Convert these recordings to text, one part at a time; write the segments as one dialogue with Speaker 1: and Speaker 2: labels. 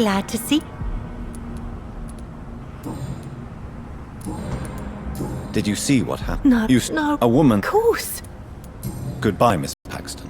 Speaker 1: glad to see.
Speaker 2: Did you see what happened?
Speaker 1: No, no.
Speaker 2: A woman.
Speaker 1: Of course.
Speaker 2: Goodbye, Miss Paxton.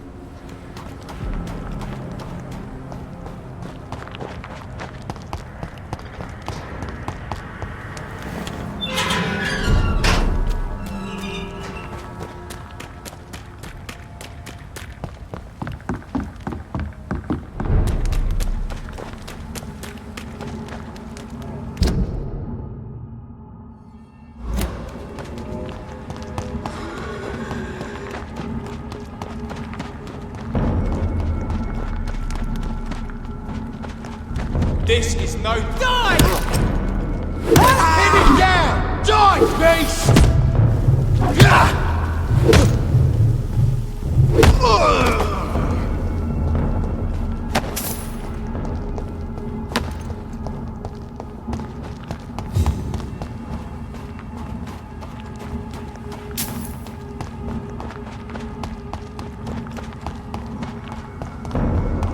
Speaker 3: This is no die! Hit him down! Die, beast!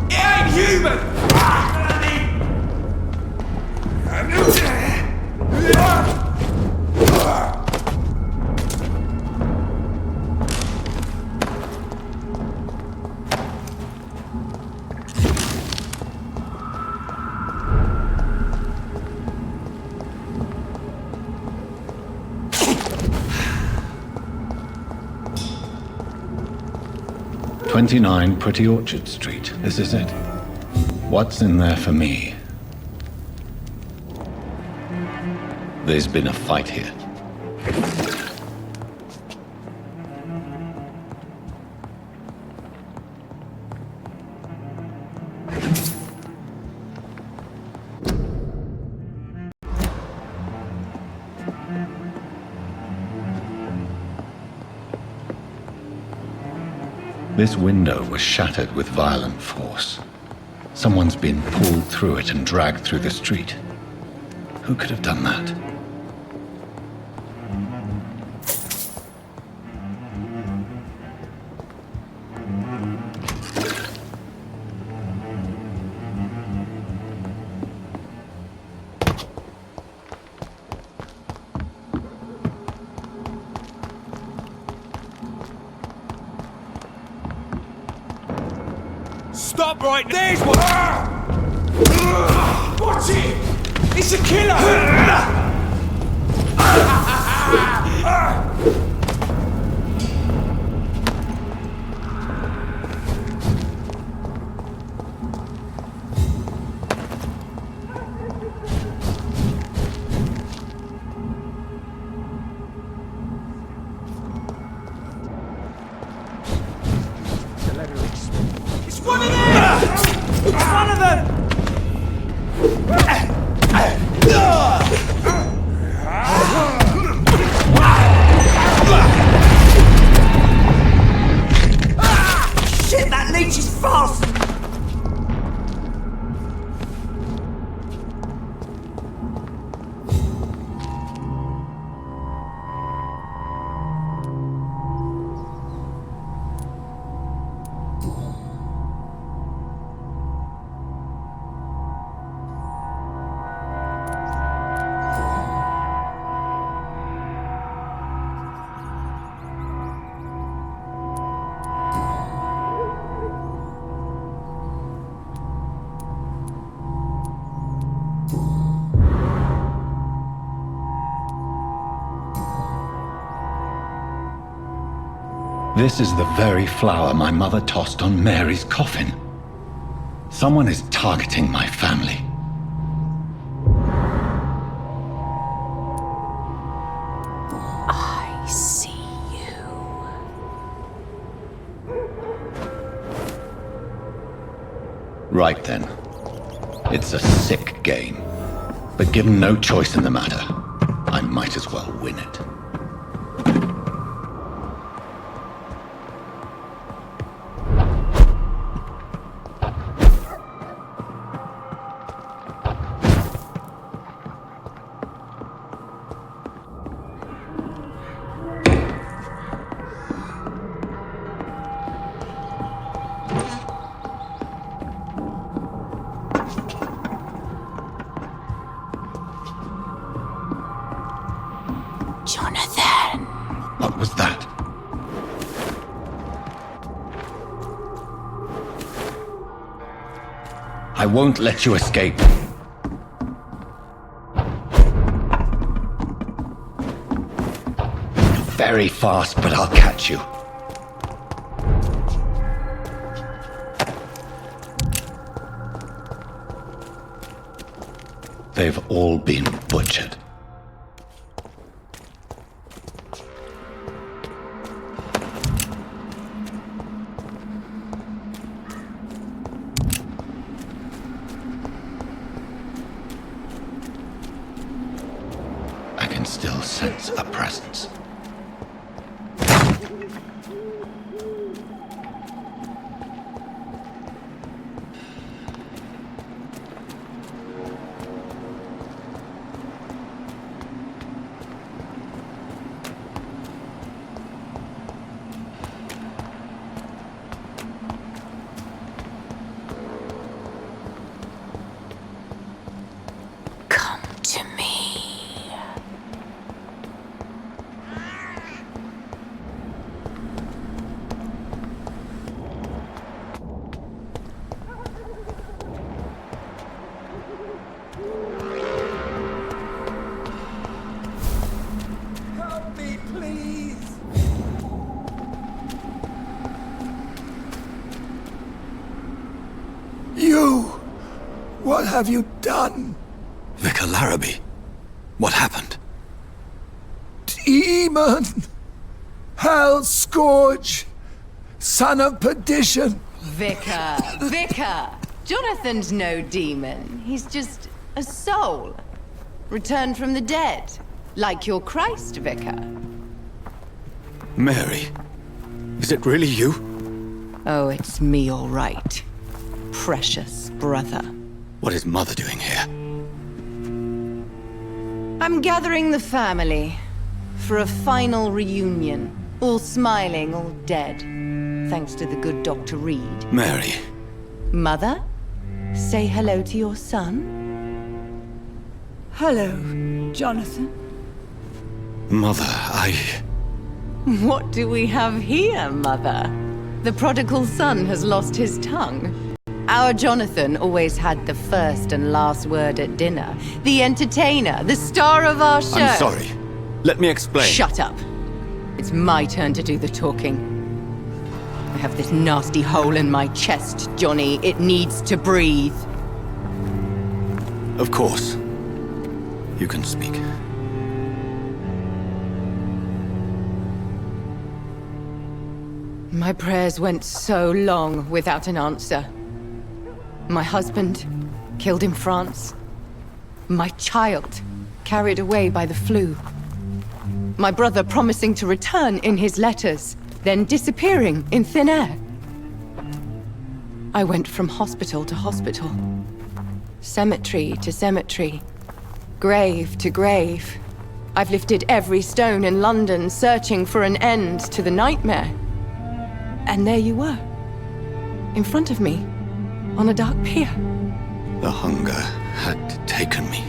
Speaker 3: It ain't human!
Speaker 4: 29 Pretty Orchard Street. This is it. What's in there for me? There's been a fight here. This window was shattered with violent force. Someone's been pulled through it and dragged through the street. Who could have done that?
Speaker 3: Stop right there! There's one! Watch it! It's a killer! It's one of them! It's one of them! Shit, that leech is fast!
Speaker 4: This is the very flower my mother tossed on Mary's coffin. Someone is targeting my family.
Speaker 1: I see you.
Speaker 4: Right then. It's a sick game. But given no choice in the matter, I might as well win it.
Speaker 1: Jonathan!
Speaker 4: What was that? I won't let you escape. Very fast, but I'll catch you. They've all been butchered. I can still sense a presence.
Speaker 1: Come to me.
Speaker 3: Help me, please!
Speaker 5: You! What have you done?
Speaker 2: Vicar Larrabee. What happened?
Speaker 5: Demon! Hell scourge! Son of perdition!
Speaker 1: Vicar! Jonathan's no demon. He's just a soul. Returned from the dead. Like your Christ, Vicar.
Speaker 2: Mary. Is it really you?
Speaker 1: Oh, it's me, all right. Precious brother.
Speaker 2: What is Mother doing here?
Speaker 1: I'm gathering the family for a final reunion. All smiling, all dead. Thanks to the good Dr. Reed.
Speaker 2: Mary.
Speaker 1: Mother, say hello to your son.
Speaker 6: Hello, Jonathan.
Speaker 2: Mother,
Speaker 1: What do we have here, Mother? The prodigal son has lost his tongue. Our Jonathan always had the first and last word at dinner. The entertainer, the star of our show.
Speaker 2: I'm sorry. Let me explain.
Speaker 1: Shut up. It's my turn to do the talking. I have this nasty hole in my chest, Johnny. It needs to breathe.
Speaker 2: Of course. You can speak.
Speaker 1: My prayers went so long without an answer. My husband, killed in France. My child, carried away by the flu. My brother promising to return in his letters, then disappearing in thin air. I went from hospital to hospital. Cemetery to cemetery. Grave to grave. I've lifted every stone in London, searching for an end to the nightmare. And there you were, in front of me, on a dark pier.
Speaker 2: The hunger had taken me.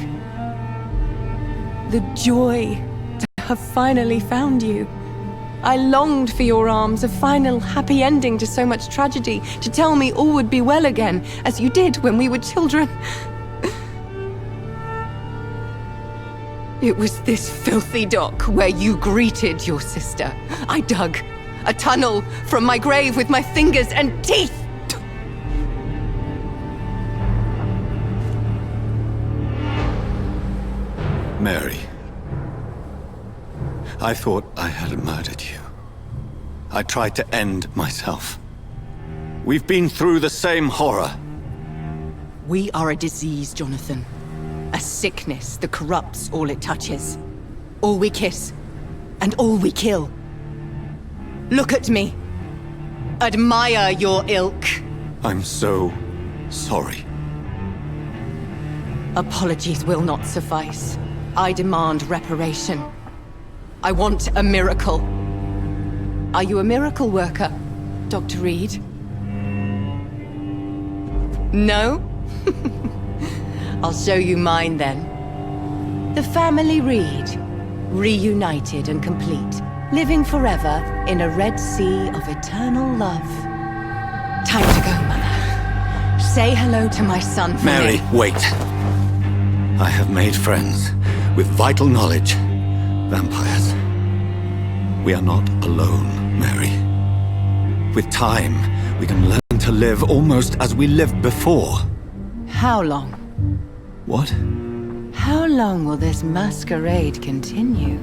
Speaker 1: The joy to have finally found you. I longed for your arms, a final happy ending to so much tragedy, to tell me all would be well again, as you did when we were children. It was this filthy dock where you greeted your sister. I dug a tunnel from my grave with my fingers and teeth.
Speaker 2: Mary. I thought I had murdered you. I tried to end myself. We've been through the same horror.
Speaker 1: We are a disease, Jonathan. A sickness that corrupts all it touches. All we kiss, and all we kill. Look at me. Admire your ilk.
Speaker 2: I'm so sorry.
Speaker 1: Apologies will not suffice. I demand reparation. I want a miracle. Are you a miracle worker, Dr. Reed? No? I'll show you mine then. The family Reed. reunited and complete, living forever in a red sea of eternal love. Time to go, Mother. Say hello to my son for
Speaker 2: Mary,
Speaker 1: me.
Speaker 2: wait. I have made friends with vital knowledge. Vampires. We are not alone, Mary. With time, we can learn to live almost as we lived before.
Speaker 1: How long?
Speaker 2: What?
Speaker 1: How long will this masquerade continue?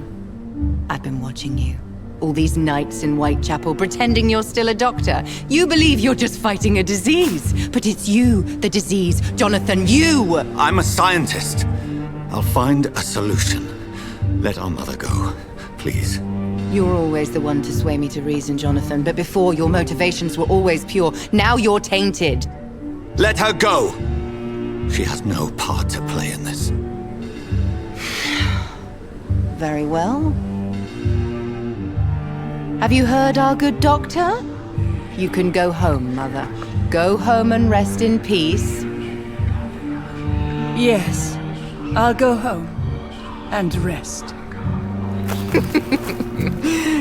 Speaker 1: I've been watching you. All these nights in Whitechapel pretending you're still a doctor. You believe you're just fighting a disease. But it's you, the disease. Jonathan, you!
Speaker 2: I'm a scientist. I'll find a solution. Let our mother go, please.
Speaker 1: You're always the one to sway me to reason, Jonathan. But before, your motivations were always pure. Now you're tainted.
Speaker 2: Let her go! She has no part to play in this.
Speaker 1: Very well. Have you heard our good doctor? You can go home, Mother. Go home and rest in peace.
Speaker 6: Yes, I'll go home and rest.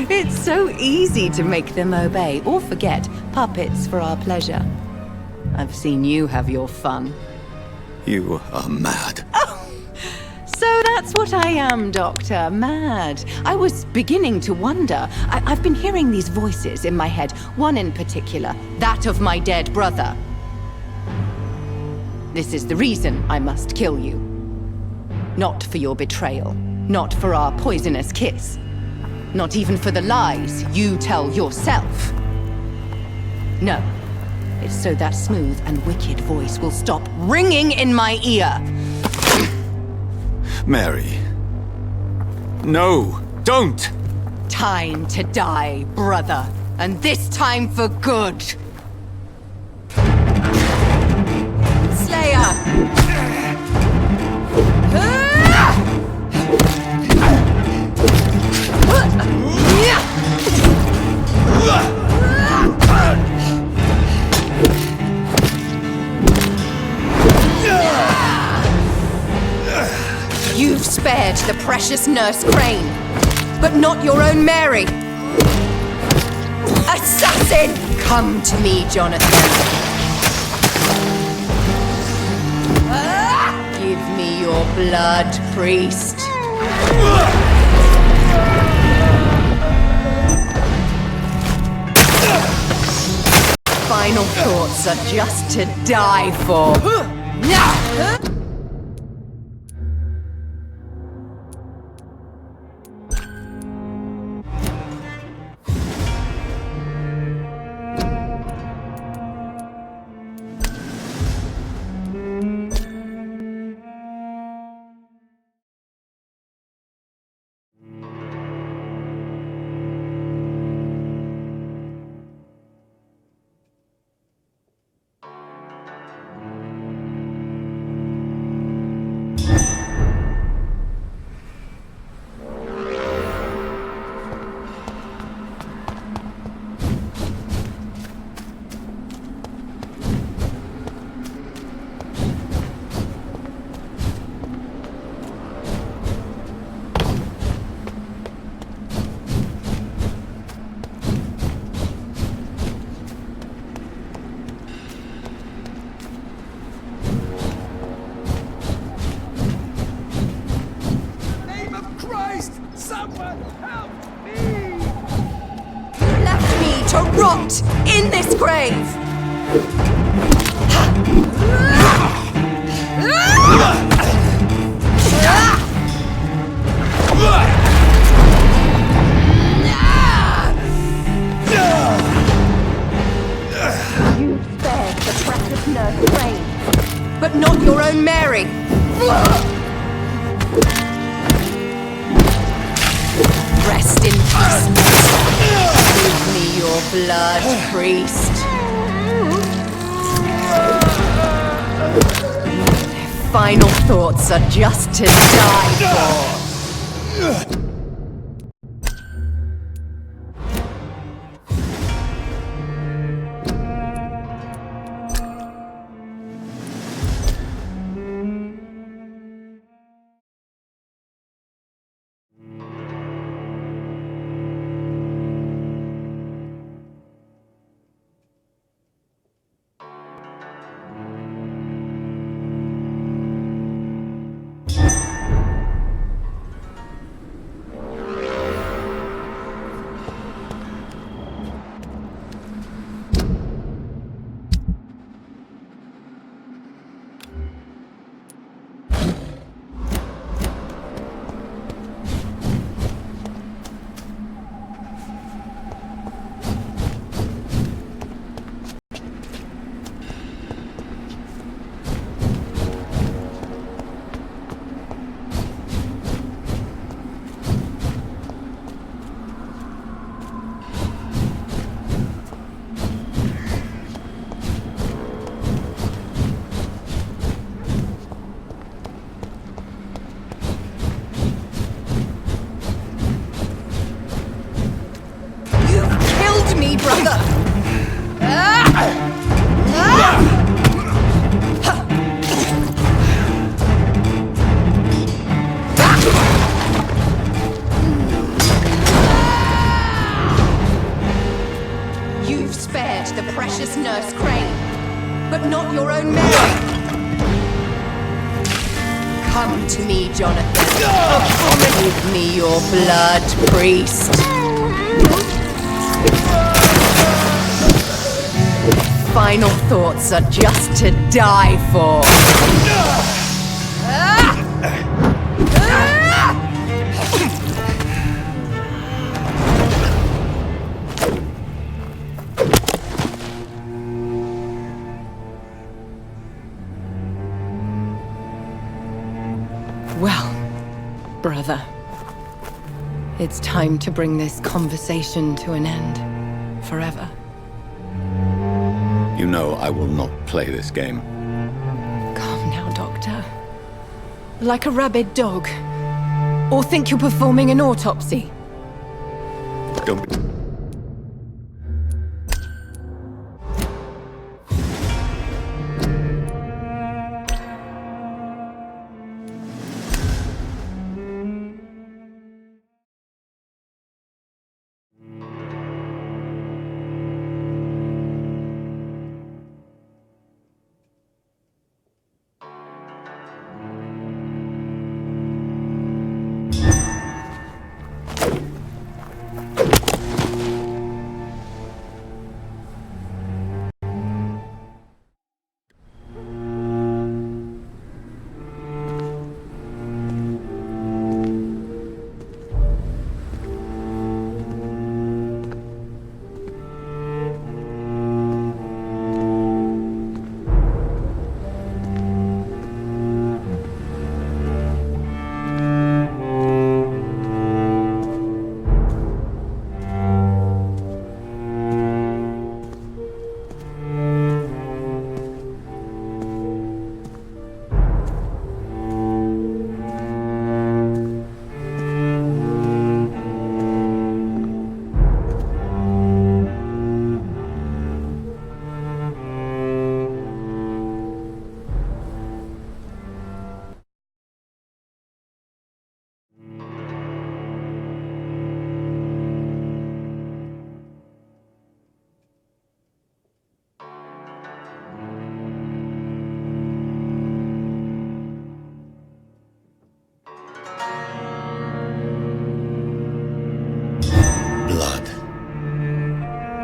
Speaker 1: It's so easy to make them obey or forget. Puppets for our pleasure. I've seen you have your fun.
Speaker 2: You are mad.
Speaker 1: So that's what I am, Doctor. Mad. I was beginning to wonder. I've been hearing these voices in my head. One in particular, that of my dead brother. This is the reason I must kill you. Not for your betrayal. Not for our poisonous kiss. Not even for the lies you tell yourself. No. It's so that smooth and wicked voice will stop ringing in my ear.
Speaker 2: Mary. No, don't!
Speaker 1: Time to die, brother. And this time for good. Slayer! You've spared the precious Nurse Crane, but not your own Mary. Assassin! Come to me, Jonathan. Give me your blood, priest. Final thoughts are just to die for. To rot in this grave! You spared the precious Nurse Crane, but not your own Mary! Rest in peace. Give me your blood, priest. Their final thoughts are just to die for. to me, brother! You've spared the precious Nurse Crane, but not your own Mary. Come to me, Jonathan. Give me your blood, priest. Final thoughts are just to die for. Well, brother, it's time to bring this conversation to an end. Forever.
Speaker 2: You know I will not play this game.
Speaker 1: Calm now, Doctor. Like a rabid dog. Or think you're performing an autopsy.
Speaker 2: Don't be...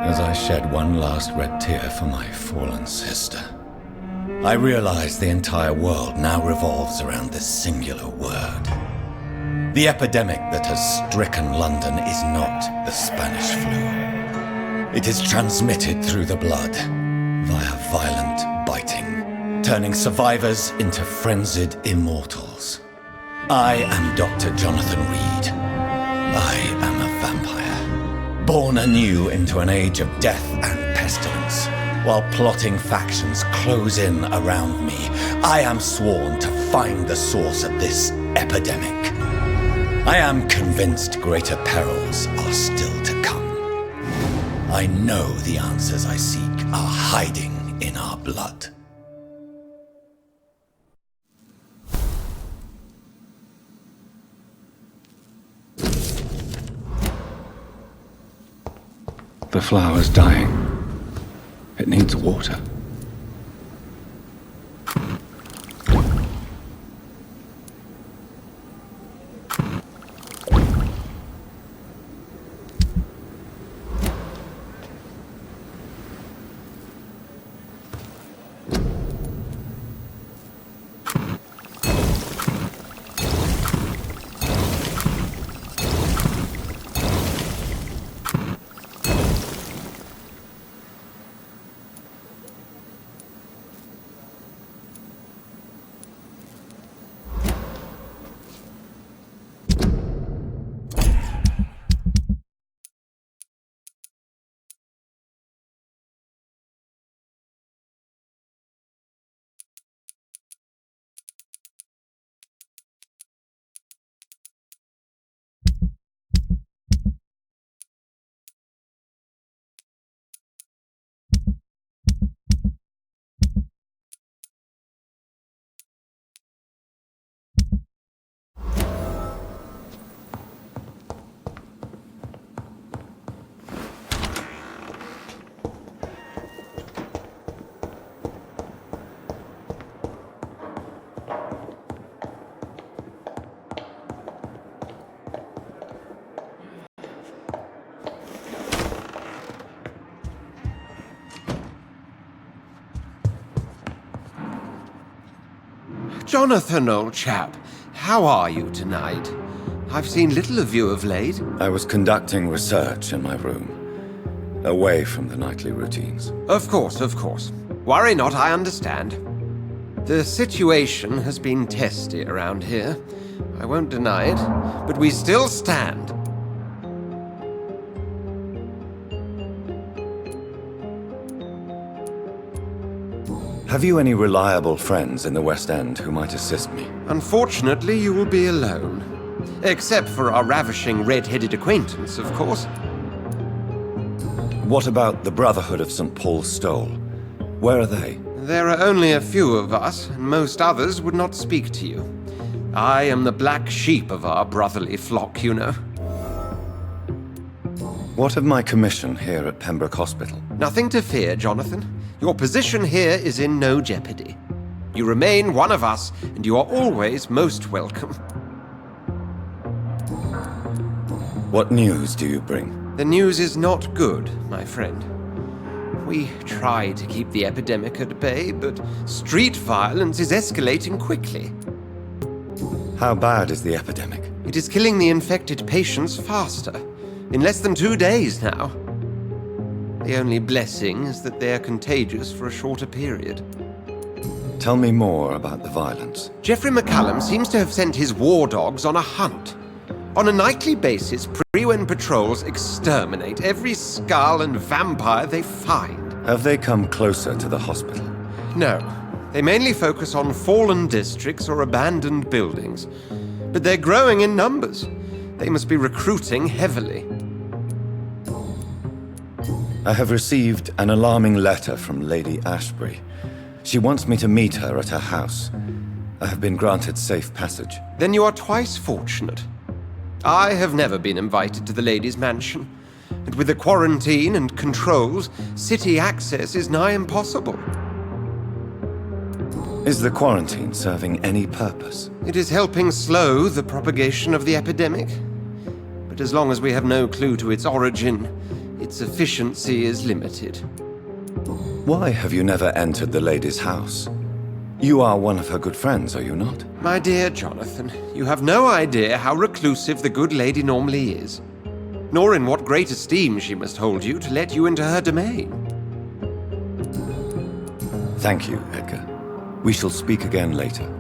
Speaker 2: As I shed one last red tear for my fallen sister, I realize the entire world now revolves around this singular word. The epidemic that has stricken London is not the Spanish flu. It is transmitted through the blood, via violent biting, turning survivors into frenzied immortals. I am Dr. Jonathan Reed. I am a vampire. Born anew into an age of death and pestilence, while plotting factions close in around me, I am sworn to find the source of this epidemic. I am convinced greater perils are still to come. I know the answers I seek are hiding in our blood. The flower's dying. It needs water.
Speaker 7: Jonathan, old chap, how are you tonight? I've seen little of you of late.
Speaker 2: I was conducting research in my room, away from the nightly routines.
Speaker 7: Of course, of course. Worry not, I understand. The situation has been testy around here. I won't deny it, but we still stand.
Speaker 2: Have you any reliable friends in the West End who might assist me?
Speaker 7: Unfortunately, you will be alone. Except for our ravishing red-headed acquaintance, of course.
Speaker 2: What about the Brotherhood of St. Paul's Stole? Where are they?
Speaker 7: There are only a few of us, and most others would not speak to you. I am the black sheep of our brotherly flock, you know.
Speaker 2: What of my commission here at Pembroke Hospital?
Speaker 7: Nothing to fear, Jonathan. Your position here is in no jeopardy. You remain one of us, and you are always most welcome.
Speaker 2: What news do you bring?
Speaker 7: The news is not good, my friend. We try to keep the epidemic at bay, but street violence is escalating quickly.
Speaker 2: How bad is the epidemic?
Speaker 7: It is killing the infected patients faster. In less than 2 days now. The only blessing is that they are contagious for a shorter period.
Speaker 2: Tell me more about the violence.
Speaker 7: Geoffrey McCallum seems to have sent his war dogs on a hunt. On a nightly basis, Prewen patrols exterminate every skull and vampire they find.
Speaker 2: Have they come closer to the hospital?
Speaker 7: No. They mainly focus on fallen districts or abandoned buildings. But they're growing in numbers. They must be recruiting heavily.
Speaker 2: I have received an alarming letter from Lady Ashbury. She wants me to meet her at her house. I have been granted safe passage.
Speaker 7: Then you are twice fortunate. I have never been invited to the lady's mansion. And with the quarantine and controls, city access is nigh impossible.
Speaker 2: Is the quarantine serving any purpose?
Speaker 7: It is helping slow the propagation of the epidemic. But as long as we have no clue to its origin, its efficiency is limited.
Speaker 2: Why have you never entered the lady's house? You are one of her good friends, are you not?
Speaker 7: My dear Jonathan, you have no idea how reclusive the good lady normally is, nor in what great esteem she must hold you to let you into her domain.
Speaker 2: Thank you, Edgar. We shall speak again later.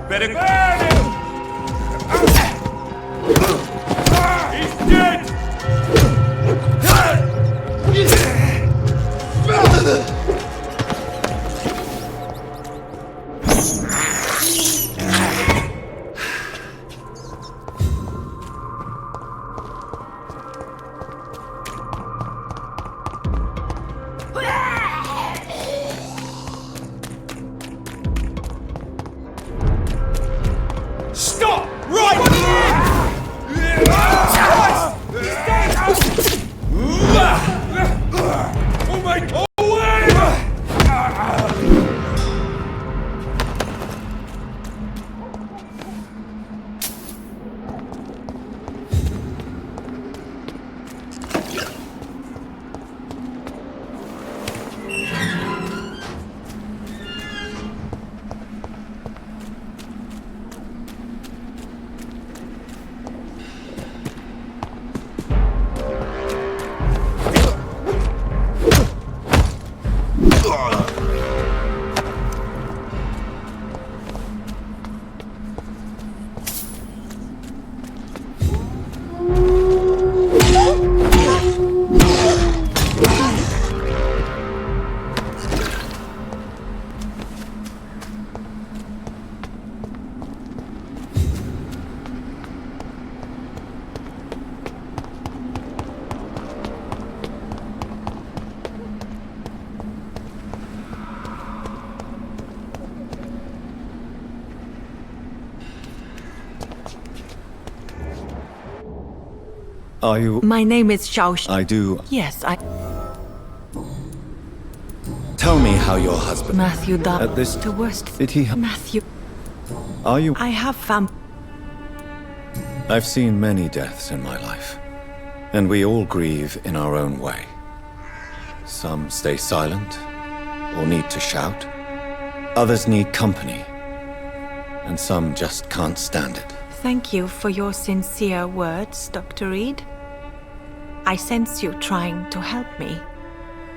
Speaker 3: Better burn him! He's dead!
Speaker 2: Are you...
Speaker 6: My name is Xiao.
Speaker 2: I do...
Speaker 6: Yes,
Speaker 2: Tell me how your husband...
Speaker 6: Matthew died.
Speaker 2: At this...
Speaker 6: The worst.
Speaker 2: Did he...
Speaker 6: Matthew.
Speaker 2: Are you...
Speaker 6: I have
Speaker 2: I've seen many deaths in my life, and we all grieve in our own way. Some stay silent, or need to shout. Others need company, and some just can't stand it.
Speaker 6: Thank you for your sincere words, Dr. Reed. I sense you trying to help me,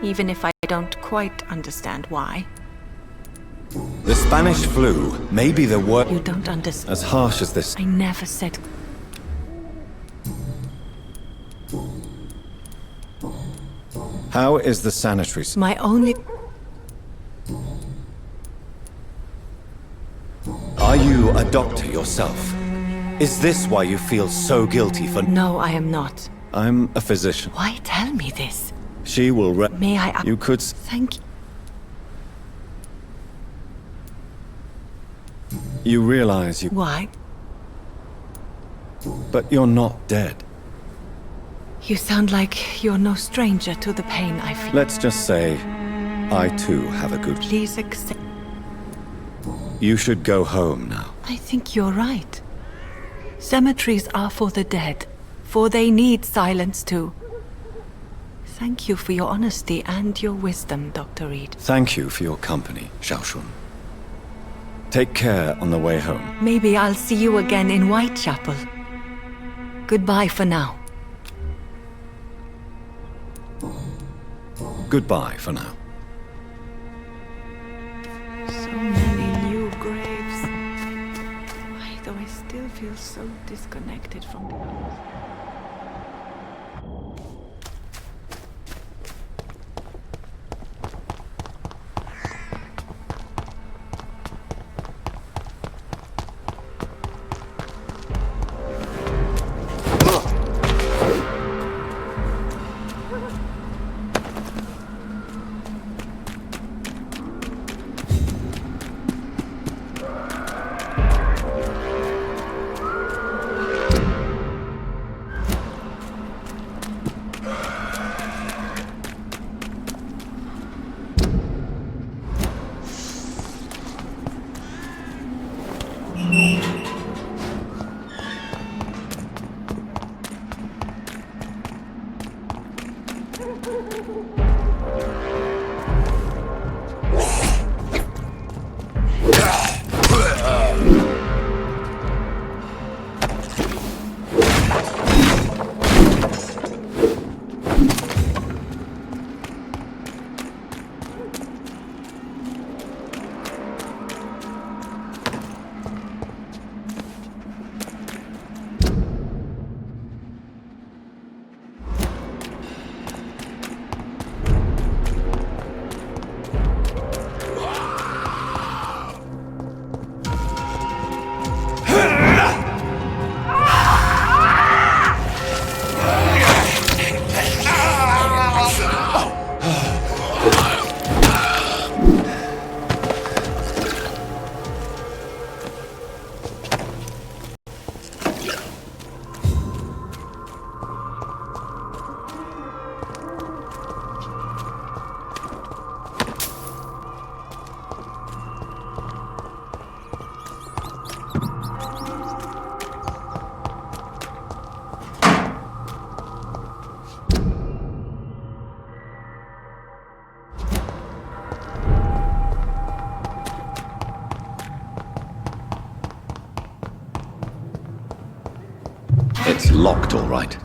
Speaker 6: even if I don't quite understand why.
Speaker 2: The Spanish flu may be the worst...
Speaker 6: You don't understand.
Speaker 2: As harsh as this...
Speaker 6: I never said...
Speaker 2: How is the sanitary...
Speaker 6: My only...
Speaker 2: Are you a doctor yourself? Is this why you feel so guilty for...
Speaker 6: No, I am not.
Speaker 2: I'm a physician.
Speaker 6: Why tell me this?
Speaker 2: She will
Speaker 6: May I...
Speaker 2: You could...
Speaker 6: Thank you.
Speaker 2: You realize you...
Speaker 6: Why?
Speaker 2: But you're not dead.
Speaker 6: You sound like you're no stranger to the pain I feel.
Speaker 2: Let's just say, I too have a good...
Speaker 6: Please accept...
Speaker 2: You should go home now.
Speaker 6: I think you're right. Cemeteries are for the dead, for they need silence too. Thank you for your honesty and your wisdom, Dr. Reed.
Speaker 2: Thank you for your company, Xiaoshun. Take care on the way home.
Speaker 6: Maybe I'll see you again in Whitechapel. Goodbye for now.
Speaker 2: Goodbye for now.
Speaker 6: So many new graves. Why do I still feel so disconnected from the others?
Speaker 4: It's locked, all right.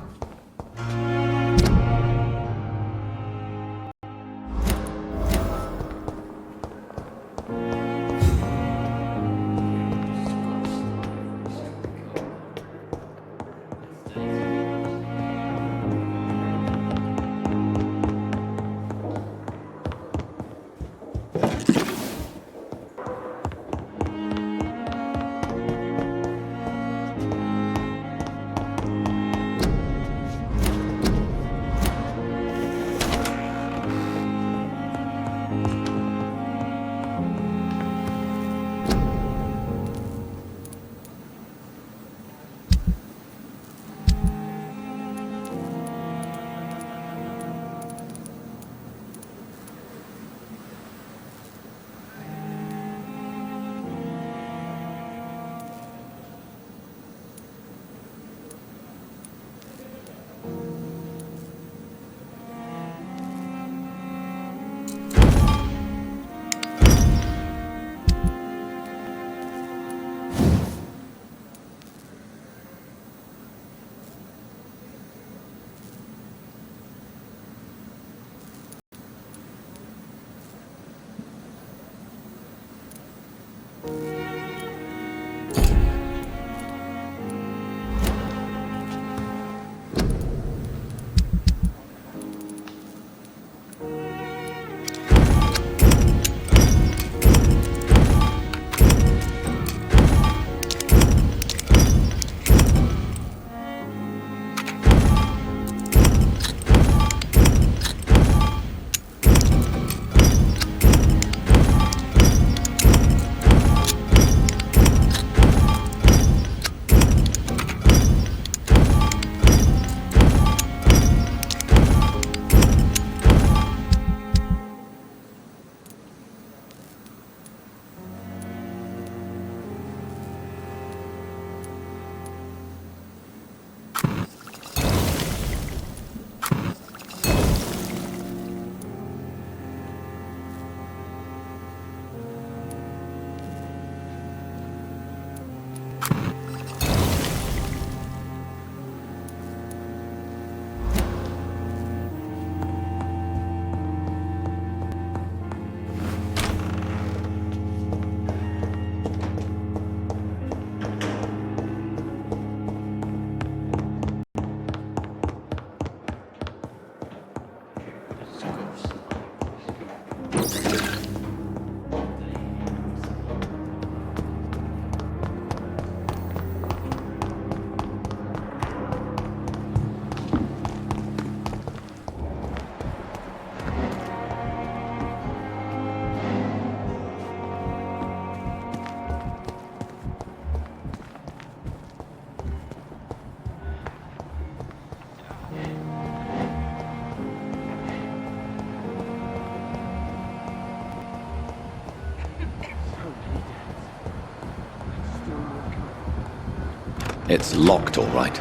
Speaker 4: It's locked, all right.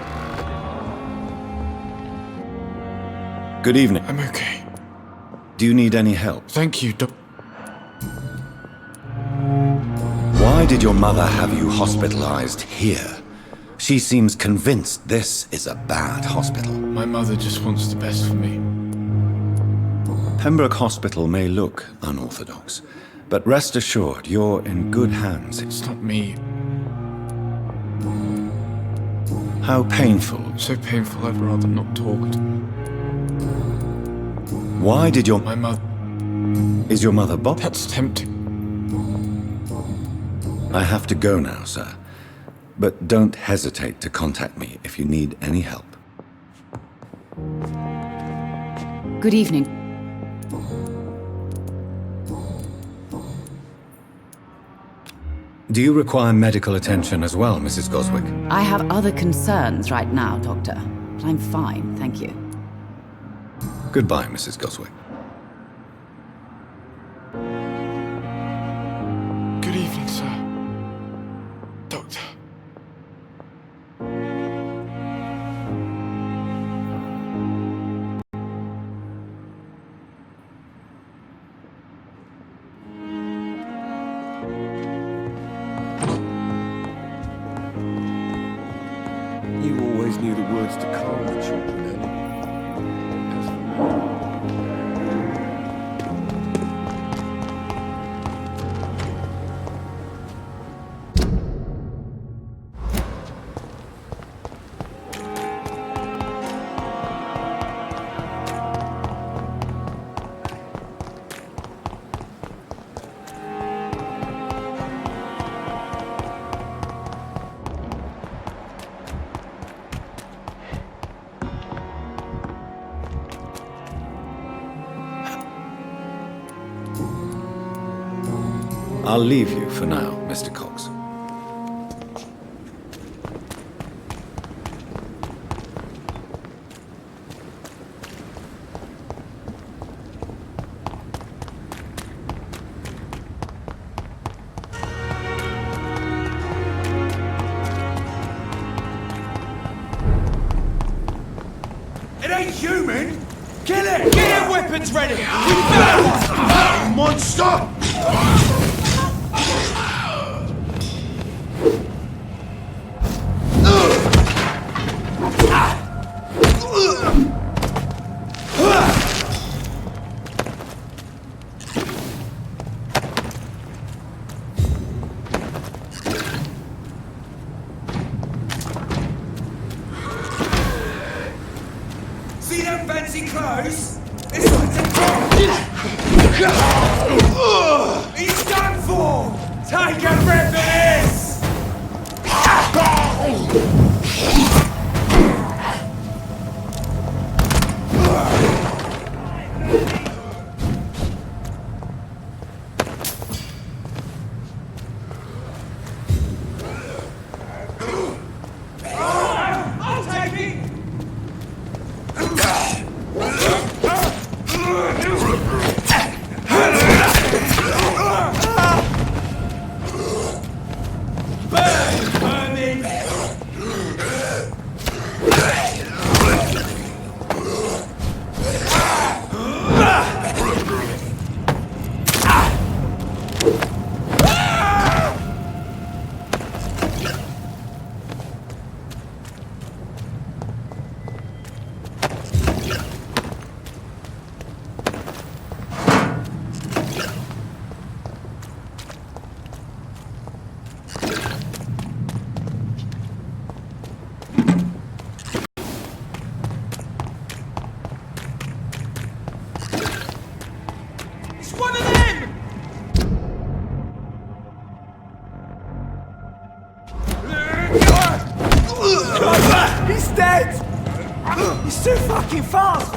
Speaker 2: Good evening.
Speaker 8: I'm okay.
Speaker 2: Do you need any help?
Speaker 8: Thank you,
Speaker 2: Why did your mother have you hospitalized here? She seems convinced this is a bad hospital.
Speaker 8: My mother just wants the best for me.
Speaker 2: Pembroke Hospital may look unorthodox, but rest assured, you're in good hands.
Speaker 8: It's not me.
Speaker 2: How painful.
Speaker 8: So painful I'd rather not talk to
Speaker 2: Why did your...
Speaker 8: my mother.
Speaker 2: Is your mother Bob?
Speaker 8: That's tempting.
Speaker 2: I have to go now, sir. But don't hesitate to contact me if you need any help.
Speaker 9: Good evening.
Speaker 2: Do you require medical attention as well, Mrs. Goswick?
Speaker 9: I have other concerns right now, Doctor. But I'm fine, thank you.
Speaker 2: Goodbye, Mrs. Goswick.
Speaker 8: Good evening, sir. Doctor.
Speaker 5: You always knew the words to calm the children, Ellie. As for me...
Speaker 2: I'll leave you for now, Mr. Cox.
Speaker 3: It ain't human! Kill it! Get your weapons ready! We found one! Monster! See them fancy clothes? It's like to drop! He's done for! Take a breath of this! I'll take it! It's one of them!
Speaker 5: He's dead! He's too fucking fast!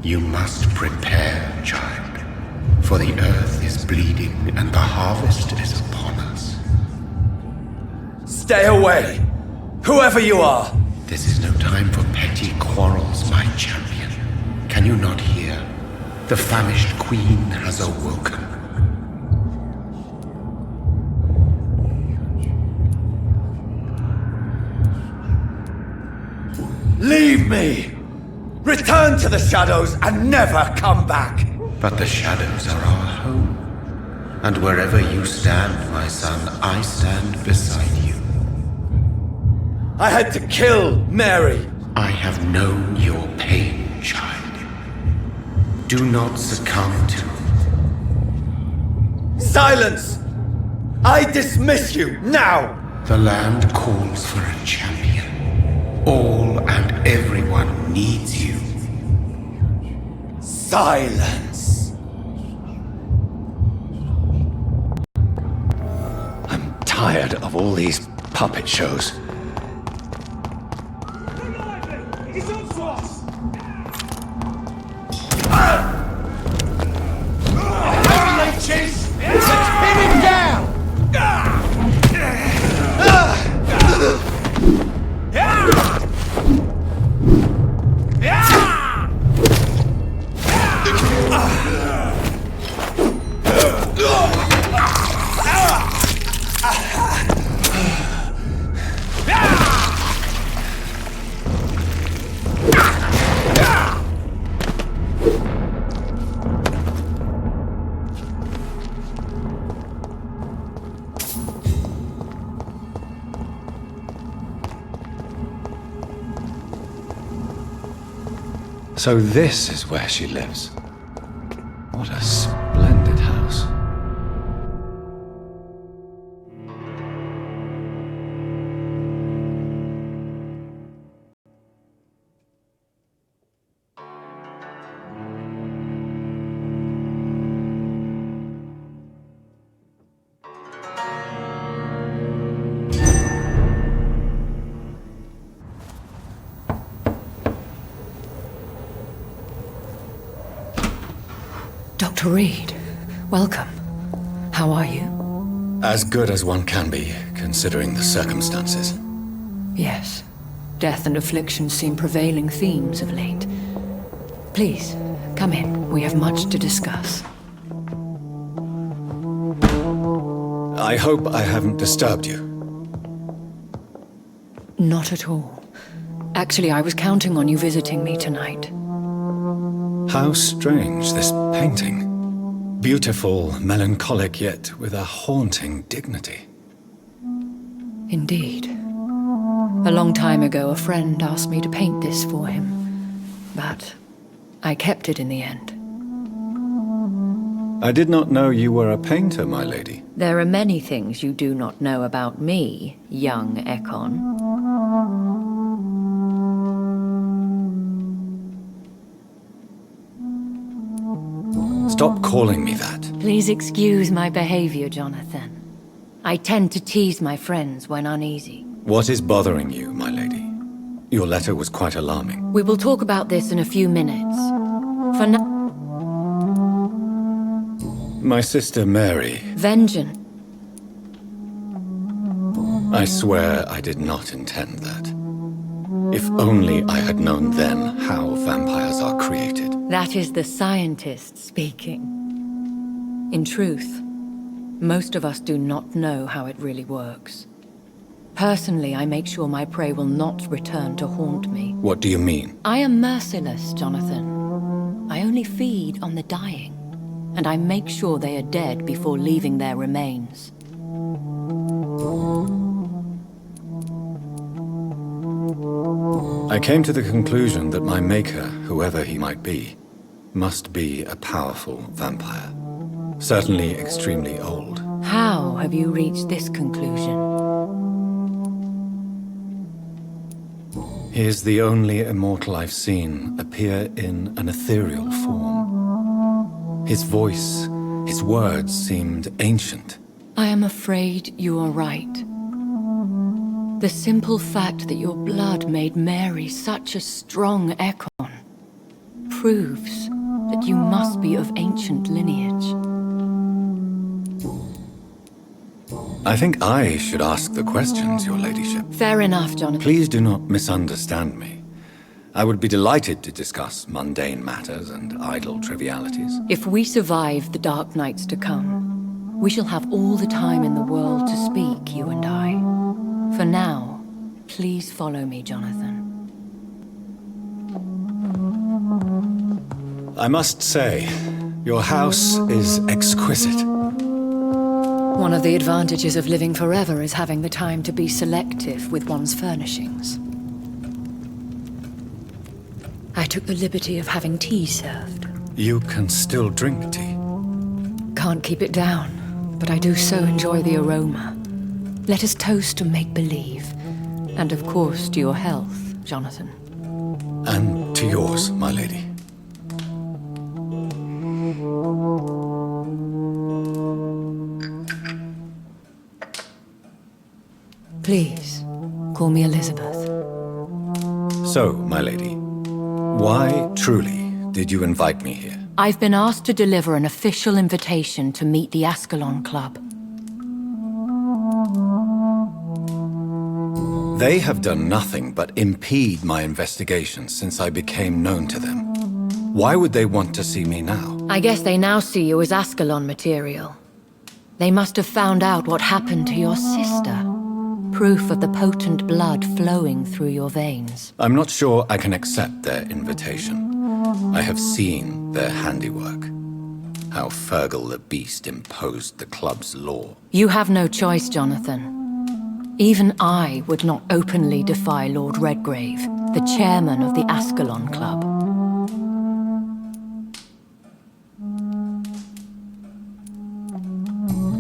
Speaker 10: You must prepare, child, for the earth is bleeding and the harvest is upon us.
Speaker 3: Stay away! Whoever you are!
Speaker 10: This is no time for petty quarrels, my champion. Can you not hear? The famished queen has awoken.
Speaker 3: Leave me! Return to the shadows and never come back!
Speaker 10: But the shadows are our home. And wherever you stand, my son, I stand beside you.
Speaker 3: I had to kill Mary!
Speaker 10: I have known your pain, child. Do not succumb to...
Speaker 3: Silence! I dismiss you, now!
Speaker 10: The land calls for a champion. All and everyone needs you.
Speaker 3: Silence!
Speaker 2: I'm tired of all these puppet shows.
Speaker 3: He's on to us! Heavy leeches! Let's pin him down!
Speaker 2: So this is where she lives. What a splendid house.
Speaker 11: Dr. Reed, welcome. How are you?
Speaker 2: As good as one can be, considering the circumstances.
Speaker 11: Yes. Death and affliction seem prevailing themes of late. Please, come in. We have much to discuss.
Speaker 2: I hope I haven't disturbed you.
Speaker 11: Not at all. Actually, I was counting on you visiting me tonight.
Speaker 2: How strange, this painting. Beautiful, melancholic, yet with a haunting dignity.
Speaker 11: Indeed. A long time ago, a friend asked me to paint this for him, but I kept it in the end.
Speaker 2: I did not know you were a painter, my lady.
Speaker 11: There are many things you do not know about me, young Ekon.
Speaker 2: Stop calling me that.
Speaker 11: Please excuse my behavior, Jonathan. I tend to tease my friends when uneasy.
Speaker 2: What is bothering you, my lady? Your letter was quite alarming.
Speaker 11: We will talk about this in a few minutes. For now...
Speaker 2: My sister Mary...
Speaker 11: Vengeance.
Speaker 2: I swear I did not intend that. If only I had known then how vampires are created.
Speaker 11: That is the scientist speaking. In truth, most of us do not know how it really works. Personally, I make sure my prey will not return to haunt me.
Speaker 2: What do you mean?
Speaker 11: I am merciless, Jonathan. I only feed on the dying, and I make sure they are dead before leaving their remains.
Speaker 2: I came to the conclusion that my maker, whoever he might be, must be a powerful vampire. Certainly extremely old.
Speaker 11: How have you reached this conclusion?
Speaker 2: He is the only immortal I've seen appear in an ethereal form. His voice, his words seemed ancient.
Speaker 11: I am afraid you are right. The simple fact that your blood made Mary such a strong Ekon proves that you must be of ancient lineage.
Speaker 2: I think I should ask the questions, your ladyship.
Speaker 11: Fair enough, Jonathan.
Speaker 2: Please do not misunderstand me. I would be delighted to discuss mundane matters and idle trivialities.
Speaker 11: If we survive the dark nights to come, we shall have all the time in the world to speak, you and I. For now, please follow me, Jonathan.
Speaker 2: I must say, your house is exquisite.
Speaker 11: One of the advantages of living forever is having the time to be selective with one's furnishings. I took the liberty of having tea served.
Speaker 2: You can still drink tea.
Speaker 11: Can't keep it down, but I do so enjoy the aroma. Let us toast to make-believe. And of course to your health, Jonathan.
Speaker 2: And to yours, my lady.
Speaker 11: Please, call me Elizabeth.
Speaker 2: So, my lady, why truly did you invite me here?
Speaker 11: I've been asked to deliver an official invitation to meet the Ascalon Club.
Speaker 2: They have done nothing but impede my investigation since I became known to them. Why would they want to see me now?
Speaker 11: I guess they now see you as Ascalon material. They must have found out what happened to your sister. Proof of the potent blood flowing through your veins.
Speaker 2: I'm not sure I can accept their invitation. I have seen their handiwork. How Fergal the Beast imposed the club's law.
Speaker 11: You have no choice, Jonathan. Even I would not openly defy Lord Redgrave, the chairman of the Ascalon Club.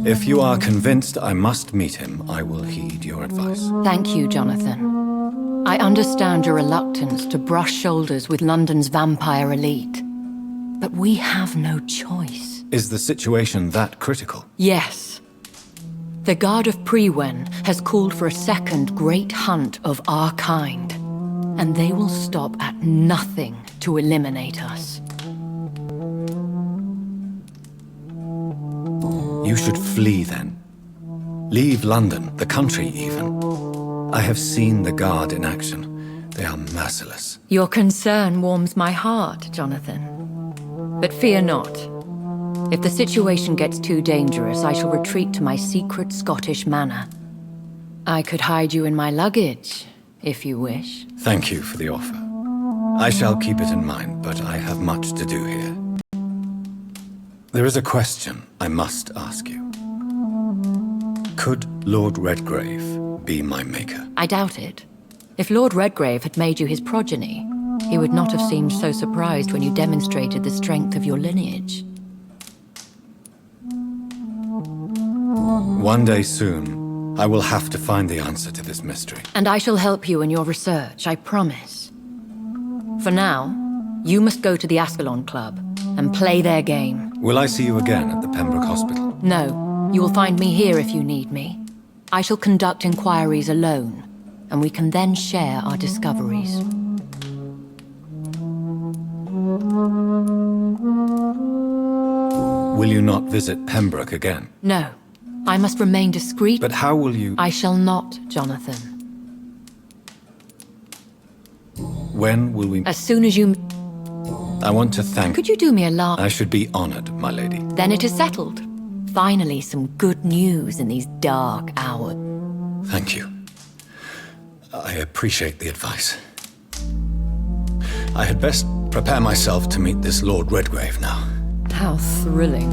Speaker 2: If you are convinced I must meet him, I will heed your advice.
Speaker 11: Thank you, Jonathan. I understand your reluctance to brush shoulders with London's vampire elite. But we have no choice.
Speaker 2: Is the situation that critical?
Speaker 11: Yes. The Guard of Prewen has called for a second great hunt of our kind. And they will stop at nothing to eliminate us.
Speaker 2: You should flee then. Leave London, the country even. I have seen the Guard in action. They are merciless.
Speaker 11: Your concern warms my heart, Jonathan. But fear not. If the situation gets too dangerous, I shall retreat to my secret Scottish manor. I could hide you in my luggage, if you wish.
Speaker 2: Thank you for the offer. I shall keep it in mind, but I have much to do here. There is a question I must ask you. Could Lord Redgrave be my maker?
Speaker 11: I doubt it. If Lord Redgrave had made you his progeny, he would not have seemed so surprised when you demonstrated the strength of your lineage.
Speaker 2: One day soon, I will have to find the answer to this mystery.
Speaker 11: And I shall help you in your research, I promise. For now, you must go to the Ascalon Club and play their game.
Speaker 2: Will I see you again at the Pembroke Hospital?
Speaker 11: No. You will find me here if you need me. I shall conduct inquiries alone, and we can then share our discoveries.
Speaker 2: Will you not visit Pembroke again?
Speaker 11: No. I must remain discreet.
Speaker 2: But how will you...
Speaker 11: I shall not, Jonathan.
Speaker 2: When will we...
Speaker 11: As soon as you...
Speaker 2: I want to thank...
Speaker 11: Could you do me a last...
Speaker 2: I should be honored, my lady.
Speaker 11: Then it is settled. Finally, some good news in these dark hours.
Speaker 2: Thank you. I appreciate the advice. I had best prepare myself to meet this Lord Redgrave now.
Speaker 11: How thrilling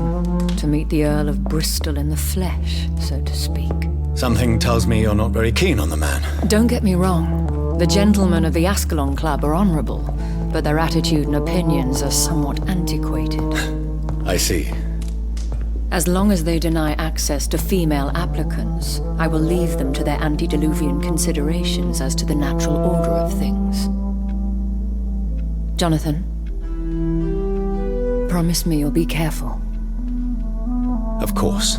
Speaker 11: to meet the Earl of Bristol in the flesh, so to speak.
Speaker 2: Something tells me you're not very keen on the man.
Speaker 11: Don't get me wrong. The gentlemen of the Ascalon Club are honorable, but their attitude and opinions are somewhat antiquated.
Speaker 2: I see.
Speaker 11: As long as they deny access to female applicants, I will leave them to their antediluvian considerations as to the natural order of things. Jonathan, promise me you'll be careful.
Speaker 2: Of course.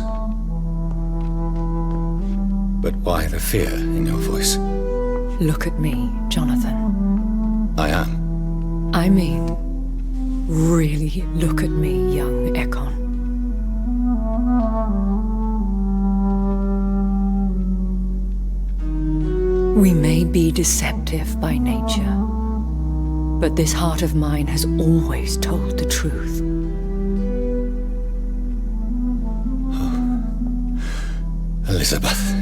Speaker 2: But why the fear in your voice?
Speaker 11: Look at me, Jonathan.
Speaker 2: I am.
Speaker 11: I mean, Really look at me, young Ekon. We may be deceptive by nature, but this heart of mine has always told the truth.
Speaker 2: Elizabeth.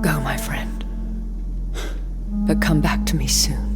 Speaker 11: Go, my friend. But come back to me soon.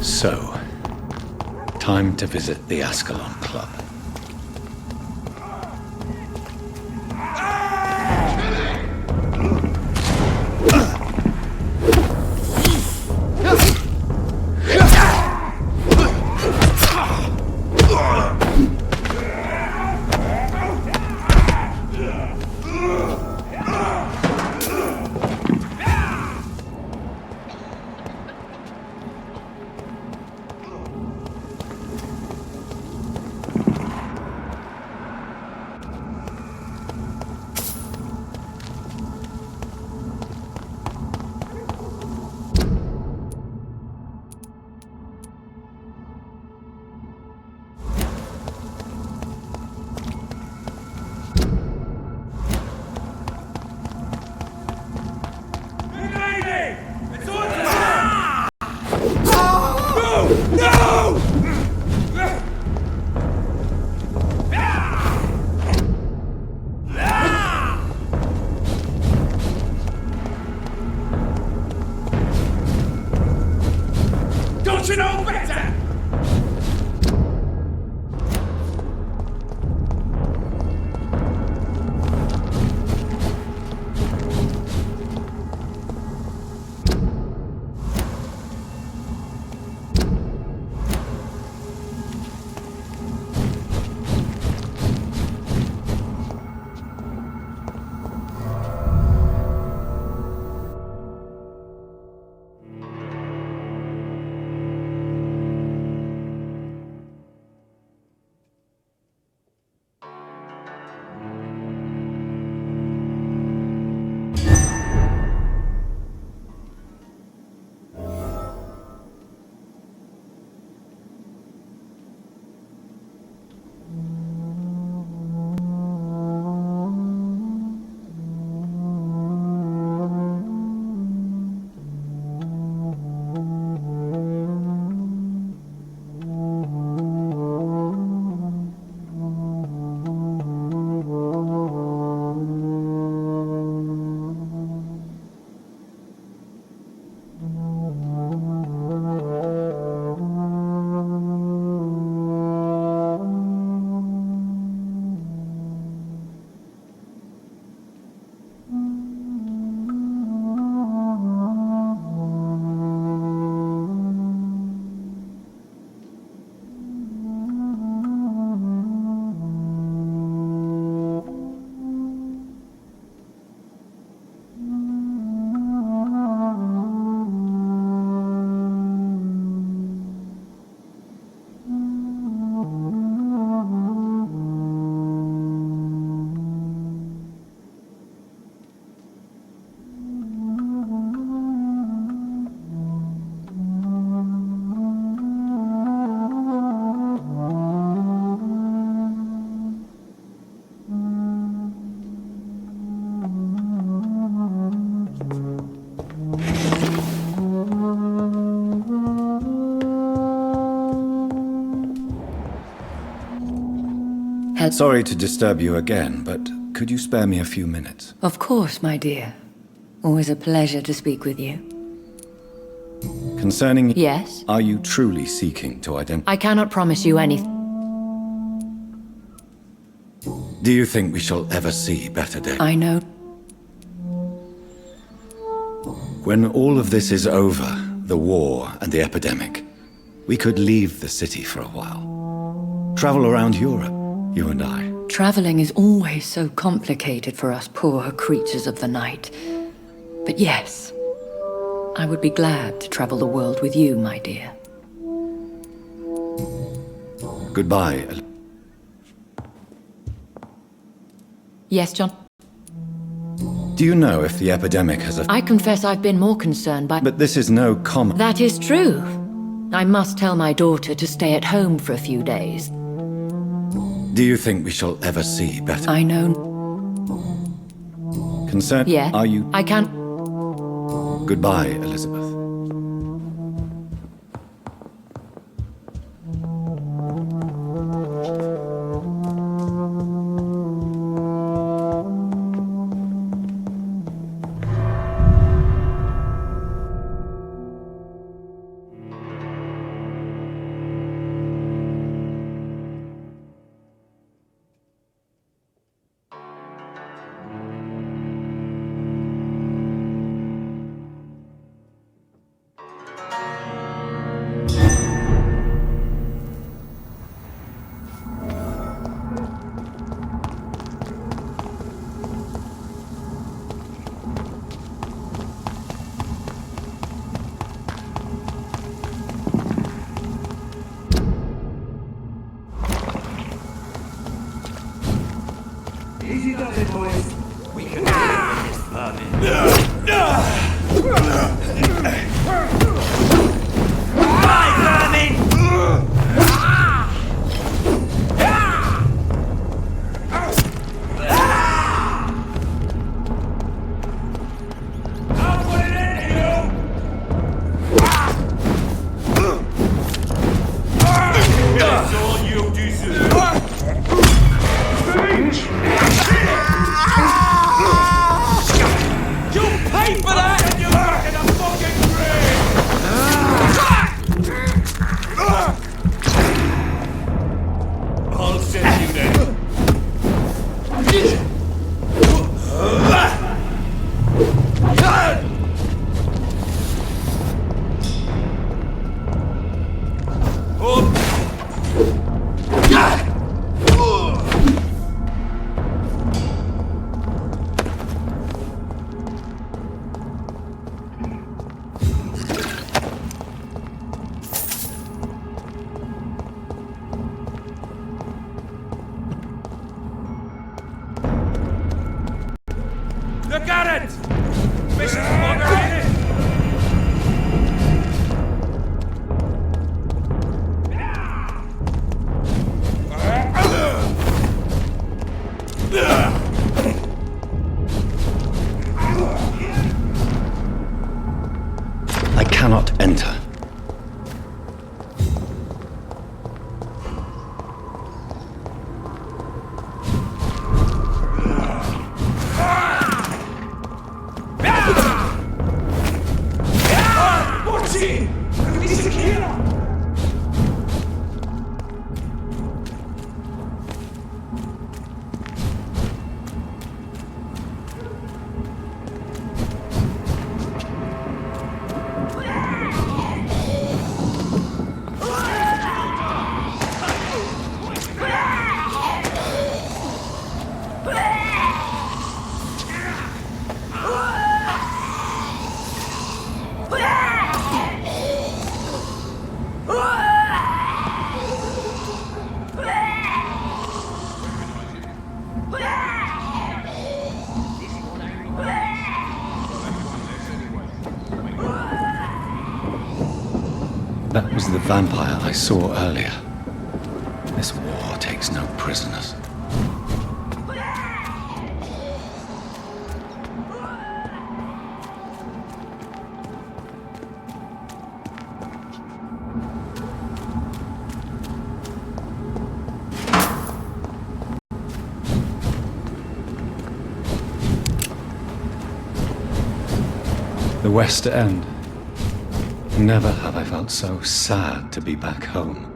Speaker 2: So, time to visit the Ascalon Club.
Speaker 3: Don't you know better?
Speaker 2: Sorry to disturb you again, but could you spare me a few minutes?
Speaker 11: Of course, my dear. Always a pleasure to speak with you.
Speaker 2: Concerning...
Speaker 11: Yes?
Speaker 2: Are you truly seeking to identify...
Speaker 11: I cannot promise you anything.
Speaker 2: Do you think we shall ever see better days?
Speaker 11: I know.
Speaker 2: When all of this is over, the war and the epidemic, we could leave the city for a while. Travel around Europe, you and I.
Speaker 11: Traveling is always so complicated for us poor creatures of the night. But yes, I would be glad to travel the world with you, my dear.
Speaker 2: Goodbye.
Speaker 11: Yes, John?
Speaker 2: Do you know if the epidemic has
Speaker 11: I confess I've been more concerned by...
Speaker 2: But this is no common...
Speaker 11: That is true. I must tell my daughter to stay at home for a few days.
Speaker 2: Do you think we shall ever see better?
Speaker 11: I know...
Speaker 2: Concerned?
Speaker 11: Yeah.
Speaker 2: Are you...
Speaker 11: I can't...
Speaker 2: Goodbye, Elizabeth.
Speaker 3: Easy does it, boys. We can get this vermin. Die, vermin! I'll put it in you! That's all you deserve. You'll pay for that! And you're back in a fucking grave! I'll send you then. Look at it! Vicious bugger, ain't it?
Speaker 2: I cannot enter. That was the vampire I saw earlier. This war takes no prisoners. The West End. Never have I felt so sad to be back home.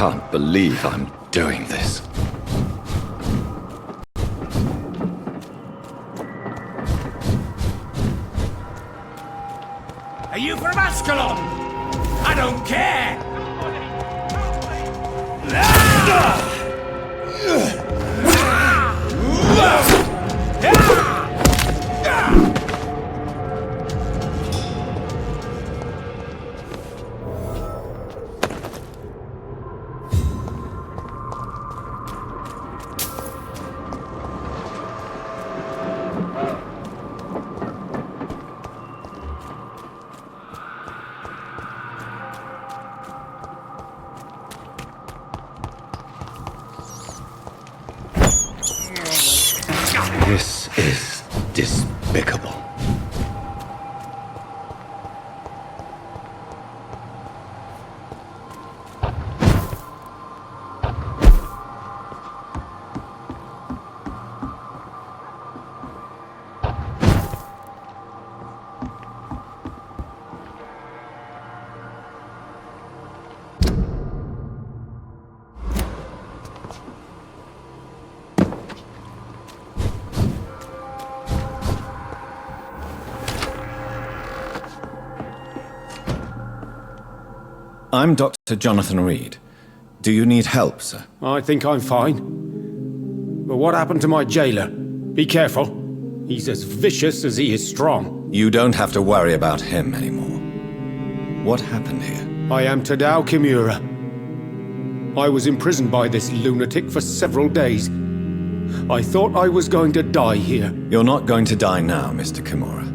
Speaker 4: can't believe I'm doing this.
Speaker 3: Are you from Ascalon? I don't care!
Speaker 4: This is despicable.
Speaker 2: I'm Dr. Jonathan Reed. Do you need help, sir?
Speaker 5: I think I'm fine. But what happened to my jailer? Be careful. He's as vicious as he is strong.
Speaker 2: You don't have to worry about him anymore. What happened here?
Speaker 5: I am Tadao Kimura. I was imprisoned by this lunatic for several days. I thought I was going to die here.
Speaker 2: You're not going to die now, Mr. Kimura.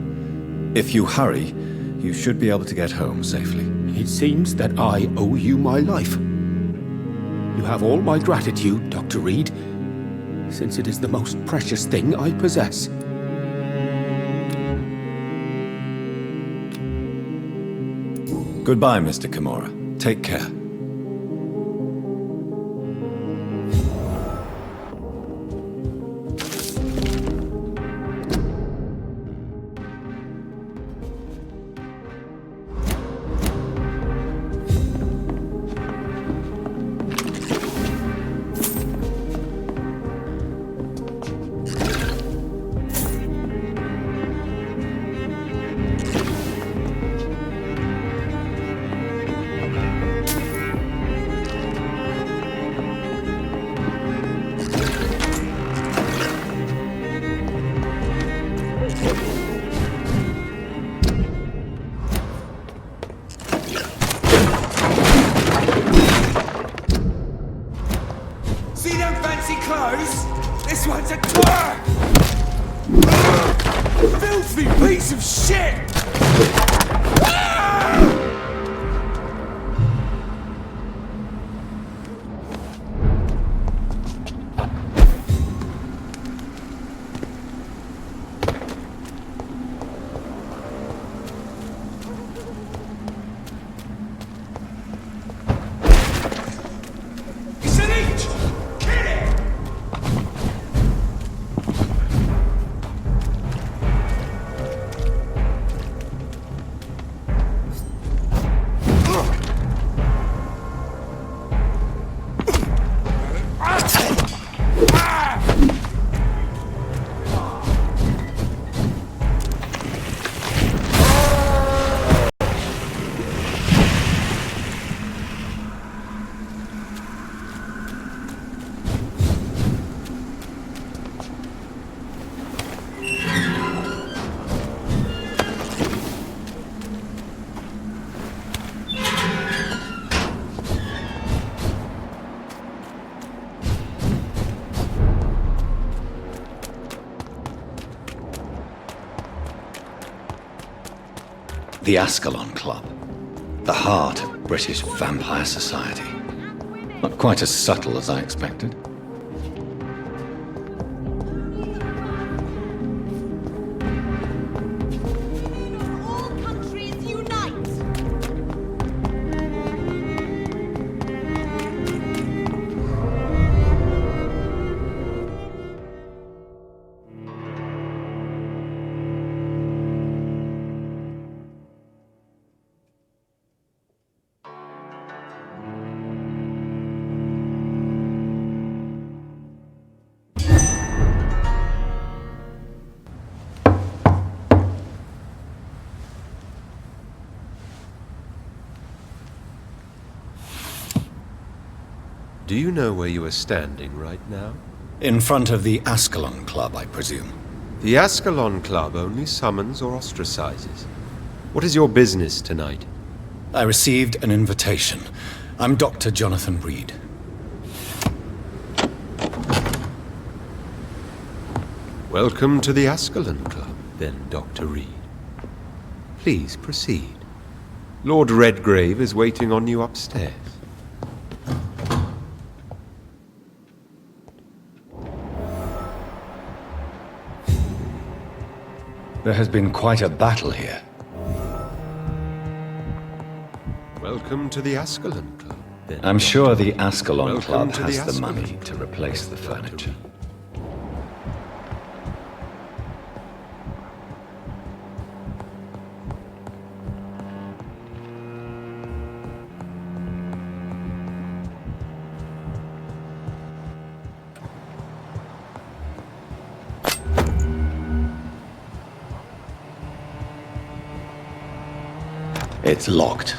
Speaker 2: If you hurry, you should be able to get home safely.
Speaker 5: It seems that I owe you my life. You have all my gratitude, Dr. Reed, since it is the most precious thing I possess.
Speaker 2: Goodbye, Mr. Kimura. Take care.
Speaker 3: See them fancy clothes? This one's a tour! Filthy piece of shit! It's an inch! Kill it!
Speaker 4: The Ascalon Club. The heart of British vampire society. Not quite as subtle as I expected.
Speaker 12: All countries unite!
Speaker 7: Do you know where you are standing right now?
Speaker 2: In front of the Ascalon Club, I presume.
Speaker 7: The Ascalon Club only summons or ostracizes. What is your business tonight?
Speaker 2: I received an invitation. I'm Dr. Jonathan Reed.
Speaker 7: Welcome to the Ascalon Club, then, Dr. Reed. Please proceed. Lord Redgrave is waiting on you upstairs.
Speaker 2: There has been quite a battle here.
Speaker 7: Welcome to the Ascalon Club, then.
Speaker 2: I'm sure the Ascalon
Speaker 7: Welcome
Speaker 2: Club
Speaker 7: to
Speaker 2: has
Speaker 7: the
Speaker 2: the money
Speaker 7: Ascalon
Speaker 2: to
Speaker 7: Club,
Speaker 2: replace the
Speaker 7: Dr.
Speaker 2: furniture.
Speaker 7: Reed.
Speaker 2: It's locked.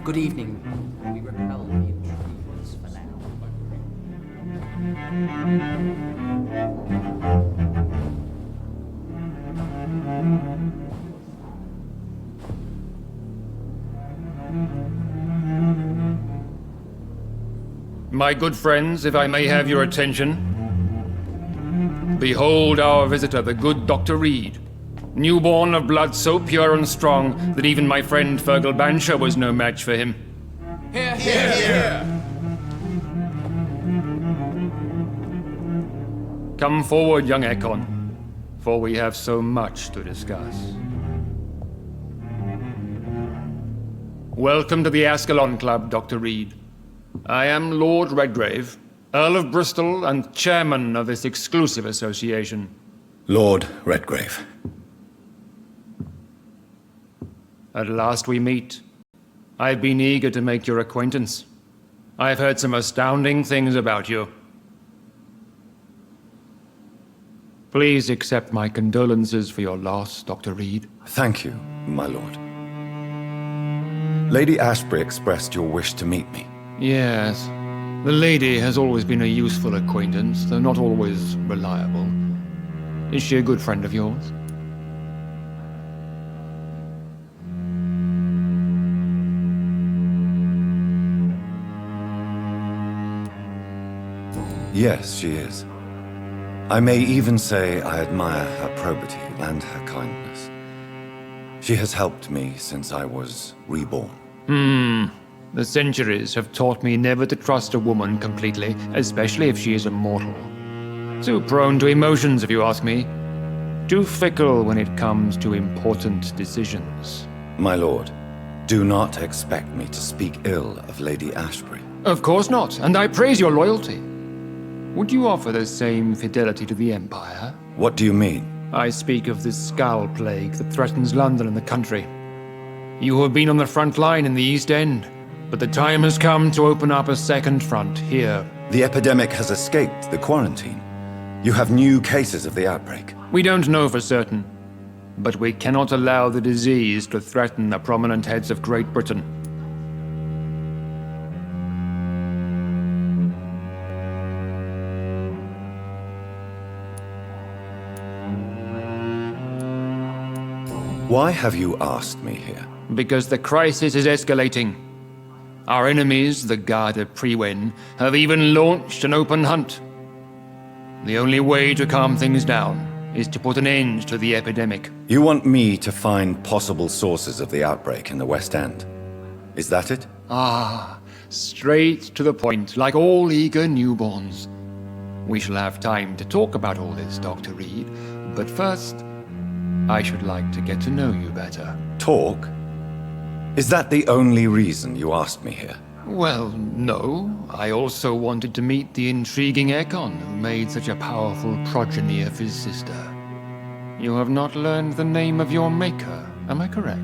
Speaker 13: Good evening. We repel the intruders for now.
Speaker 14: My good friends, if I may have your attention. Behold our visitor, the good Dr. Reed. Newborn of blood so pure and strong that even my friend Fergal Bansher was no match for him.
Speaker 3: Here, here, here!
Speaker 14: Come forward, young Ekon, for we have so much to discuss. Welcome to the Ascalon Club, Dr. Reed. I am Lord Redgrave, Earl of Bristol and chairman of this exclusive association.
Speaker 2: Lord Redgrave.
Speaker 14: At last we meet. I've been eager to make your acquaintance. I've heard some astounding things about you. Please accept my condolences for your loss, Dr. Reed.
Speaker 2: Thank you, my lord. Lady Ashbury expressed your wish to meet me.
Speaker 14: Yes. The lady has always been a useful acquaintance, though not always reliable. Is she a good friend of yours?
Speaker 2: Yes, she is. I may even say I admire her probity and her kindness. She has helped me since I was reborn.
Speaker 14: The centuries have taught me never to trust a woman completely, especially if she is immortal. Too prone to emotions, if you ask me. Too fickle when it comes to important decisions.
Speaker 2: My lord, do not expect me to speak ill of Lady Ashbury.
Speaker 14: Of course not, and I praise your loyalty. Would you offer the same fidelity to the Empire?
Speaker 2: What do you mean?
Speaker 14: I speak of this skull plague that threatens London and the country. You have been on the front line in the East End, but the time has come to open up a second front here.
Speaker 2: The epidemic has escaped the quarantine. You have new cases of the outbreak.
Speaker 14: We don't know for certain, but we cannot allow the disease to threaten the prominent heads of Great Britain.
Speaker 2: Why have you asked me here?
Speaker 14: Because the crisis is escalating. Our enemies, the Garda Priwen, have even launched an open hunt. The only way to calm things down is to put an end to the epidemic.
Speaker 2: You want me to find possible sources of the outbreak in the West End? Is that it?
Speaker 14: Ah, straight to the point, like all eager newborns. We shall have time to talk about all this, Dr. Reed, but first, I should like to get to know you better.
Speaker 2: Talk? Is that the only reason you asked me here?
Speaker 14: Well, no. I also wanted to meet the intriguing Ekon who made such a powerful progeny of his sister. You have not learned the name of your maker, am I correct?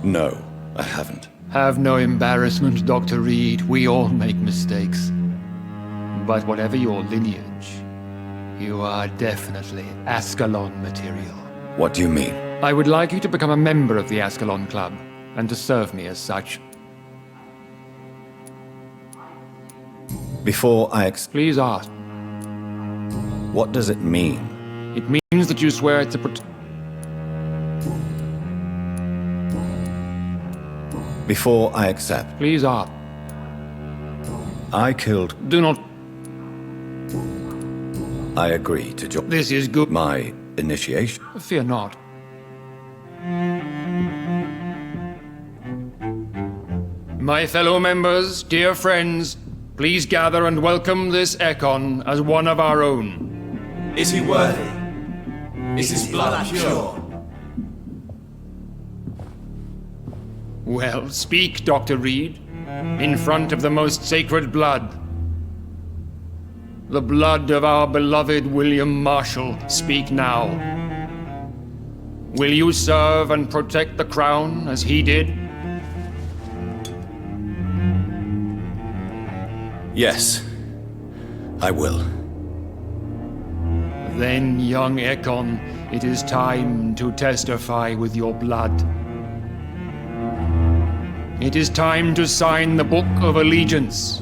Speaker 2: No, I haven't.
Speaker 14: Have no embarrassment, Dr. Reed. We all make mistakes. But whatever your lineage, you are definitely Ascalon material.
Speaker 2: What do you mean?
Speaker 14: I would like you to become a member of the Ascalon Club, and to serve me as such.
Speaker 2: Before I
Speaker 14: Please ask.
Speaker 2: What does it mean?
Speaker 14: It means that you swear to
Speaker 2: Before I accept.
Speaker 14: Please ask.
Speaker 2: I killed...
Speaker 14: Do not...
Speaker 2: I agree to join...
Speaker 14: This is good.
Speaker 2: My initiation.
Speaker 14: Fear not. My fellow members, dear friends, please gather and welcome this Ekon as one of our own.
Speaker 3: Is he worthy? Is his blood pure?
Speaker 14: Well, speak, Dr. Reed, in front of the most sacred blood. The blood of our beloved William Marshall, speak now. Will you serve and protect the crown as he did?
Speaker 2: Yes, I will.
Speaker 14: Then, young Ekon, it is time to testify with your blood. It is time to sign the Book of Allegiance.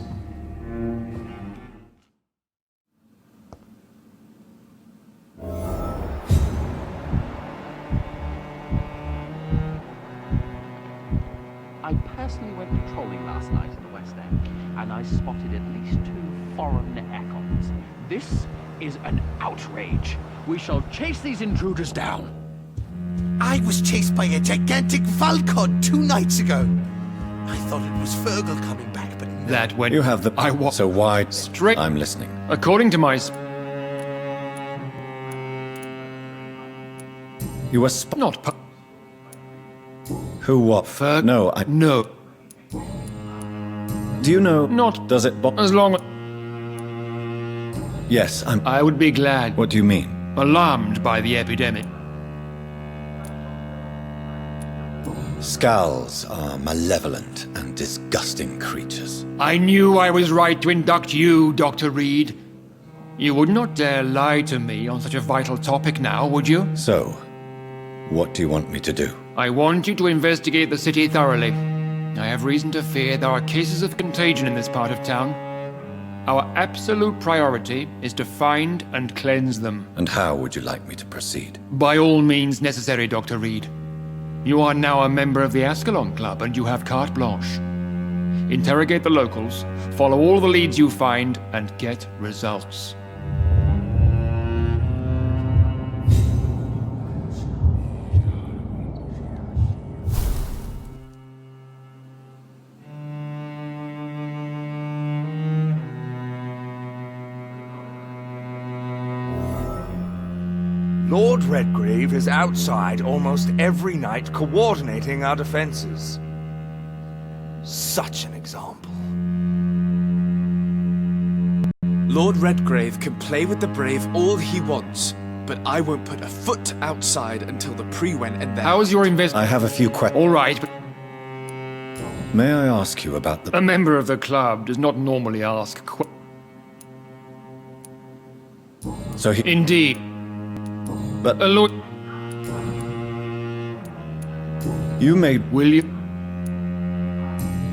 Speaker 15: I personally went patrolling last night in the West End, and I spotted at least 2 foreign Ekons. This is an outrage. We shall chase these intruders down.
Speaker 3: I was chased by a gigantic Valcod 2 nights ago. I thought it was Fergal coming back, but no.
Speaker 14: That when
Speaker 2: You have the...
Speaker 14: I was
Speaker 2: So why...
Speaker 14: straight.
Speaker 2: I'm listening.
Speaker 14: According to my...
Speaker 2: You were
Speaker 14: Not
Speaker 2: Who, what? No, I...
Speaker 14: No.
Speaker 2: Do you know...
Speaker 14: Not...
Speaker 2: Does it...
Speaker 14: As long as...
Speaker 2: Yes, I'm...
Speaker 14: I would be glad.
Speaker 2: What do you mean?
Speaker 14: Alarmed by the epidemic.
Speaker 2: Skulls are malevolent and disgusting creatures.
Speaker 14: I knew I was right to induct you, Dr. Reed. You would not dare lie to me on such a vital topic now, would you?
Speaker 2: So, what do you want me to do?
Speaker 14: I want you to investigate the city thoroughly. I have reason to fear there are cases of contagion in this part of town. Our absolute priority is to find and cleanse them.
Speaker 2: And how would you like me to proceed?
Speaker 14: By all means necessary, Dr. Reed. You are now a member of the Ascalon Club, and you have carte blanche. Interrogate the locals, follow all the leads you find, and get results.
Speaker 3: Lord Redgrave is outside almost every night coordinating our defenses. Such an example.
Speaker 8: Lord Redgrave can play with the brave all he wants, but I won't put a foot outside until the Priwen and their...
Speaker 14: How's your
Speaker 2: I have a few questions.
Speaker 14: All right, but...
Speaker 2: May I ask you about the...
Speaker 14: A member of the club does not normally ask
Speaker 2: So he...
Speaker 14: Indeed.
Speaker 2: But...
Speaker 14: Lord...
Speaker 2: You made...
Speaker 14: William...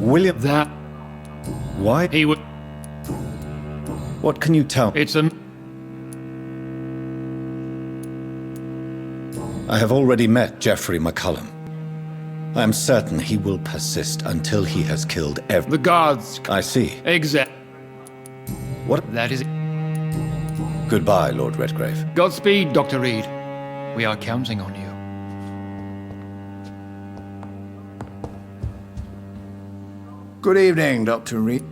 Speaker 2: William...
Speaker 14: That...
Speaker 2: Why?
Speaker 14: He would...
Speaker 2: What can you tell?
Speaker 14: It's a...
Speaker 2: I have already met Geoffrey McCullum. I am certain he will persist until he has killed every...
Speaker 14: The guards.
Speaker 2: I see.
Speaker 14: Exact.
Speaker 2: What?
Speaker 14: That is...
Speaker 2: Goodbye, Lord Redgrave.
Speaker 14: Godspeed, Dr. Reed. We are counting on you.
Speaker 16: Good evening, Dr. Reed.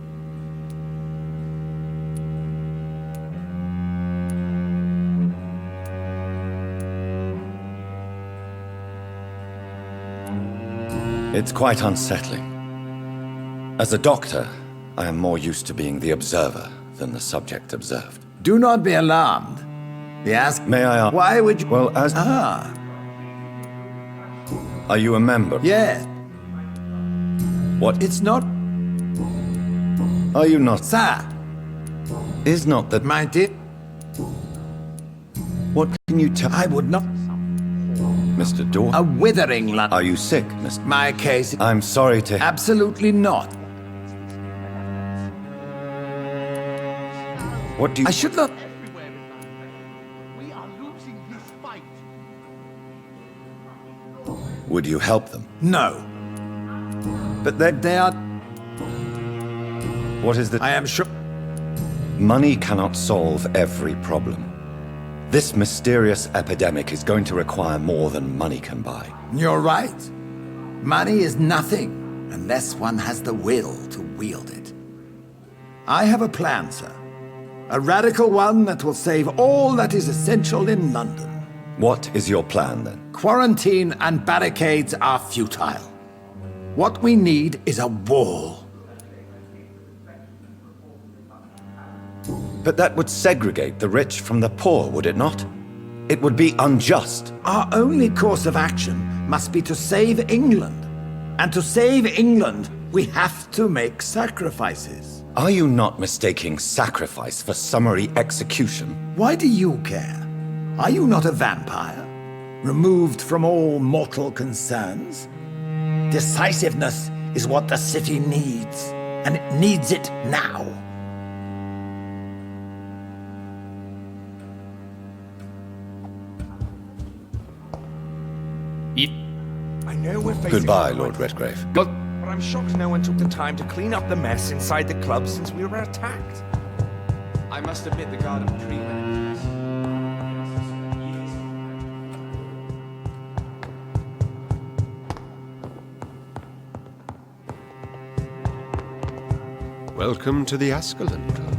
Speaker 2: It's quite unsettling. As a doctor, I am more used to being the observer than the subject observed.
Speaker 16: Do not be alarmed.
Speaker 2: May I ask?
Speaker 16: Why would you...
Speaker 2: Well, as...
Speaker 16: Ah.
Speaker 2: Are you a member?
Speaker 16: Yes.
Speaker 2: What?
Speaker 16: It's not...
Speaker 2: Are you not?
Speaker 16: Sir.
Speaker 2: Is not that...
Speaker 16: My dear...
Speaker 2: What can you tell...
Speaker 16: I would not...
Speaker 2: Mr. Dorr?
Speaker 16: A withering lump.
Speaker 2: Are you sick, Mr...
Speaker 16: My case...
Speaker 2: I'm sorry to...
Speaker 16: Absolutely not.
Speaker 2: What do you...
Speaker 16: I should not...
Speaker 15: We are losing this fight.
Speaker 2: Would you help them?
Speaker 16: No.
Speaker 2: But they
Speaker 16: are...
Speaker 2: What is the...
Speaker 16: I am sure...
Speaker 2: Money cannot solve every problem. This mysterious epidemic is going to require more than money can buy.
Speaker 16: You're right. Money is nothing unless one has the will to wield it. I have a plan, sir. A radical one that will save all that is essential in London.
Speaker 2: What is your plan, then?
Speaker 16: Quarantine and barricades are futile. What we need is a wall.
Speaker 2: But that would segregate the rich from the poor, would it not? It would be unjust.
Speaker 16: Our only course of action must be to save England. And to save England, we have to make sacrifices.
Speaker 2: Are you not mistaking sacrifice for summary execution?
Speaker 16: Why do you care? Are you not a vampire? Removed from all mortal concerns? Decisiveness is what the city needs, and it needs it now.
Speaker 3: I know we're facing...
Speaker 2: Goodbye, Lord Redgrave.
Speaker 3: But I'm shocked no one took the time to clean up the mess inside the club since we were attacked.
Speaker 8: I must admit the garden tree
Speaker 7: Welcome to the Ascalon Club.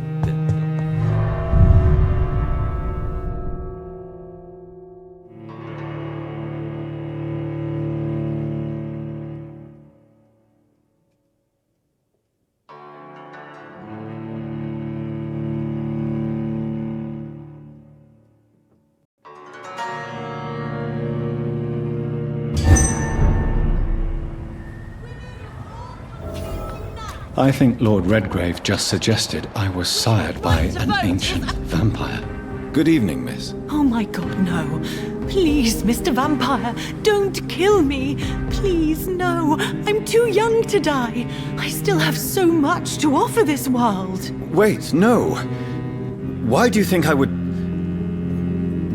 Speaker 2: I think Lord Redgrave just suggested I was sired by an ancient vampire. Good evening, miss.
Speaker 6: Oh my god, no. Please, Mr. Vampire, don't kill me. Please, no. I'm too young to die. I still have so much to offer this world.
Speaker 2: Wait, no. Why do you think I would...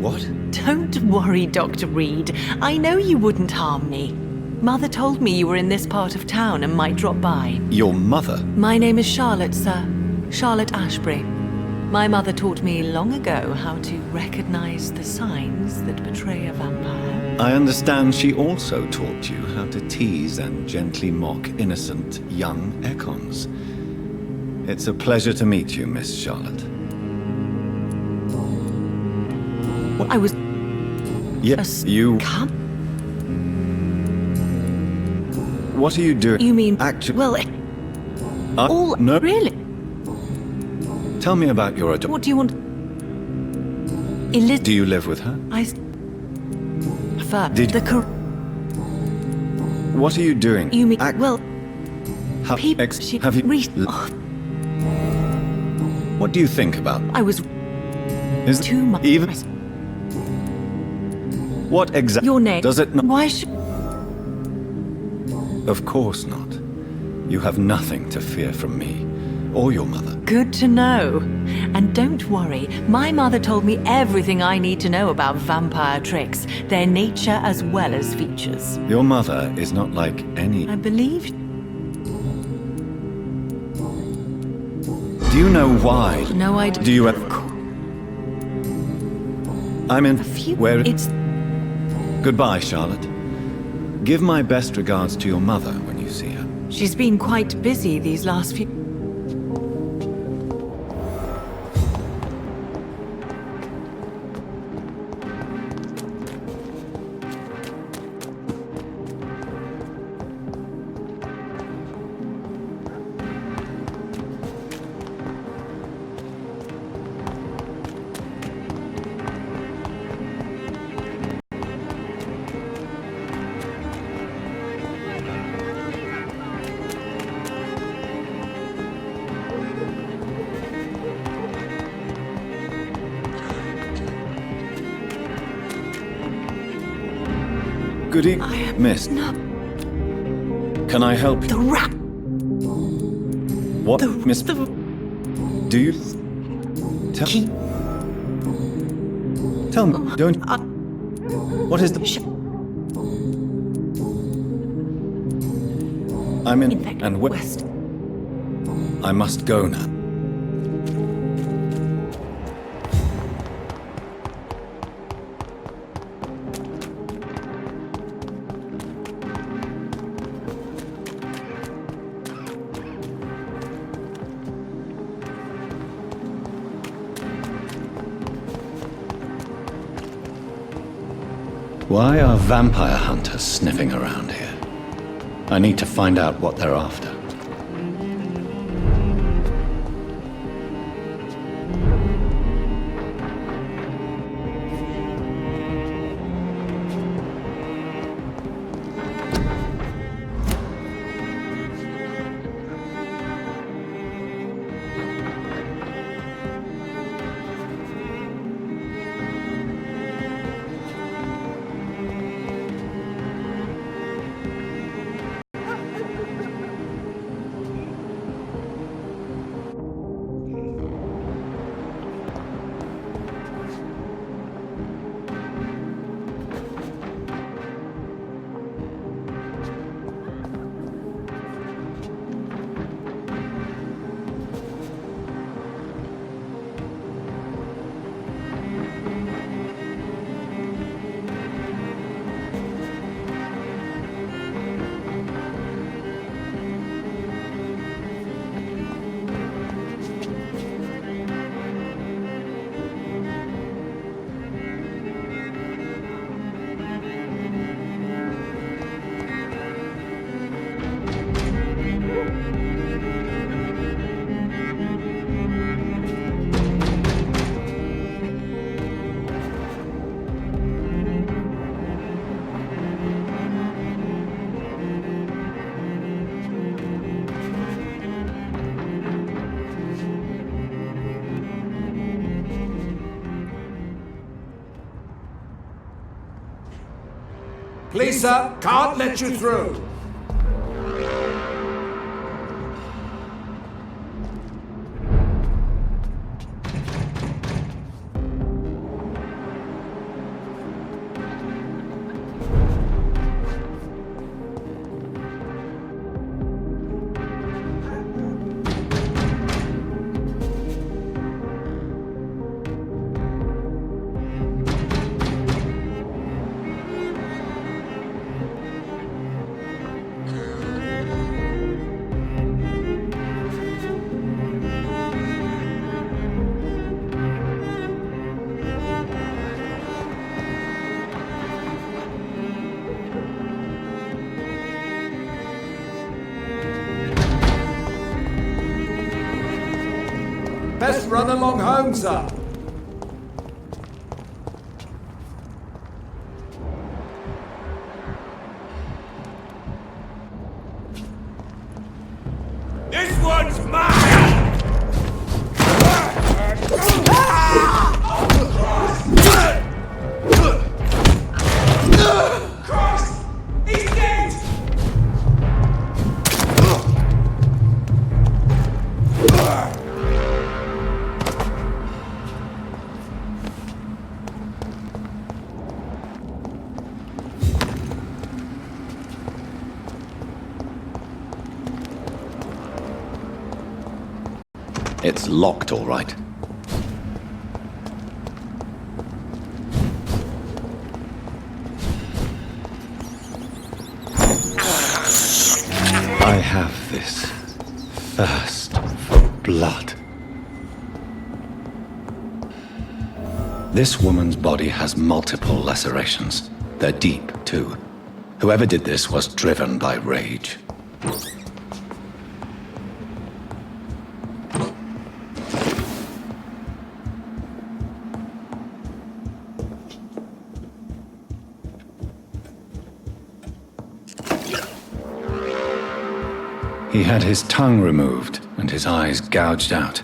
Speaker 2: What?
Speaker 6: Don't worry, Dr. Reed. I know you wouldn't harm me. Mother told me you were in this part of town and might drop by.
Speaker 2: Your mother?
Speaker 6: My name is Charlotte, sir. Charlotte Ashbury. My mother taught me long ago how to recognize the signs that betray a vampire.
Speaker 2: I understand she also taught you how to tease and gently mock innocent young Econs. It's a pleasure to meet you, Miss Charlotte.
Speaker 6: What? I was...
Speaker 2: Yes, you... What are you doing?
Speaker 6: You mean...
Speaker 2: Actually...
Speaker 6: Well... all...
Speaker 2: No.
Speaker 6: Really?
Speaker 2: Tell me about your adoption.
Speaker 6: What do you want...
Speaker 2: Do you live with her?
Speaker 6: Did...
Speaker 2: What are you doing?
Speaker 6: You mean... Well...
Speaker 2: Have you... What do you think about...
Speaker 6: I was...
Speaker 2: Is
Speaker 6: too much...
Speaker 2: Even... What exactly...
Speaker 6: Your name...
Speaker 2: Does it not...
Speaker 6: Why should...
Speaker 2: Of course not. You have nothing to fear from me. or your mother.
Speaker 6: Good to know. And don't worry, my mother told me everything I need to know about vampire tricks, their nature as well as features.
Speaker 2: Your mother is not like any...
Speaker 6: I believe...
Speaker 2: Do you know why?
Speaker 6: No, I
Speaker 2: Do you ever... I'm in... Where...
Speaker 6: It's...
Speaker 2: Goodbye, Charlotte. Give my best regards to your mother when you see her.
Speaker 6: She's been quite busy these last few...
Speaker 2: Good evening, miss.
Speaker 6: No.
Speaker 2: Can I help you?
Speaker 6: The rat...
Speaker 2: What, miss... Do you... Tell me, don't... What is the... I'm in... And west. I must go now.
Speaker 4: Why are vampire hunters sniffing around here? I need to find out what they're after.
Speaker 16: Please, sir, can't let you through. Best run along home, sir.
Speaker 3: This one's mine! Cross! He's dead!
Speaker 4: It's locked, all right. I have this thirst for blood. This woman's body has multiple lacerations. They're deep, too. Whoever did this was driven by rage. He had his tongue removed and his eyes gouged out.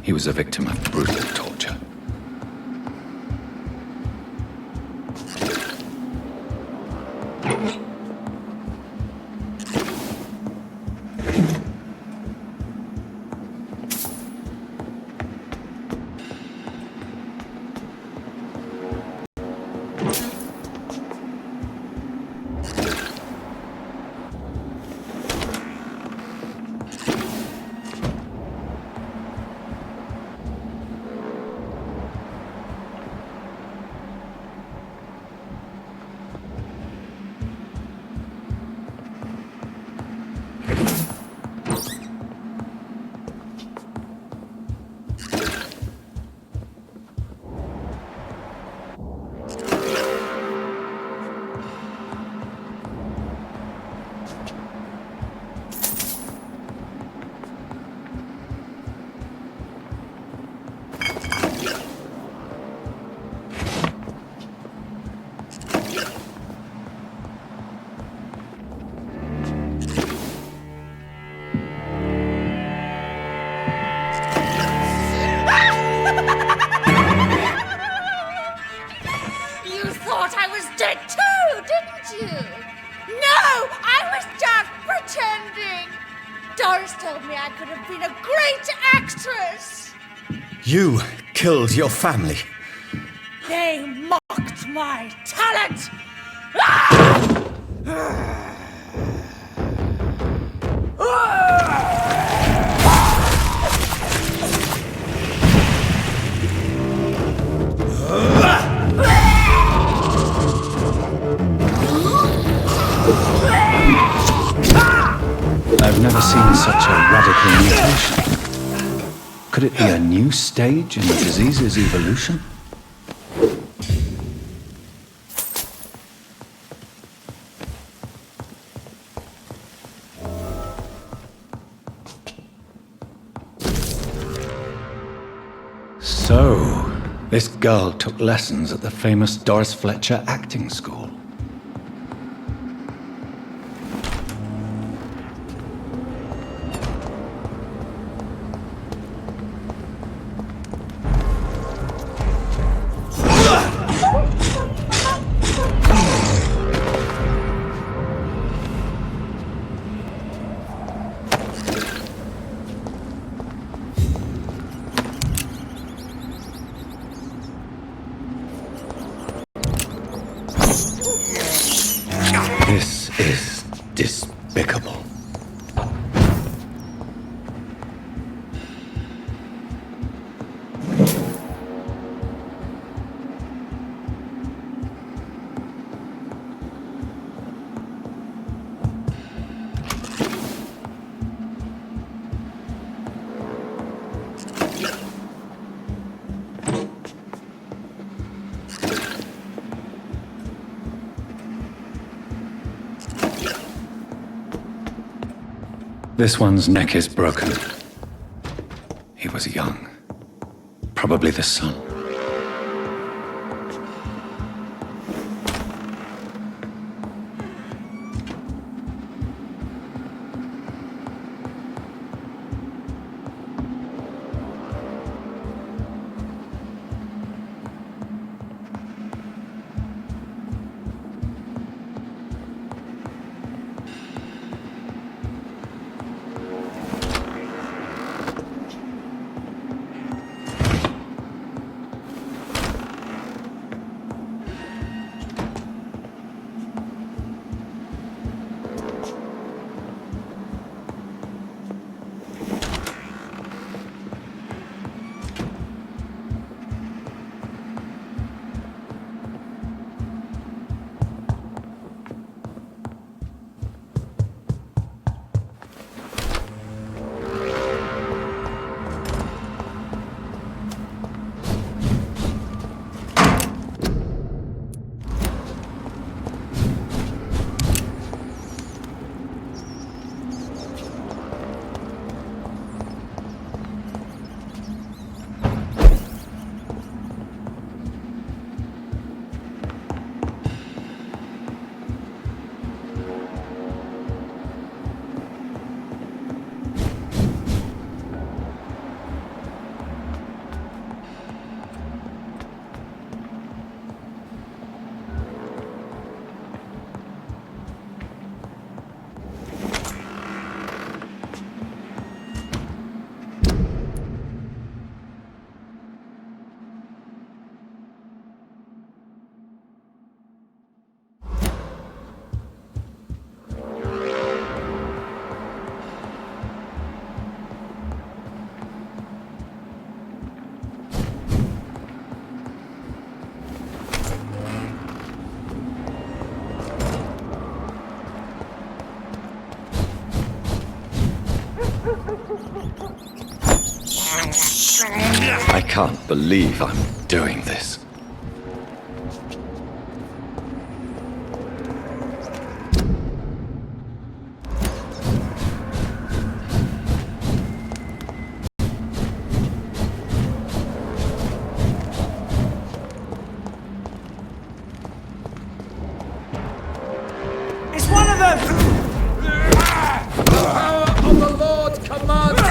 Speaker 4: He was a victim of brutal torture.
Speaker 2: You killed your family.
Speaker 12: They mocked my talent!
Speaker 4: I've never seen such a radical mutation. Could it be a new stage in the disease's evolution? So, this girl took lessons at the famous Doris Fletcher acting school. This is despicable. This one's neck is broken. He was young. Probably the son. I can't believe I'm doing this.
Speaker 12: It's one of them!
Speaker 5: The power of the Lord commands you!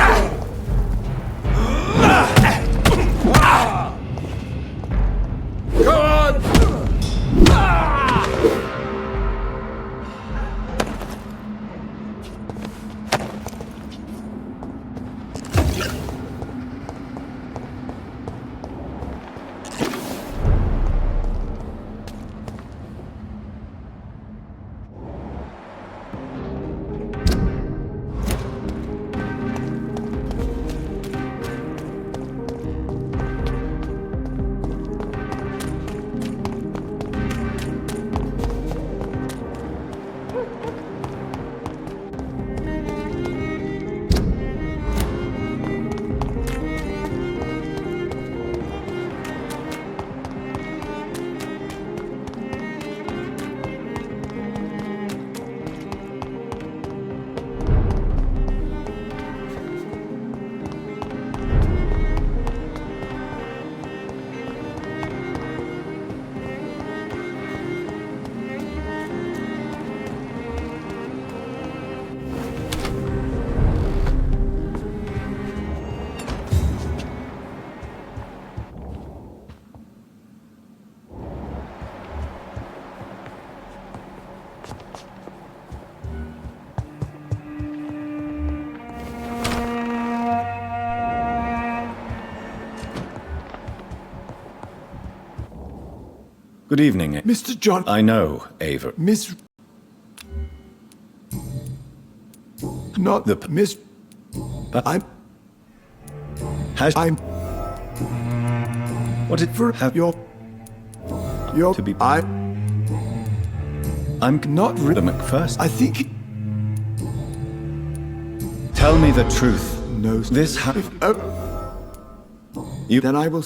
Speaker 5: Go on!
Speaker 2: Good evening.
Speaker 16: Mr. John.
Speaker 2: I know, Ava.
Speaker 16: Miss... Not
Speaker 2: the...
Speaker 16: Miss...
Speaker 2: But
Speaker 16: I'm...
Speaker 2: I'm... What did...
Speaker 16: For
Speaker 2: have...
Speaker 16: Your...
Speaker 2: To be...
Speaker 16: I'm not...
Speaker 2: The McFirst?
Speaker 16: I think...
Speaker 2: Tell me the truth.
Speaker 16: No...
Speaker 2: This
Speaker 16: You... Then I will...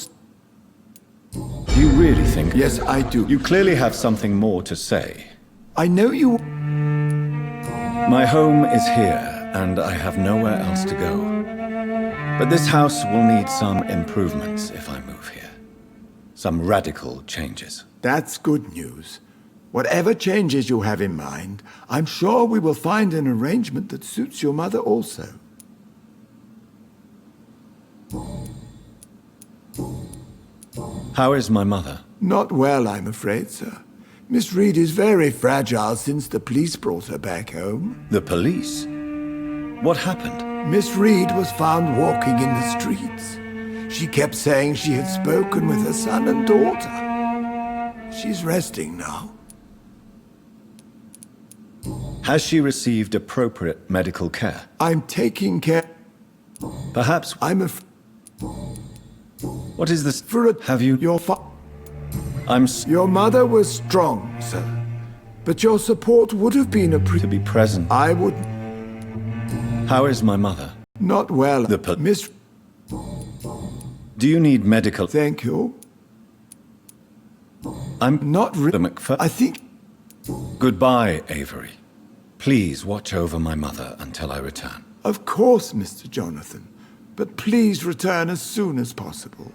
Speaker 2: You really think...
Speaker 16: Yes, I do.
Speaker 2: You clearly have something more to say.
Speaker 16: I know you...
Speaker 2: My home is here, and I have nowhere else to go. But this house will need some improvements if I move here. Some radical changes.
Speaker 16: That's good news. Whatever changes you have in mind, I'm sure we will find an arrangement that suits your mother also.
Speaker 2: How is my mother?
Speaker 16: Not well, I'm afraid, sir. Miss Reed is very fragile since the police brought her back home.
Speaker 2: The police? What happened?
Speaker 16: Miss Reed was found walking in the streets. She kept saying she had spoken with her son and daughter. She's resting now.
Speaker 2: Has she received appropriate medical care?
Speaker 16: I'm taking care...
Speaker 2: Perhaps... What is this? Have you...
Speaker 16: Your mother was strong, sir. But your support would have been
Speaker 2: To be present.
Speaker 16: I would...
Speaker 2: How is my mother?
Speaker 16: Not well.
Speaker 2: Miss... Do you need medical...
Speaker 16: Thank you.
Speaker 2: I'm
Speaker 16: not
Speaker 2: the McFirst.
Speaker 16: I think...
Speaker 2: Goodbye, Avery. Please watch over my mother until I return.
Speaker 16: Of course, Mr. Jonathan. But please return as soon as possible.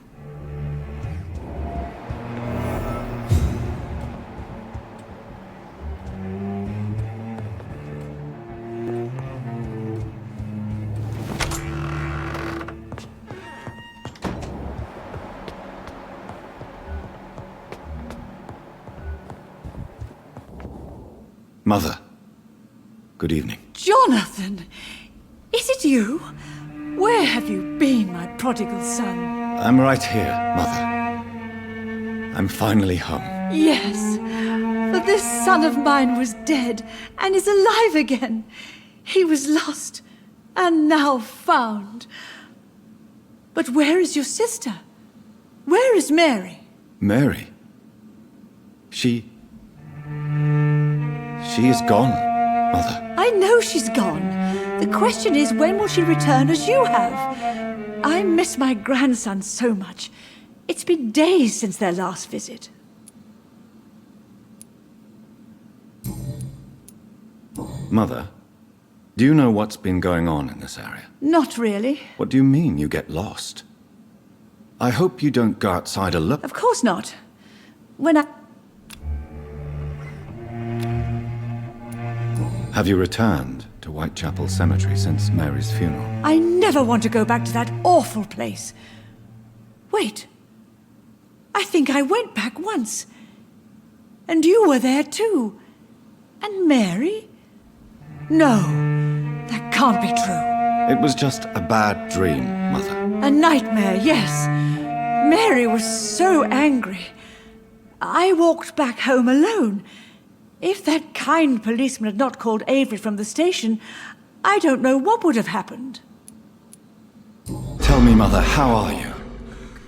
Speaker 2: Mother, good evening.
Speaker 12: Jonathan! Is it you? Where have you been, my prodigal son?
Speaker 2: I'm right here, Mother. I'm finally home.
Speaker 12: Yes, for this son of mine was dead and is alive again. He was lost and now found. But where is your sister? Where is Mary?
Speaker 2: Mary? She is gone, Mother.
Speaker 12: I know she's gone, The question is, when will she return as you have? I miss my grandson so much. It's been days since their last visit.
Speaker 2: Mother, do you know what's been going on in this area?
Speaker 12: Not really.
Speaker 2: What do you mean you get lost? I hope you don't go outside a look.
Speaker 12: Of course not. When I...
Speaker 2: Have you returned to Whitechapel Cemetery since Mary's funeral?
Speaker 12: I never want to go back to that awful place. Wait. I think I went back once. And you were there too. And Mary? No, that can't be true.
Speaker 2: It was just a bad dream, Mother.
Speaker 12: A nightmare, yes. Mary was so angry. I walked back home alone. If that kind policeman had not called Avery from the station, I don't know what would have happened.
Speaker 2: Tell me, Mother, how are you?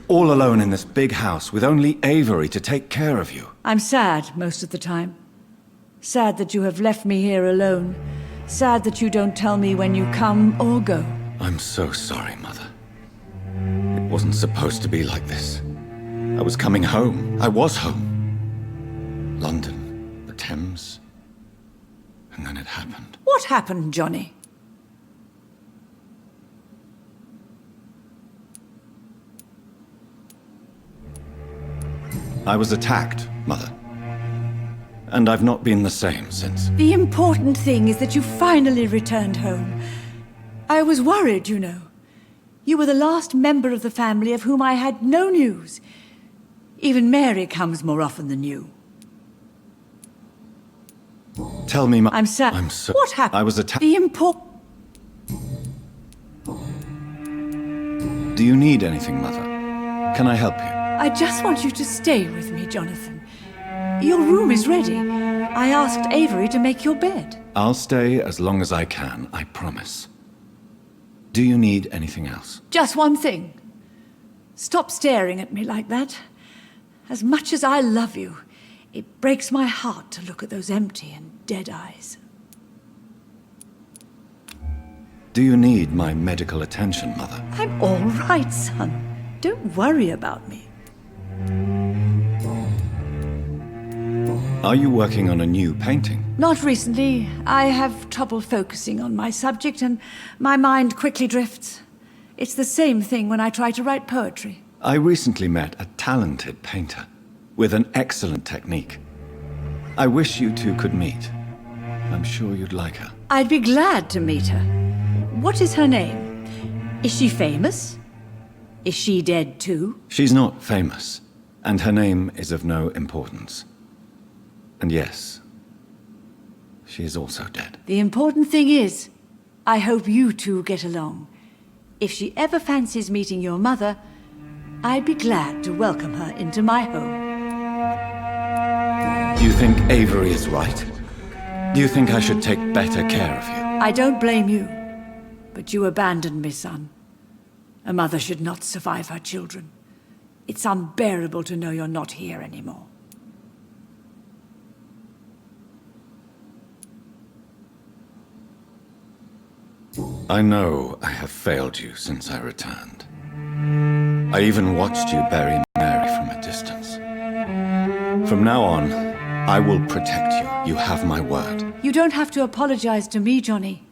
Speaker 2: All alone in this big house with only Avery to take care of you.
Speaker 12: I'm sad most of the time. Sad that you have left me here alone. Sad that you don't tell me when you come or go.
Speaker 2: I'm so sorry, Mother. It wasn't supposed to be like this. I was coming home. I was home. London, the Thames. And then it happened.
Speaker 12: What happened, Johnny?
Speaker 2: I was attacked, Mother. And I've not been the same since.
Speaker 12: The important thing is that you finally returned home. I was worried, you know. You were the last member of the family of whom I had no news. Even Mary comes more often than you.
Speaker 2: Tell me,
Speaker 12: I'm sad.
Speaker 2: I'm so...
Speaker 12: What happened?
Speaker 2: I was attacked.
Speaker 12: The important...
Speaker 2: Do you need anything, Mother? Can I help you?
Speaker 12: I just want you to stay with me, Jonathan. Your room is ready. I asked Avery to make your bed.
Speaker 2: I'll stay as long as I can, I promise. Do you need anything else?
Speaker 12: Just one thing. Stop staring at me like that. As much as I love you, it breaks my heart to look at those empty and dead eyes.
Speaker 2: Do you need my medical attention, Mother?
Speaker 12: I'm all right, son. Don't worry about me.
Speaker 2: Are you working on a new painting?
Speaker 12: Not recently. I have trouble focusing on my subject and my mind quickly drifts. It's the same thing when I try to write poetry.
Speaker 2: I recently met a talented painter with an excellent technique. I wish you two could meet. I'm sure you'd like her.
Speaker 12: I'd be glad to meet her. What is her name? Is she famous? Is she dead too?
Speaker 2: She's not famous, and her name is of no importance. And yes, she is also dead.
Speaker 12: The important thing is, I hope you two get along. If she ever fancies meeting your mother, I'd be glad to welcome her into my home.
Speaker 2: Do you think Avery is right? Do you think I should take better care of you?
Speaker 12: I don't blame you, but you abandoned me, son. A mother should not survive her children. It's unbearable to know you're not here anymore.
Speaker 2: I know I have failed you since I returned. I even watched you bury Mary from a distance. From now on, I will protect you. You have my word.
Speaker 12: You don't have to apologize to me, Johnny.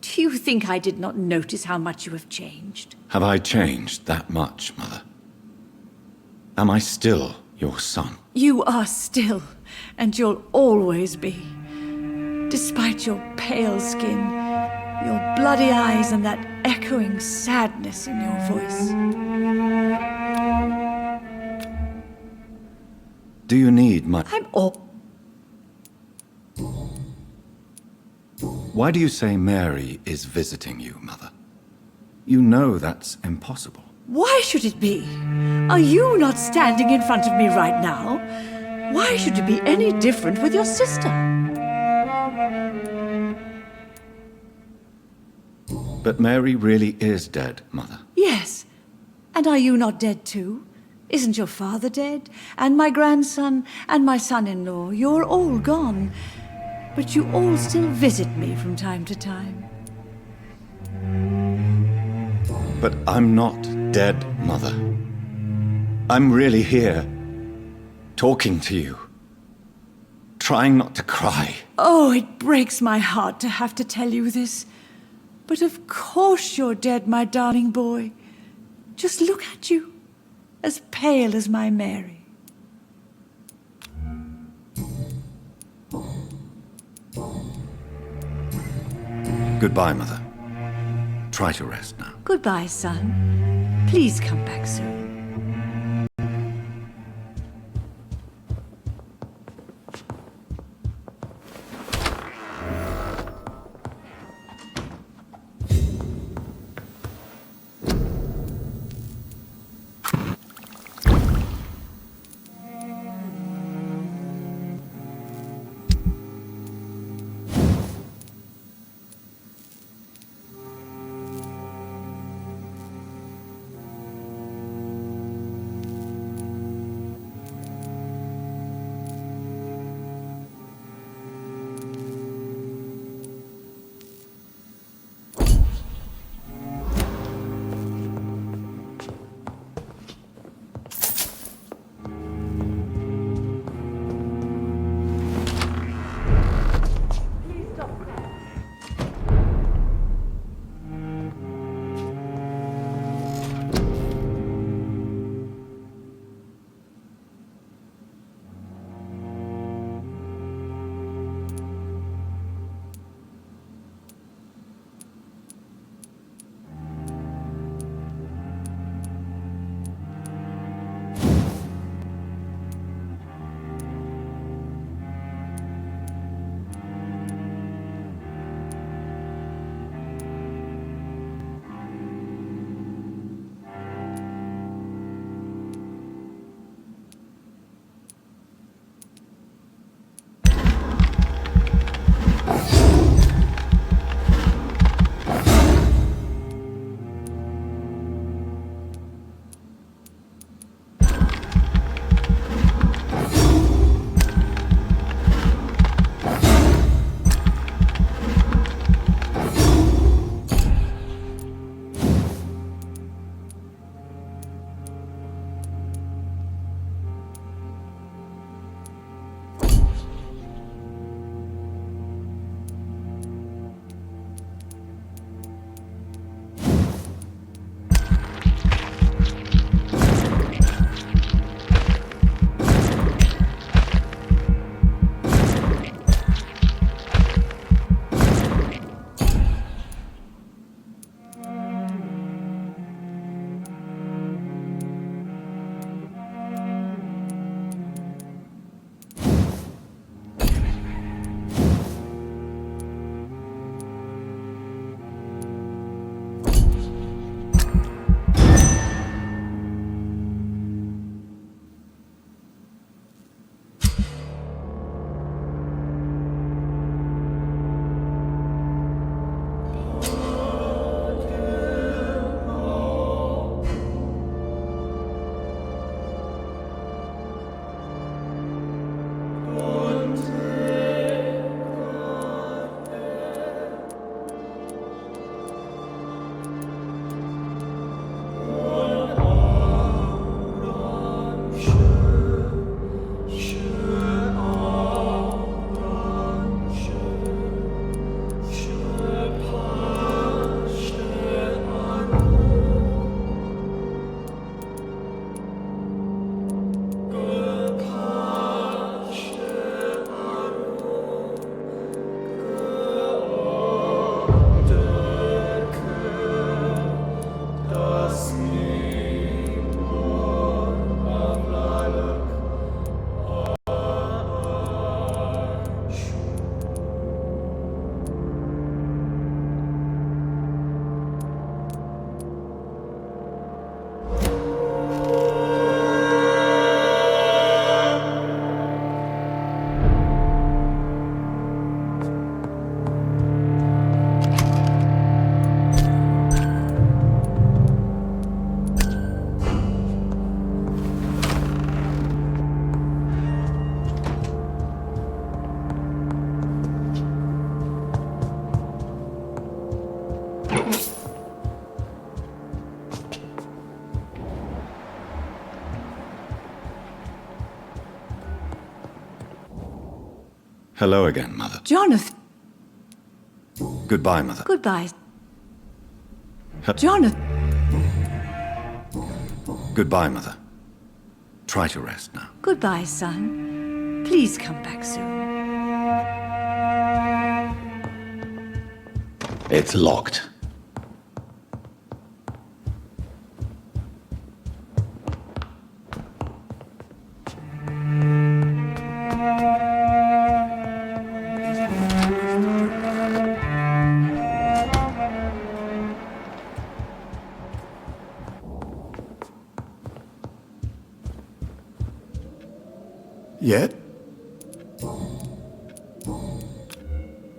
Speaker 12: Do you think I did not notice how much you have changed?
Speaker 2: Have I changed that much, Mother? Am I still your son?
Speaker 12: You are still, and you'll always be. Despite your pale skin, your bloody eyes, and that echoing sadness in your voice.
Speaker 2: Do you need my...
Speaker 12: I'm all...
Speaker 2: Why do you say Mary is visiting you, Mother? You know that's impossible.
Speaker 12: Why should it be? Are you not standing in front of me right now? Why should it be any different with your sister?
Speaker 2: But Mary really is dead, Mother.
Speaker 12: Yes. And are you not dead too? Isn't your father dead? And my grandson, and my son-in-law? You're all gone. But you all still visit me from time to time.
Speaker 2: But I'm not dead, Mother. I'm really here, talking to you, trying not to cry.
Speaker 12: Oh, it breaks my heart to have to tell you this. But of course you're dead, my darling boy. Just look at you, as pale as my Mary.
Speaker 2: Goodbye, Mother. Try to rest now.
Speaker 12: Goodbye, son. Please come back soon.
Speaker 2: Hello again, Mother.
Speaker 12: Jonathan.
Speaker 2: Goodbye, Mother.
Speaker 12: Goodbye. Jonathan.
Speaker 2: Goodbye, Mother. Try to rest now.
Speaker 12: Goodbye, son. Please come back soon.
Speaker 4: It's locked.
Speaker 2: Yet?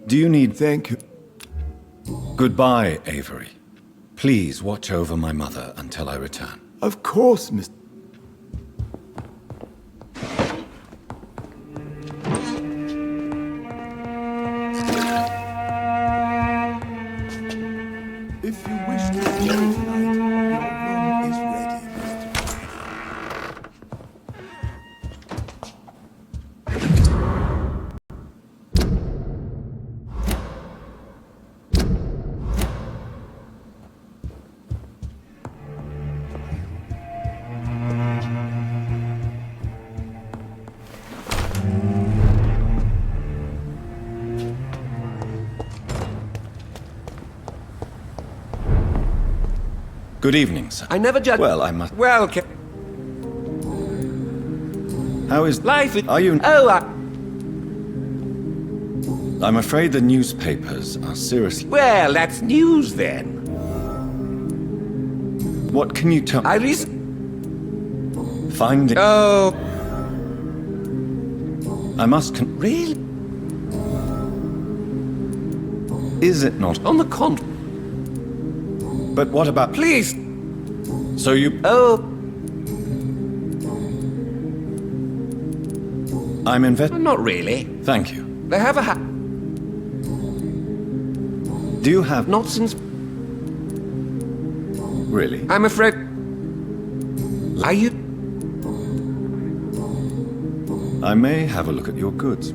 Speaker 2: Do you need... Thank you. Goodbye, Avery. Please watch over my mother until I return.
Speaker 17: Of course, Mr. If you wish to stay tonight, your room is ready, Mr.
Speaker 2: Good evening, sir.
Speaker 7: I never judge.
Speaker 2: Well, I must...
Speaker 7: Welcome.
Speaker 2: How is...
Speaker 7: Life...
Speaker 2: Are you...
Speaker 7: Oh,
Speaker 2: I'm afraid the newspapers are seriously...
Speaker 7: Well, that's news then.
Speaker 2: What can you tell... Finding...
Speaker 7: Oh...
Speaker 2: I must...
Speaker 7: Really?
Speaker 2: Is it not...
Speaker 7: On the contrary.
Speaker 2: But what about...
Speaker 7: Please!
Speaker 2: So you...
Speaker 7: Oh...
Speaker 2: I'm invested...
Speaker 7: Not really.
Speaker 2: Thank you.
Speaker 7: They have a
Speaker 2: Do you have...
Speaker 7: Not since...
Speaker 2: Really?
Speaker 7: I'm afraid... Are you...
Speaker 2: I may have a look at your goods.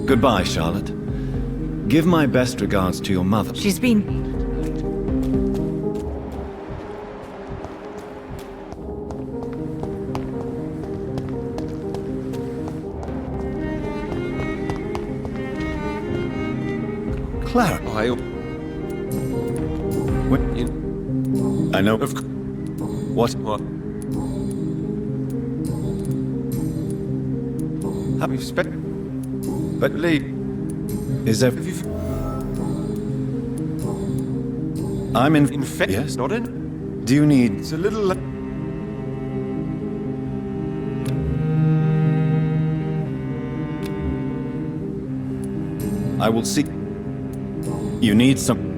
Speaker 2: Goodbye, Charlotte. Give my best regards to your mother.
Speaker 6: She's been...
Speaker 2: Clara. I know of... What? Have you spent... But Lee... Is there... I'm in... Yes?
Speaker 7: Not in...
Speaker 2: Do you need...
Speaker 7: It's a little...
Speaker 2: I will see... You need some...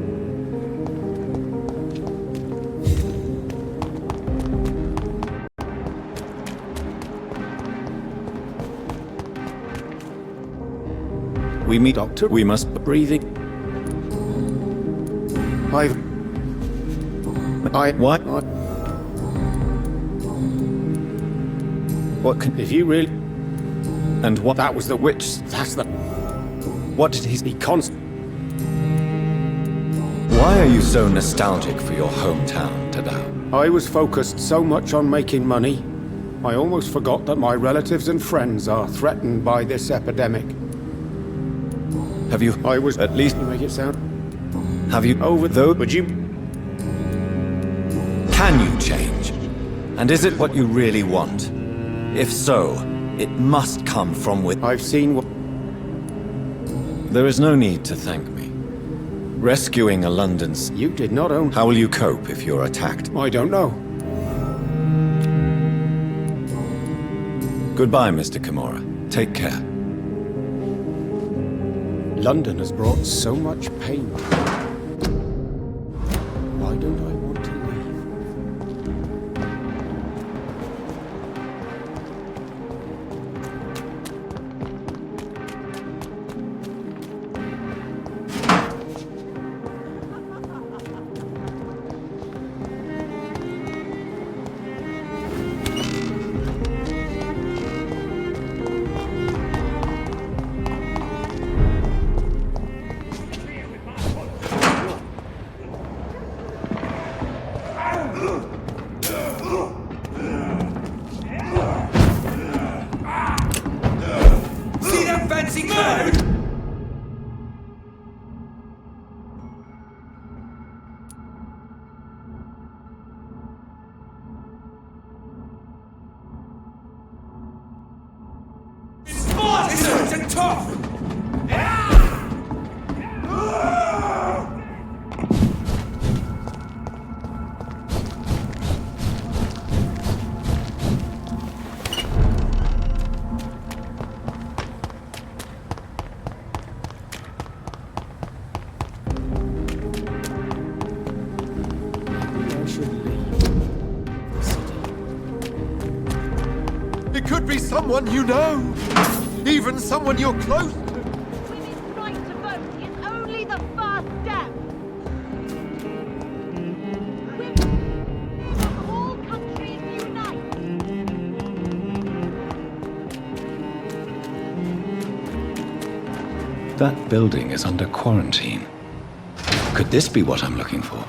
Speaker 2: We meet, Doctor. We must...
Speaker 5: Breathing.
Speaker 2: What? What can...
Speaker 5: If you really...
Speaker 2: And what...
Speaker 5: That was the witch. That's the...
Speaker 2: What did he...
Speaker 5: He constant...
Speaker 2: Why are you so nostalgic for your hometown, Tadao?
Speaker 5: I was focused so much on making money, I almost forgot that my relatives and friends are threatened by this epidemic.
Speaker 2: Have you...
Speaker 5: I was...
Speaker 2: At least...
Speaker 5: Make it sound...
Speaker 2: Have you...
Speaker 5: Over though...
Speaker 2: Would you... Can you change? And is it what you really want? If so, it must come from within.
Speaker 5: I've seen what...
Speaker 2: There is no need to thank me. Rescuing a London's...
Speaker 5: You did not own...
Speaker 2: How will you cope if you're attacked?
Speaker 5: I don't know.
Speaker 2: Goodbye, Mr. Kimura. Take care.
Speaker 5: London has brought so much pain. Why don't I want to
Speaker 3: See that fancy cloud? Spartans and tough!
Speaker 7: It could be someone you know. Even someone you're close to.
Speaker 18: Women's right to vote is only the first step. Women from all countries unite.
Speaker 4: That building is under quarantine. Could this be what I'm looking for?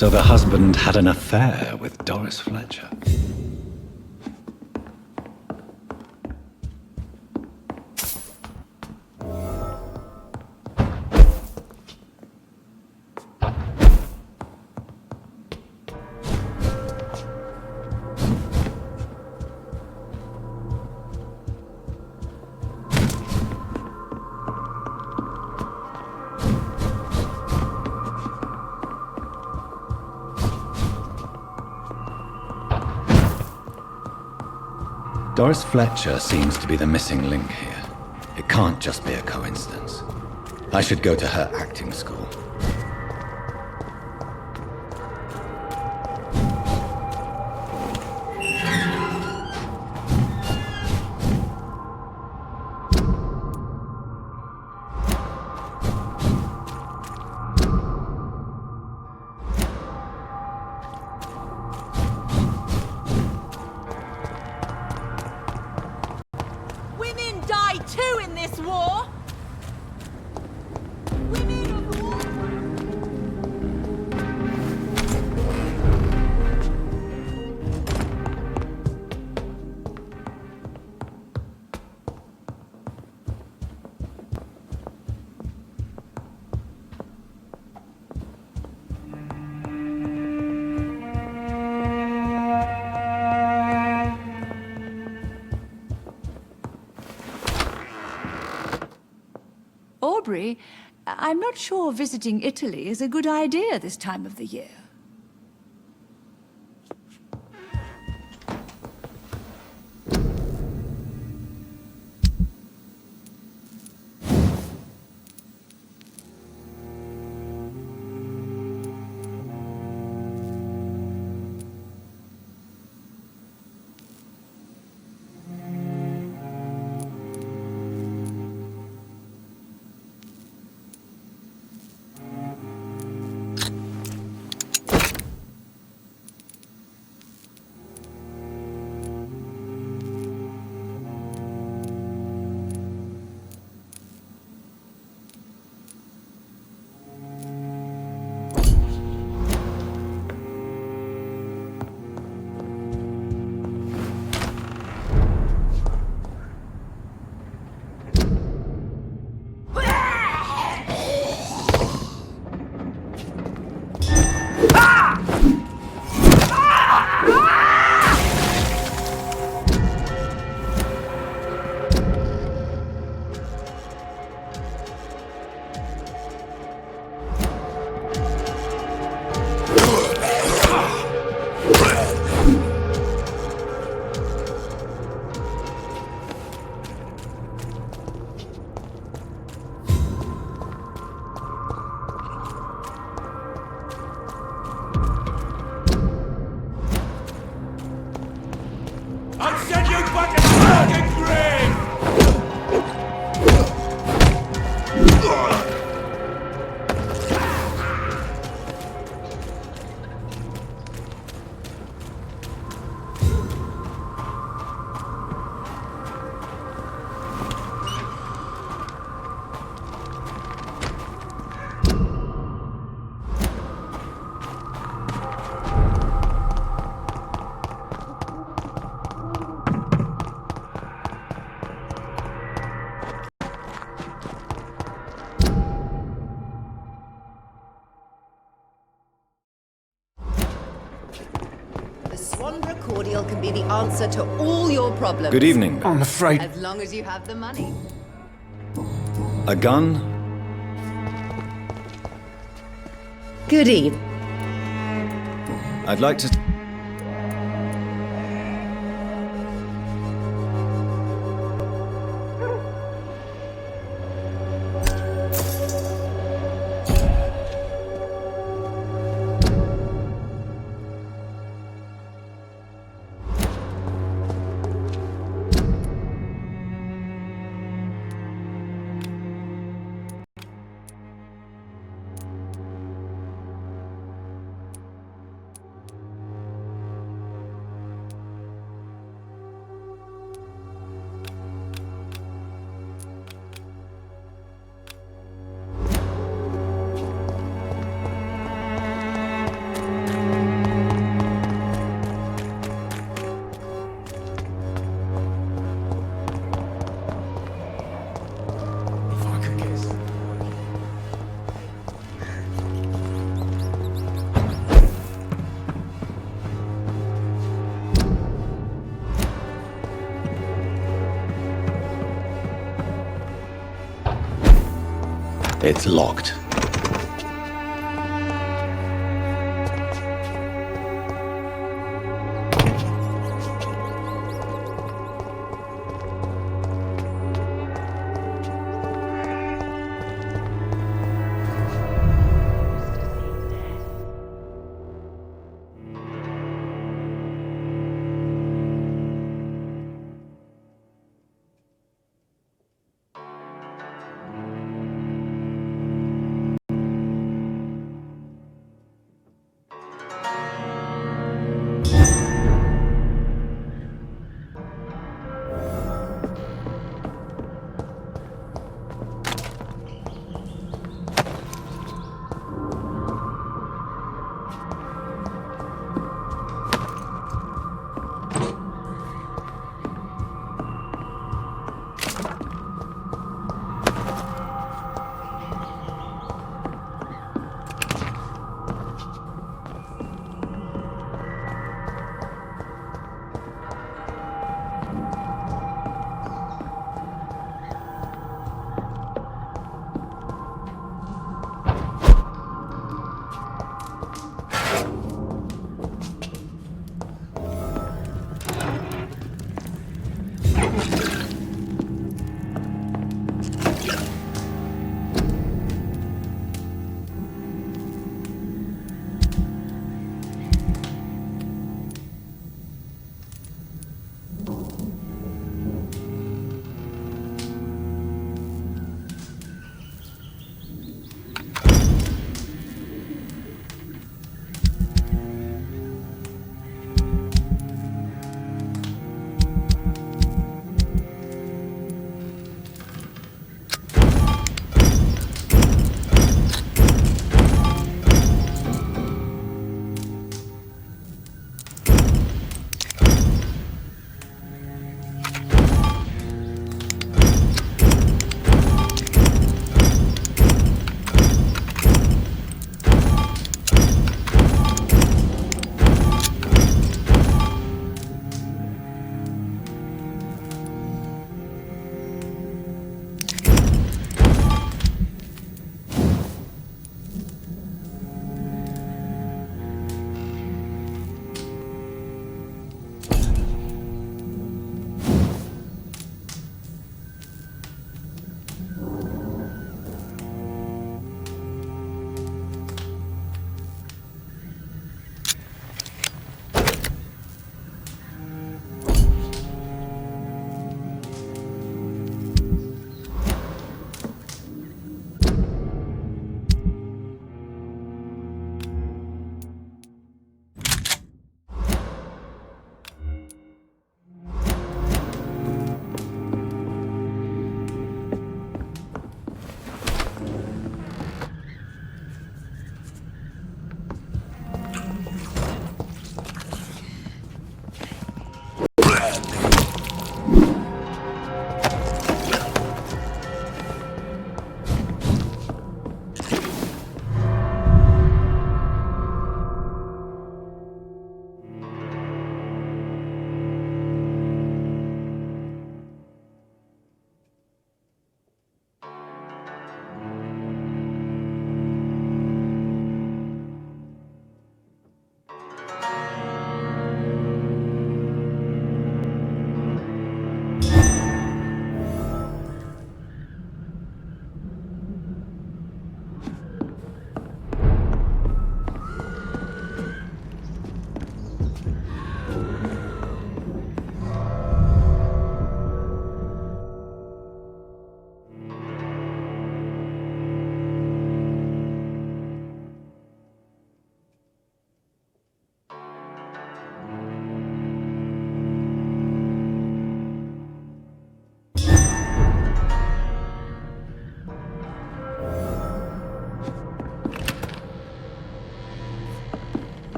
Speaker 2: So the husband had an affair with Doris Fletcher. Doris Fletcher seems to be the missing link here. It can't just be a coincidence. I should go to her acting school.
Speaker 18: Women die too in this war! Women of war!
Speaker 12: Aubrey, I'm not sure visiting Italy is a good idea this time of the year.
Speaker 19: Swan Cordial can be the answer to all your problems.
Speaker 2: Good evening.
Speaker 5: I'm afraid...
Speaker 19: As long as you have the money.
Speaker 2: A gun?
Speaker 19: Good evening.
Speaker 2: I'd like to...
Speaker 4: It's locked.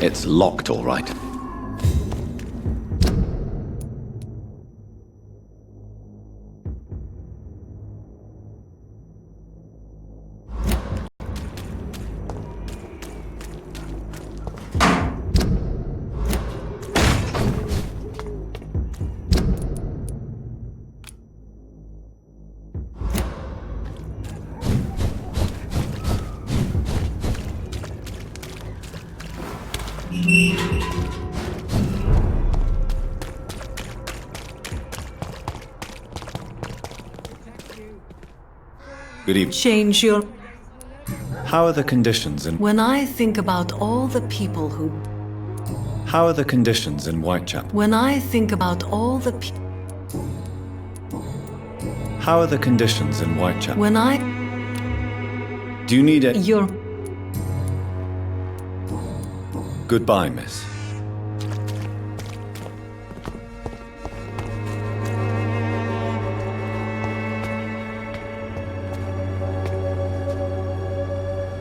Speaker 4: It's locked, all right. Good evening.
Speaker 6: Change your...
Speaker 2: How are the conditions in...
Speaker 6: When I think about all the people who...
Speaker 2: How are the conditions in Whitechapel?
Speaker 6: When I think about all the
Speaker 2: How are the conditions in Whitechapel?
Speaker 6: When I...
Speaker 2: Do you need it?
Speaker 6: You're...
Speaker 2: Goodbye, miss.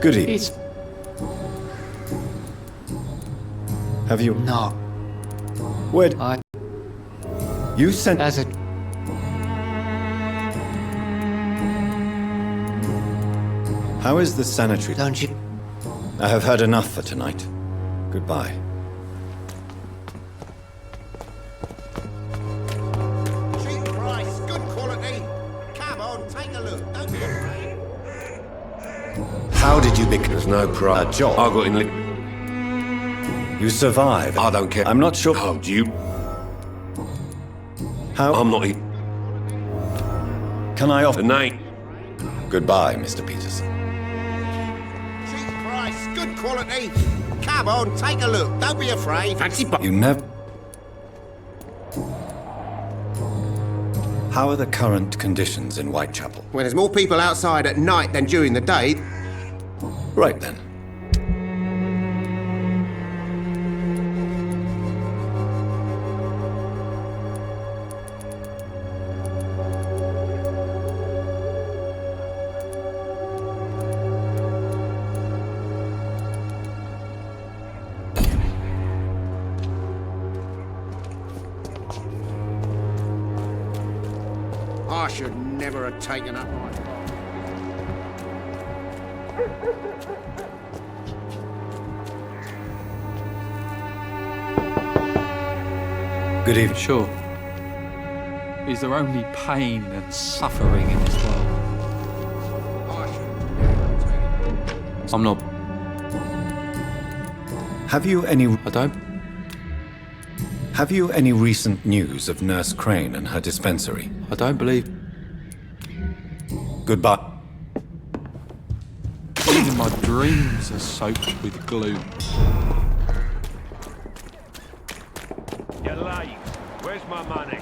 Speaker 2: Good evening. Have you...
Speaker 13: No.
Speaker 2: Where...
Speaker 13: I...
Speaker 2: You sent...
Speaker 13: As a...
Speaker 2: How is the sanitary?
Speaker 13: Don't you...
Speaker 2: I have heard enough for tonight. Goodbye.
Speaker 7: Cheap price, good quality. Come on, take a look. Don't be afraid.
Speaker 2: How did you become...
Speaker 7: There's no price.
Speaker 2: A job?
Speaker 7: I got in...
Speaker 2: You survived.
Speaker 7: I don't care.
Speaker 2: I'm not sure...
Speaker 7: Oh, do you...
Speaker 2: How...
Speaker 7: I'm not...
Speaker 2: Can I offer...
Speaker 7: The name.
Speaker 2: Goodbye, Mr. Peterson.
Speaker 7: Cheap price, good quality. Come on, take a look. Don't be afraid. Fancy...
Speaker 2: You never... How are the current conditions in Whitechapel?
Speaker 7: When there's more people outside at night than during the day...
Speaker 2: Right then.
Speaker 7: I should never have taken up my...
Speaker 2: Good evening.
Speaker 20: Sure. Is there only pain and suffering in this world? I'm not...
Speaker 2: Have you any...
Speaker 20: I don't...
Speaker 2: Have you any recent news of Nurse Crane and her dispensary?
Speaker 20: I don't believe...
Speaker 2: Goodbye.
Speaker 20: Even my dreams are soaked with gloom.
Speaker 21: You're late. Where's my money?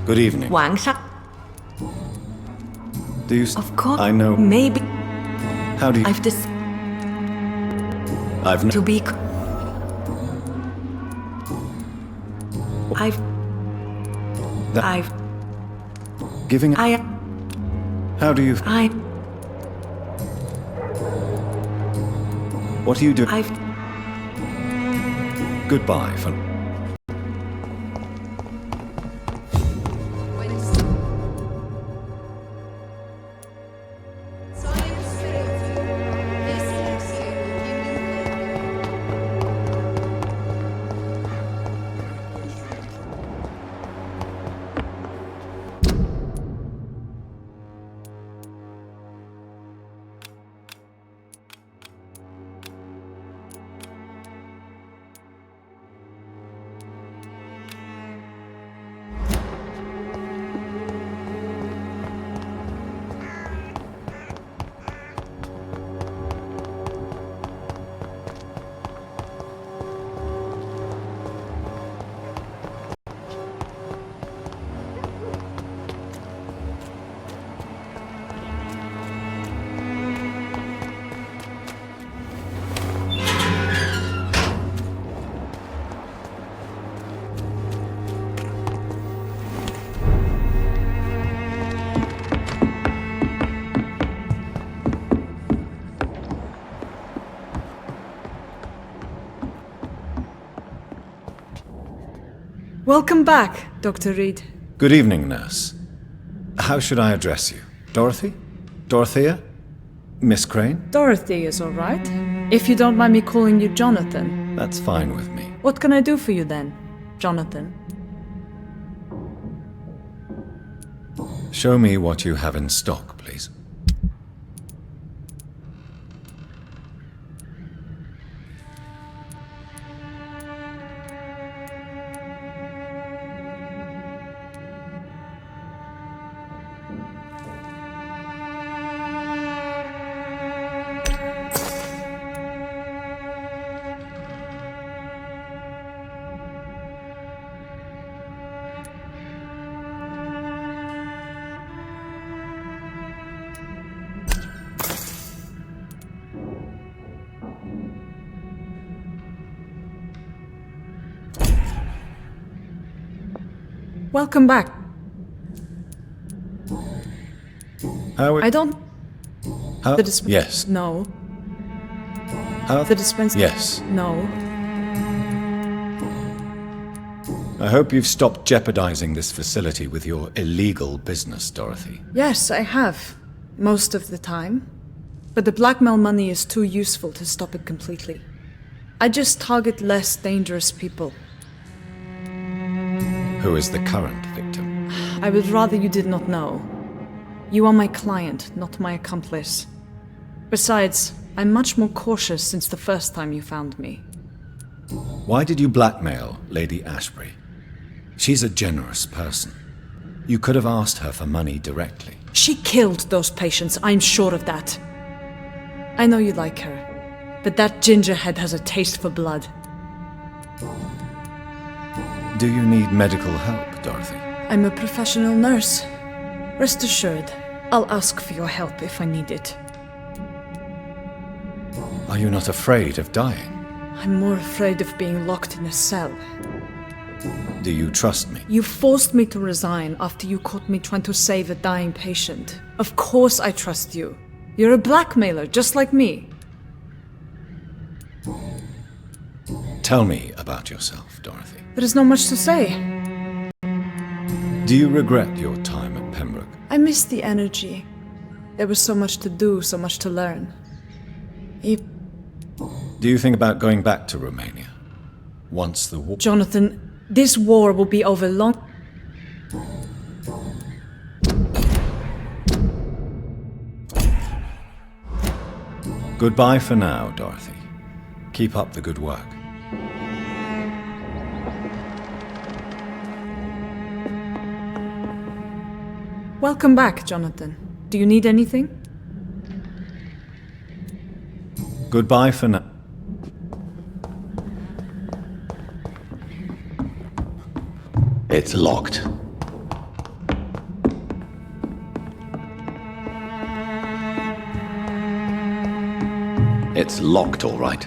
Speaker 2: Good evening.
Speaker 6: Hoàng sắc.
Speaker 2: Do you...
Speaker 6: Of course.
Speaker 2: I know...
Speaker 6: Maybe.
Speaker 2: How do you...
Speaker 6: I've to be... I've...
Speaker 2: Giving... How do you... What do you do? Goodbye for...
Speaker 12: Welcome back, Dr. Reed.
Speaker 2: Good evening, nurse. How should I address you? Dorothy? Dorothea? Miss Crane?
Speaker 12: Dorothy is all right. If you don't mind me calling you Jonathan.
Speaker 2: That's fine with me.
Speaker 12: What can I do for you then, Jonathan?
Speaker 2: Show me what you have in stock, please.
Speaker 12: Welcome back. I don't...
Speaker 2: How?
Speaker 12: The dispenser...
Speaker 2: Yes.
Speaker 12: No.
Speaker 2: How?
Speaker 12: The dispenser...
Speaker 2: Yes.
Speaker 12: No.
Speaker 2: I hope you've stopped jeopardizing this facility with your illegal business, Dorothy.
Speaker 12: Yes, I have. Most of the time. But the blackmail money is too useful to stop it completely. I just target less dangerous people.
Speaker 2: Who is the current victim?
Speaker 12: I would rather you did not know. You are my client, not my accomplice. Besides, I'm much more cautious since the first time you found me.
Speaker 2: Why did you blackmail Lady Ashbury? She's a generous person. You could have asked her for money directly.
Speaker 12: She killed those patients, I'm sure of that. I know you like her, but that gingerhead has a taste for blood.
Speaker 2: Do you need medical help, Dorothy?
Speaker 12: I'm a professional nurse. Rest assured, I'll ask for your help if I need it.
Speaker 2: Are you not afraid of dying?
Speaker 12: I'm more afraid of being locked in a cell.
Speaker 2: Do you trust me?
Speaker 12: You forced me to resign after you caught me trying to save a dying patient. Of course I trust you. You're a blackmailer, just like me.
Speaker 2: Tell me about yourself, Dorothy.
Speaker 12: There is not much to say.
Speaker 2: Do you regret your time at Pembroke?
Speaker 12: I miss the energy. There was so much to do, so much to learn.
Speaker 2: Do you think about going back to Romania? Once the war...
Speaker 12: Jonathan, this war will be over long...
Speaker 2: Goodbye for now, Dorothy. Keep up the good work.
Speaker 12: Welcome back, Jonathan. Do you need anything?
Speaker 2: Goodbye for now.
Speaker 4: It's locked. It's locked, all right.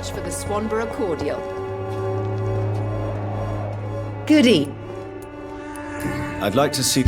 Speaker 19: For the Swanborough cordial. Goody.
Speaker 2: I'd like to see...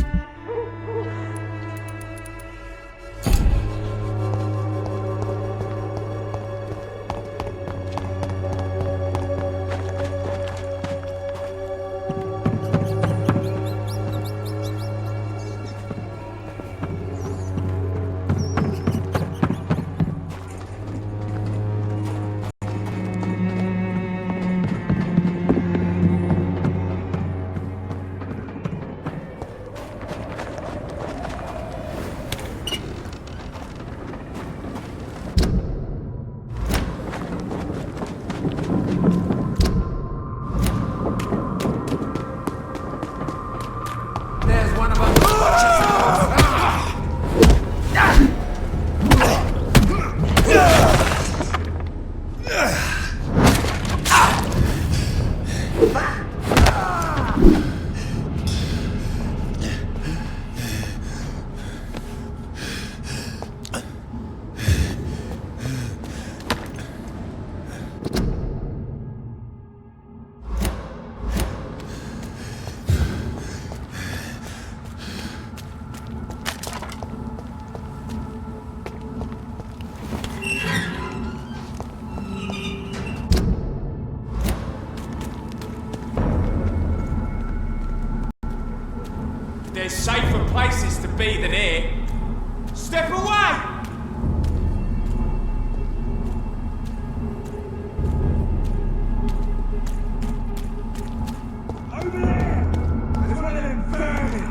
Speaker 8: There's safer places to be than here. Step away!
Speaker 17: Over there! There's one of them vermin!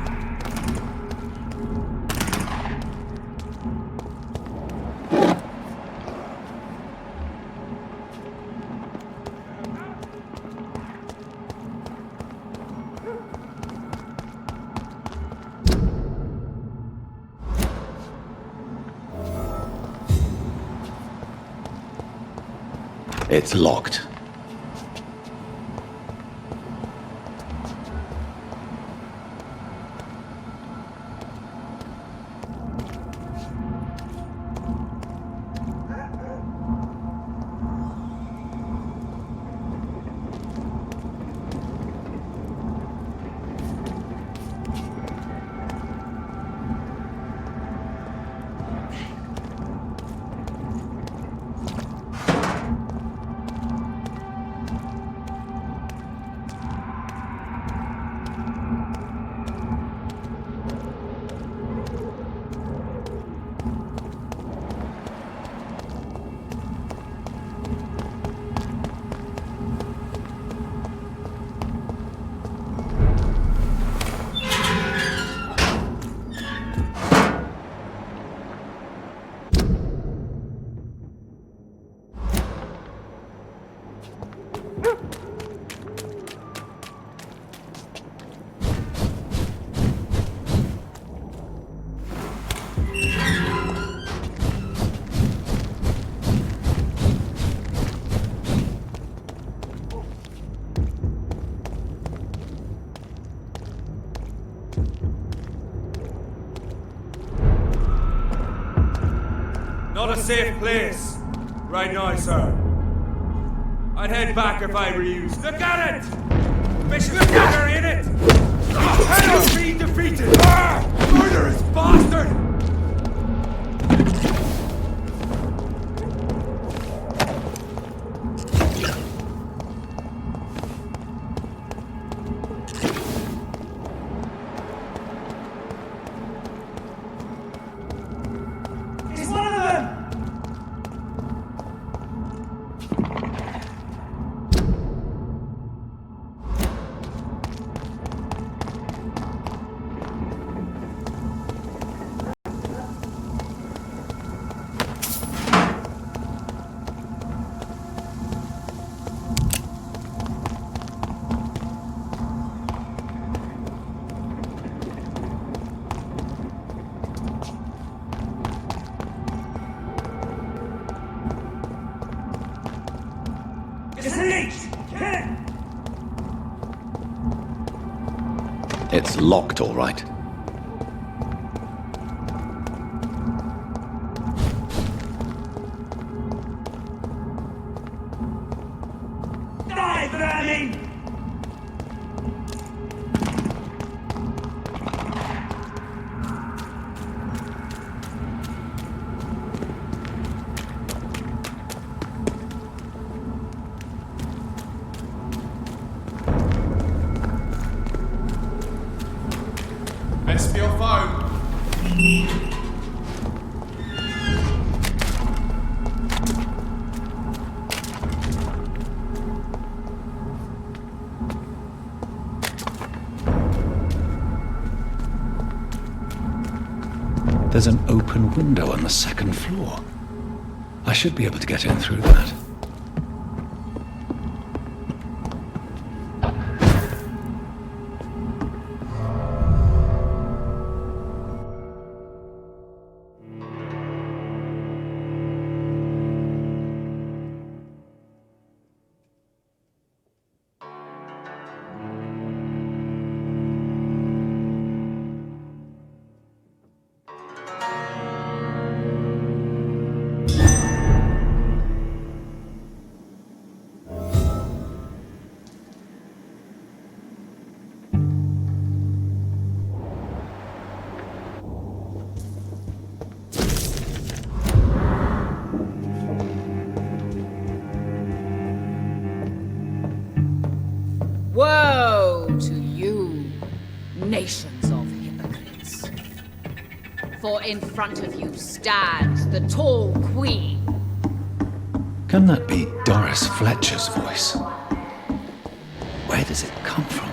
Speaker 4: It's locked.
Speaker 3: Not a safe place. Right now, sir. I'd head back if I were you. Look at it! Bishop Dagger in it! Head be defeated! Murderous bastard! a leech! Kill it!
Speaker 4: It's locked, all right.
Speaker 3: Die, vermin!
Speaker 8: Best for your phone.
Speaker 4: There's an open window on the second floor. I should be able to get in through that.
Speaker 19: Woe to you, nations of hypocrites. For in front of you stands the tall queen.
Speaker 4: Can that be Doris Fletcher's voice? Where does it come from?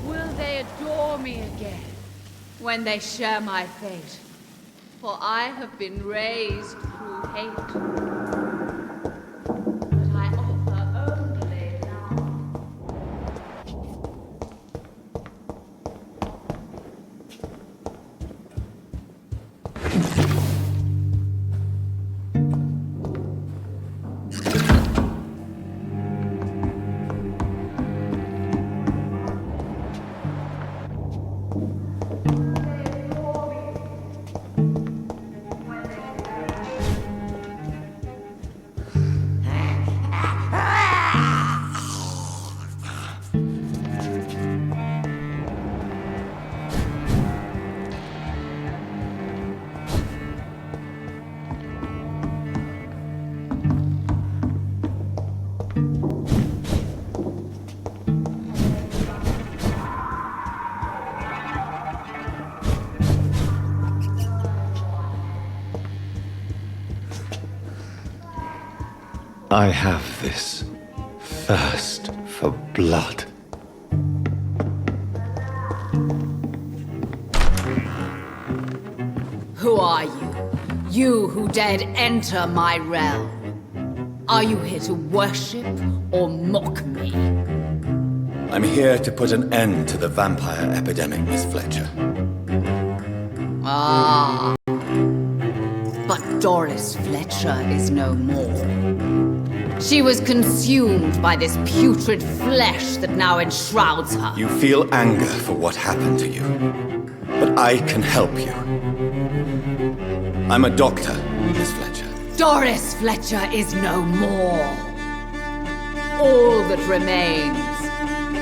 Speaker 19: Will they adore me again when they share my fate? For I have been raised through hate. But I offer only love.
Speaker 4: I have this thirst for blood.
Speaker 19: Who are you? You who dared enter my realm. Are you here to worship or mock me?
Speaker 2: I'm here to put an end to the vampire epidemic, Miss Fletcher.
Speaker 19: Ah. But Doris Fletcher is no more. She was consumed by this putrid flesh that now enshrouds her.
Speaker 2: You feel anger for what happened to you, but I can help you. I'm a doctor, Miss Fletcher.
Speaker 19: Doris Fletcher is no more. All that remains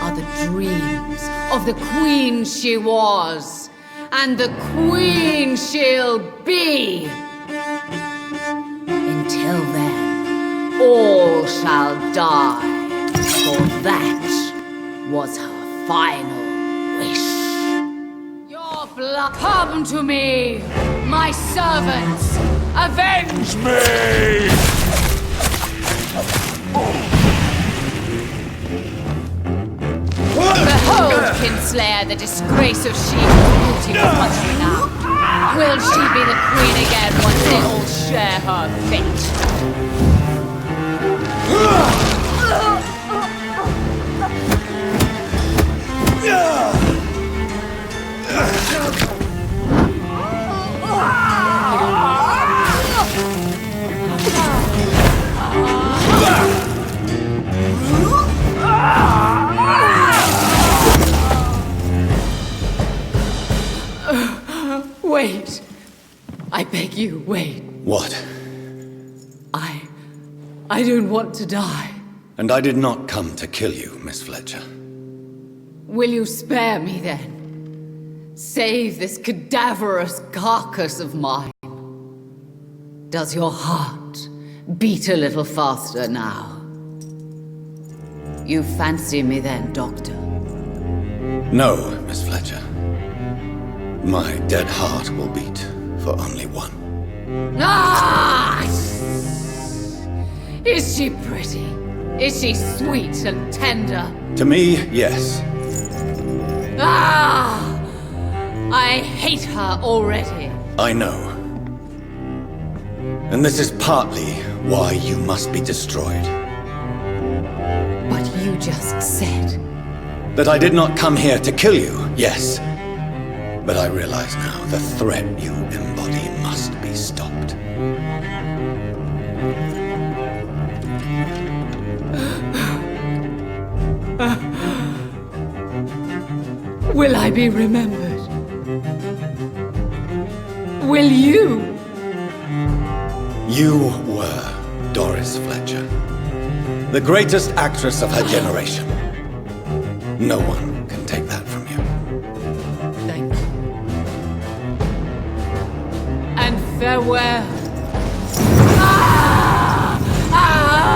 Speaker 19: are the dreams of the queen she was, and the queen she'll be. Until then, all shall die, for that was her final wish. Your blood, come to me, my servants, avenge me! Behold, Kinslayer, the disgrace of she whose beauty was once renowned. Will she be the queen again once they all share her fate? you wait.
Speaker 2: What?
Speaker 19: I don't want to die.
Speaker 2: And I did not come to kill you, Miss Fletcher.
Speaker 19: Will you spare me then? Save this cadaverous carcass of mine. Does your heart beat a little faster now? You fancy me then, Doctor?
Speaker 2: No, Miss Fletcher. My dead heart will beat for only one.
Speaker 19: Ah! Is she pretty? Is she sweet and tender?
Speaker 2: To me, yes.
Speaker 19: Ah! I hate her already.
Speaker 2: I know. And this is partly why you must be destroyed.
Speaker 19: But you just said...
Speaker 2: That I did not come here to kill you, yes. But I realize now the threat you embody must be stopped.
Speaker 19: Will I be remembered? Will you?
Speaker 2: You were Doris Fletcher, the greatest actress of her generation. No one can take that from you.
Speaker 19: Thank you. And farewell. Ah! Ah!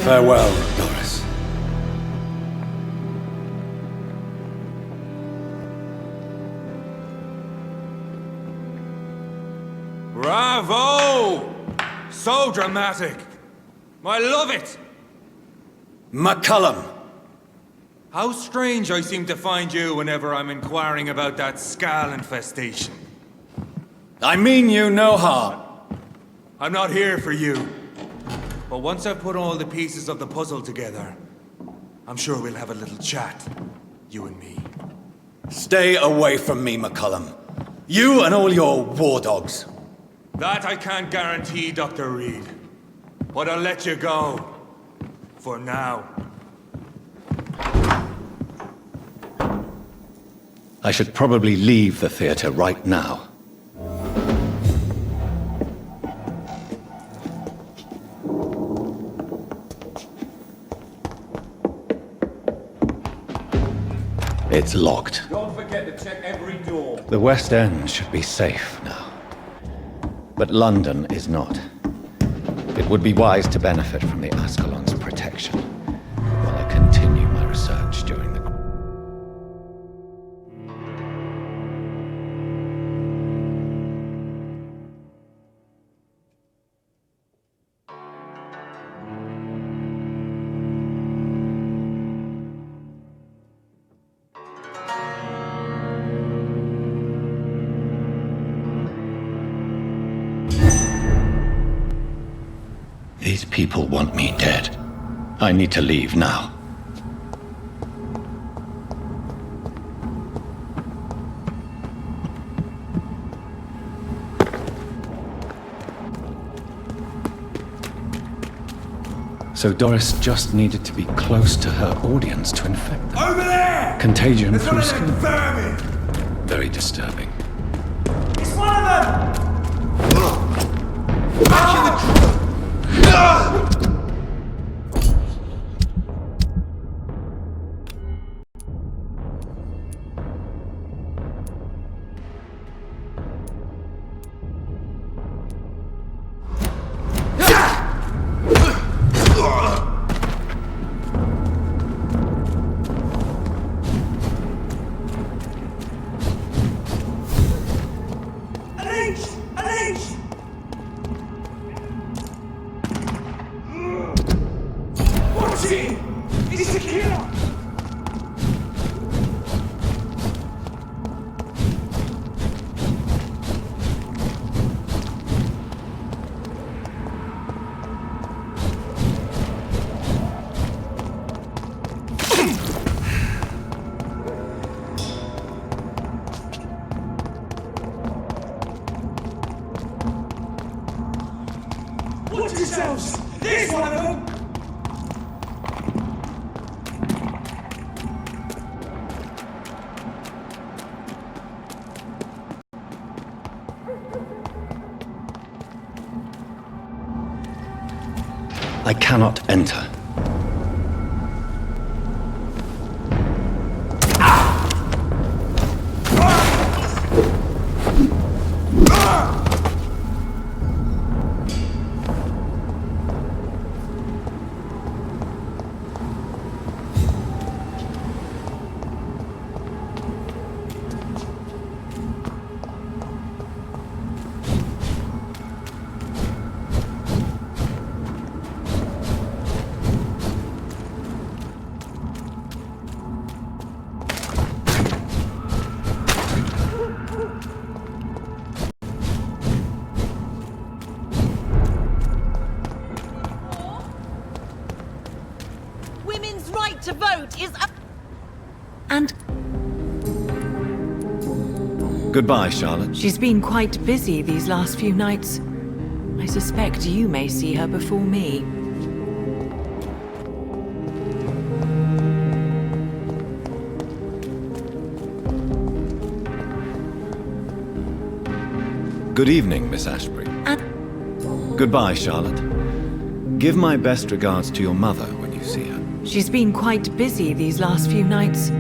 Speaker 2: Farewell, Doris.
Speaker 3: Bravo! So dramatic. I love it.
Speaker 2: McCullum!
Speaker 3: How strange I seem to find you whenever I'm inquiring about that skull infestation.
Speaker 2: I mean you no harm.
Speaker 3: I'm not here for you. But once I've put all the pieces of the puzzle together, I'm sure we'll have a little chat, you and me.
Speaker 2: Stay away from me, McCullum. You and all your war dogs.
Speaker 3: That I can't guarantee, Dr. Reed. But I'll let you go. For now.
Speaker 2: I should probably leave the theater right now. It's locked.
Speaker 21: Don't forget to check every door.
Speaker 2: The West End should be safe now. But London is not. It would be wise to benefit from the Ascalon's protection while I continue my research during the... These people want me dead. I need to leave now. So Doris just needed to be close to her audience to infect them.
Speaker 3: Over there!
Speaker 2: Contagion
Speaker 3: There's
Speaker 2: through
Speaker 3: one of them
Speaker 2: skin.
Speaker 3: vermin!
Speaker 2: Very disturbing.
Speaker 3: It's one of them! Back in the truck! He's a killer! Watch yourselves! There's one of them!
Speaker 4: I cannot enter.
Speaker 18: Women's right to vote is up.
Speaker 6: And
Speaker 2: Goodbye, Charlotte.
Speaker 6: she's been quite busy these last few nights. I suspect you may see her before me.
Speaker 2: Good evening, Miss Ashbury. Goodbye, Charlotte. Give my best regards to your mother when you see her.
Speaker 6: She's been quite busy these last few nights.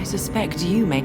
Speaker 6: I suspect you may...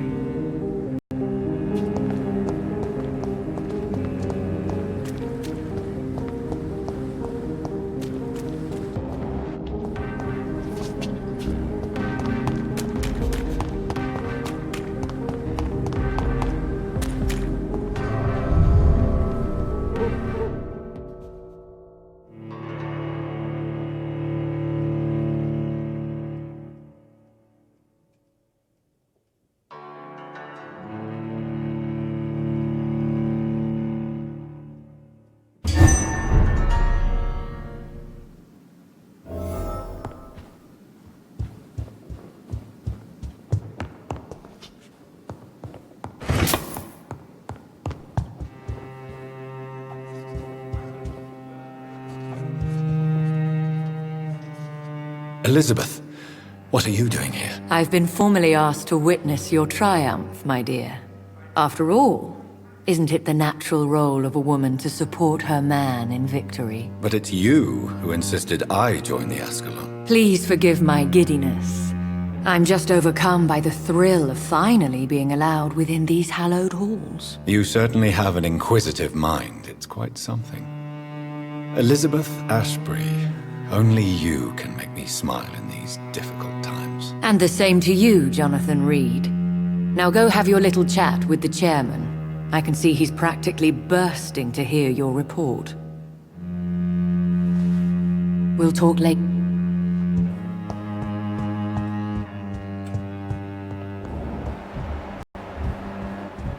Speaker 2: Elizabeth, what are you doing here?
Speaker 11: I've been formally asked to witness your triumph, my dear. After all, isn't it the natural role of a woman to support her man in victory?
Speaker 2: But it's you who insisted I join the Ascalon.
Speaker 11: Please forgive my giddiness. I'm just overcome by the thrill of finally being allowed within these hallowed halls.
Speaker 2: You certainly have an inquisitive mind. It's quite something. Elizabeth Ashbury, only you can make me smile in these difficult times.
Speaker 11: And the same to you, Jonathan Reed. Now go have your little chat with the chairman. I can see he's practically bursting to hear your report. We'll talk later.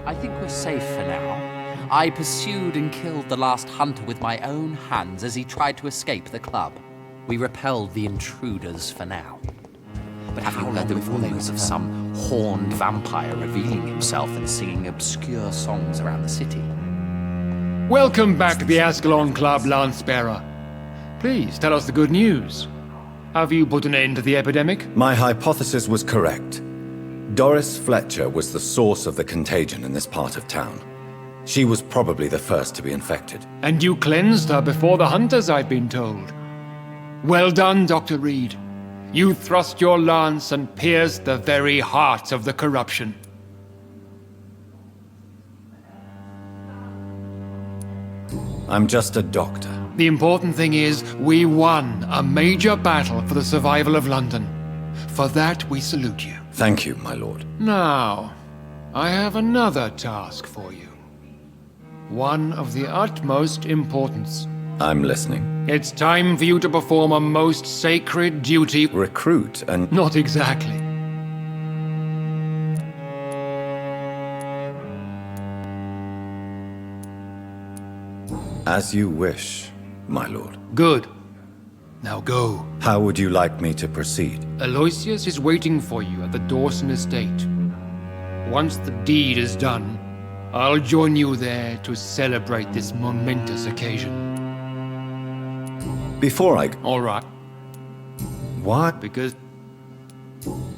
Speaker 15: I think we're safe for now. I pursued and killed the last hunter with my own hands as he tried to escape the club. We repelled the intruders for now. But have you heard the rumors of some horned vampire revealing himself and singing obscure songs around the city?
Speaker 14: Welcome back to the Ascalon Club, Lance-Bearer. Please, tell us the good news. Have you put an end to the epidemic?
Speaker 2: My hypothesis was correct. Doris Fletcher was the source of the contagion in this part of town. She was probably the first to be infected.
Speaker 14: And you cleansed her before the hunters, I've been told. Well done, Dr. Reed. You thrust your lance and pierced the very heart of the corruption.
Speaker 2: I'm just a doctor.
Speaker 14: The important thing is, we won a major battle for the survival of London. For that, we salute you.
Speaker 2: Thank you, my lord.
Speaker 14: Now, I have another task for you. One of the utmost importance.
Speaker 2: I'm listening.
Speaker 14: It's time for you to perform a most sacred duty.
Speaker 2: Recruit and...
Speaker 14: Not exactly.
Speaker 2: As you wish, my lord.
Speaker 14: Good. Now go.
Speaker 2: How would you like me to proceed?
Speaker 14: Aloysius is waiting for you at the Dawson estate. Once the deed is done, I'll join you there to celebrate this momentous occasion.
Speaker 2: Before I...
Speaker 14: All right.
Speaker 2: What?
Speaker 14: Because...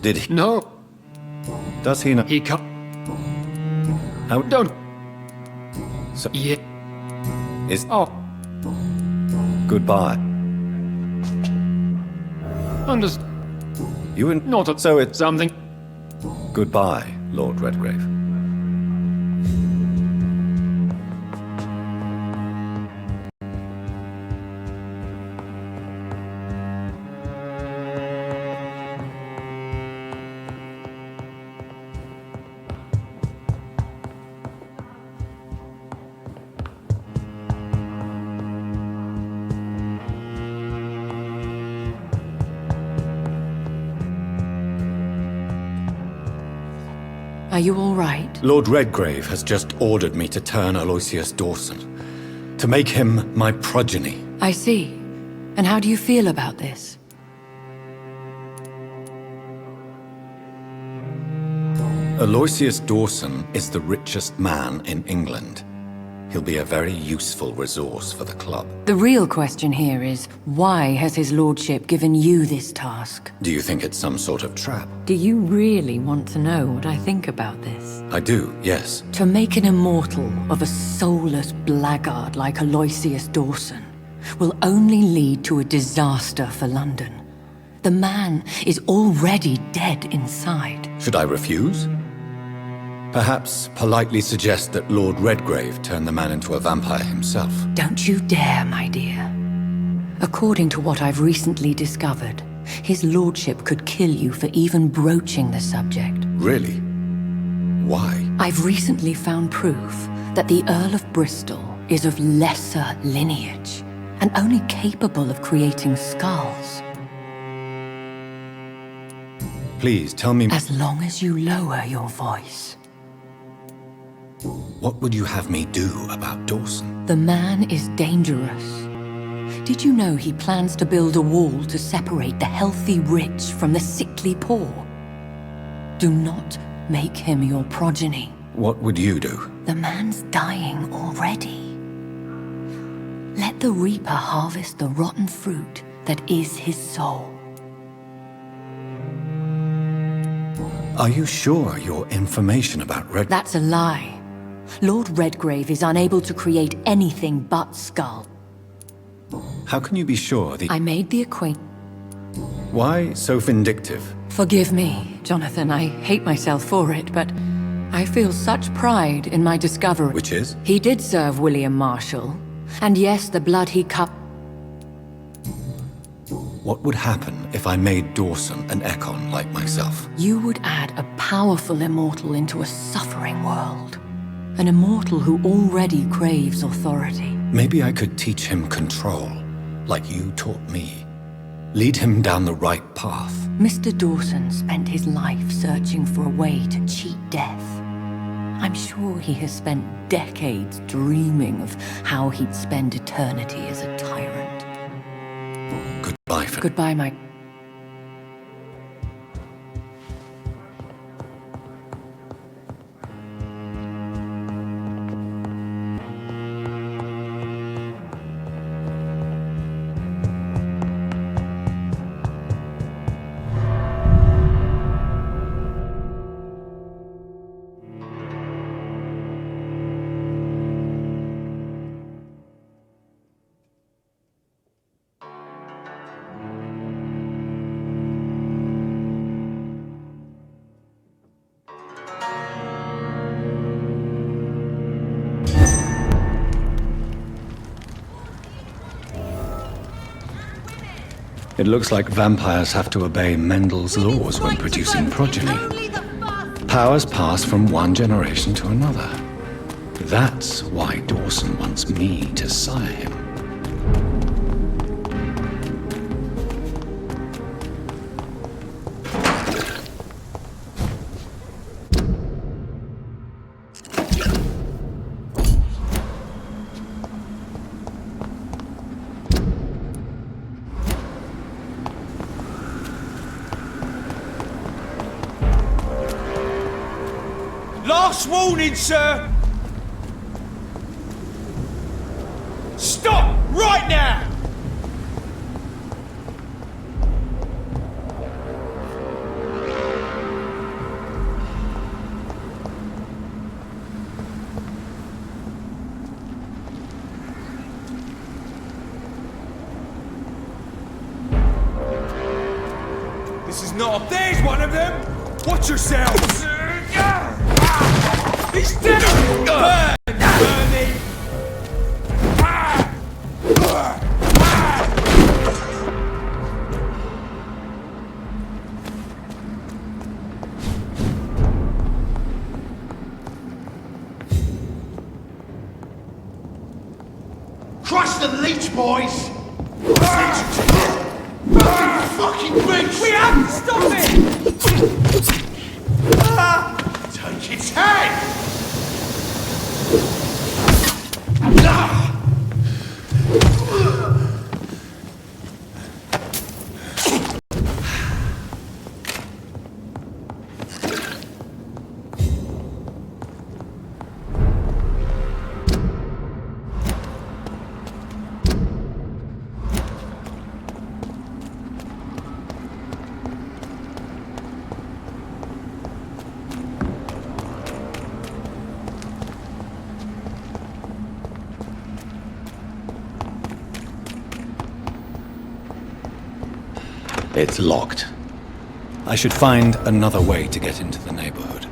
Speaker 2: Did he...
Speaker 14: No.
Speaker 2: Does he not...
Speaker 14: He can't...
Speaker 2: How...
Speaker 14: Don't...
Speaker 2: So...
Speaker 14: Yeah.
Speaker 2: Is...
Speaker 14: Oh.
Speaker 2: Goodbye.
Speaker 14: Understood.
Speaker 2: You and...
Speaker 14: Not a...
Speaker 2: So it's...
Speaker 14: Something...
Speaker 2: Goodbye, Lord Redgrave.
Speaker 11: Are you all right?
Speaker 2: Lord Redgrave has just ordered me to turn Aloysius Dawson. To make him my progeny.
Speaker 11: I see. And how do you feel about this?
Speaker 2: Aloysius Dawson is the richest man in England. He'll be a very useful resource for the club.
Speaker 11: The real question here is, why has his lordship given you this task?
Speaker 2: Do you think it's some sort of trap?
Speaker 11: Do you really want to know what I think about this?
Speaker 2: I do, yes.
Speaker 11: To make an immortal of a soulless blackguard like Aloysius Dawson will only lead to a disaster for London. The man is already dead inside.
Speaker 2: Should I refuse? Perhaps politely suggest that Lord Redgrave turn the man into a vampire himself.
Speaker 11: Don't you dare, my dear. According to what I've recently discovered, his lordship could kill you for even broaching the subject.
Speaker 2: Really? Why?
Speaker 11: I've recently found proof that the Earl of Bristol is of lesser lineage and only capable of creating skulls.
Speaker 2: Please tell me...
Speaker 11: As long as you lower your voice.
Speaker 2: What would you have me do about Dawson?
Speaker 11: The man is dangerous. Did you know he plans to build a wall to separate the healthy rich from the sickly poor? Do not make him your progeny.
Speaker 2: What would you do?
Speaker 11: The man's dying already. Let the reaper harvest the rotten fruit that is his soul.
Speaker 2: Are you sure your information about Red...
Speaker 11: That's a lie. Lord Redgrave is unable to create anything but Skull.
Speaker 2: How can you be sure the...
Speaker 11: I made the acquaintance...
Speaker 2: Why so vindictive?
Speaker 11: Forgive me, Jonathan. I hate myself for it, but I feel such pride in my discovery.
Speaker 2: Which is?
Speaker 11: He did serve William Marshall. And yes, the blood he cupped...
Speaker 2: What would happen if I made Dawson an Ekon like myself?
Speaker 11: You would add a powerful immortal into a suffering world. An immortal who already craves authority.
Speaker 2: Maybe I could teach him control, like you taught me. Lead him down the right path.
Speaker 11: Mr. Dawson spent his life searching for a way to cheat death. I'm sure he has spent decades dreaming of how he'd spend eternity as a tyrant.
Speaker 2: Goodbye, Finn.
Speaker 11: Goodbye, my...
Speaker 2: It looks like vampires have to obey Mendel's laws when producing progeny. Powers pass from one generation to another. That's why Dawson wants me to sire him.
Speaker 3: Last warning, sir! Stop! Right now! This is not... There's one of them! Watch yourselves! He's dead! Burn! Burn me!
Speaker 10: Crush the leech, boys! Fucking leech!
Speaker 3: We have to stop it!
Speaker 10: Take its head!
Speaker 2: It's locked. I should find another way to get into the neighborhood.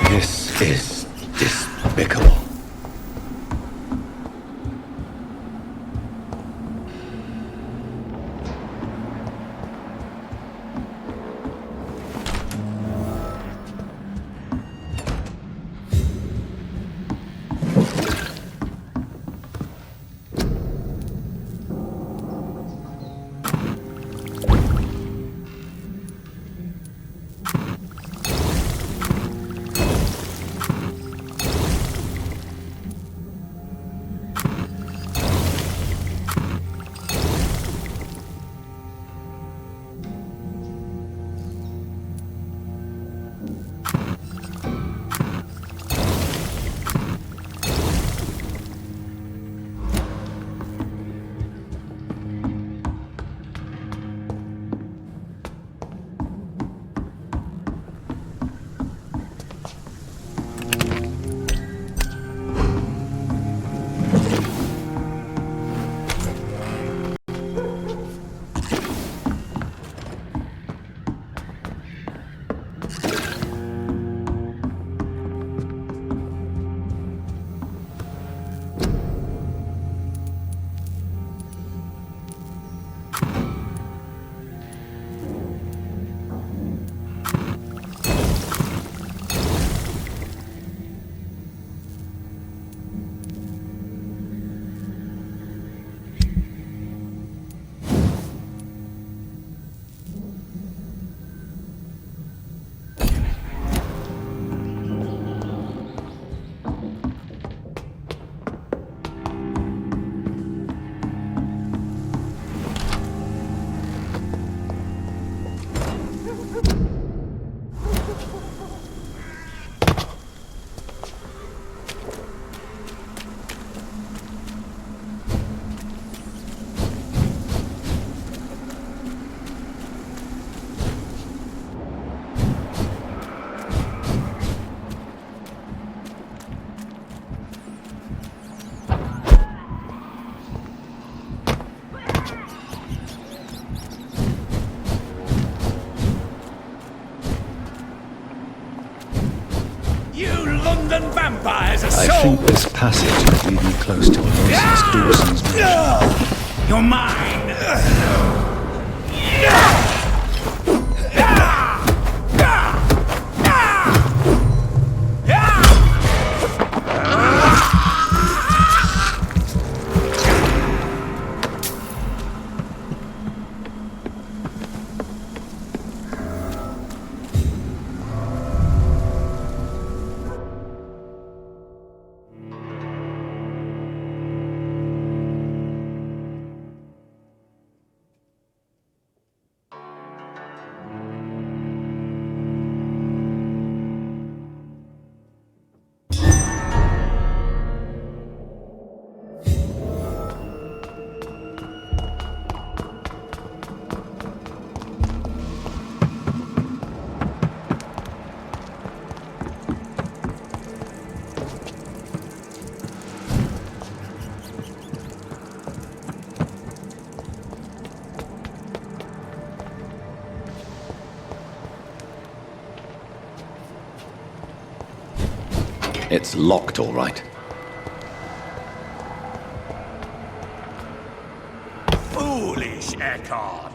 Speaker 4: This is despicable.
Speaker 3: Vampires are
Speaker 4: I think this passage could lead me close to Aloysius Dawson's mansion.
Speaker 3: You're mine!
Speaker 4: It's locked, all right.
Speaker 3: Foolish Ekon!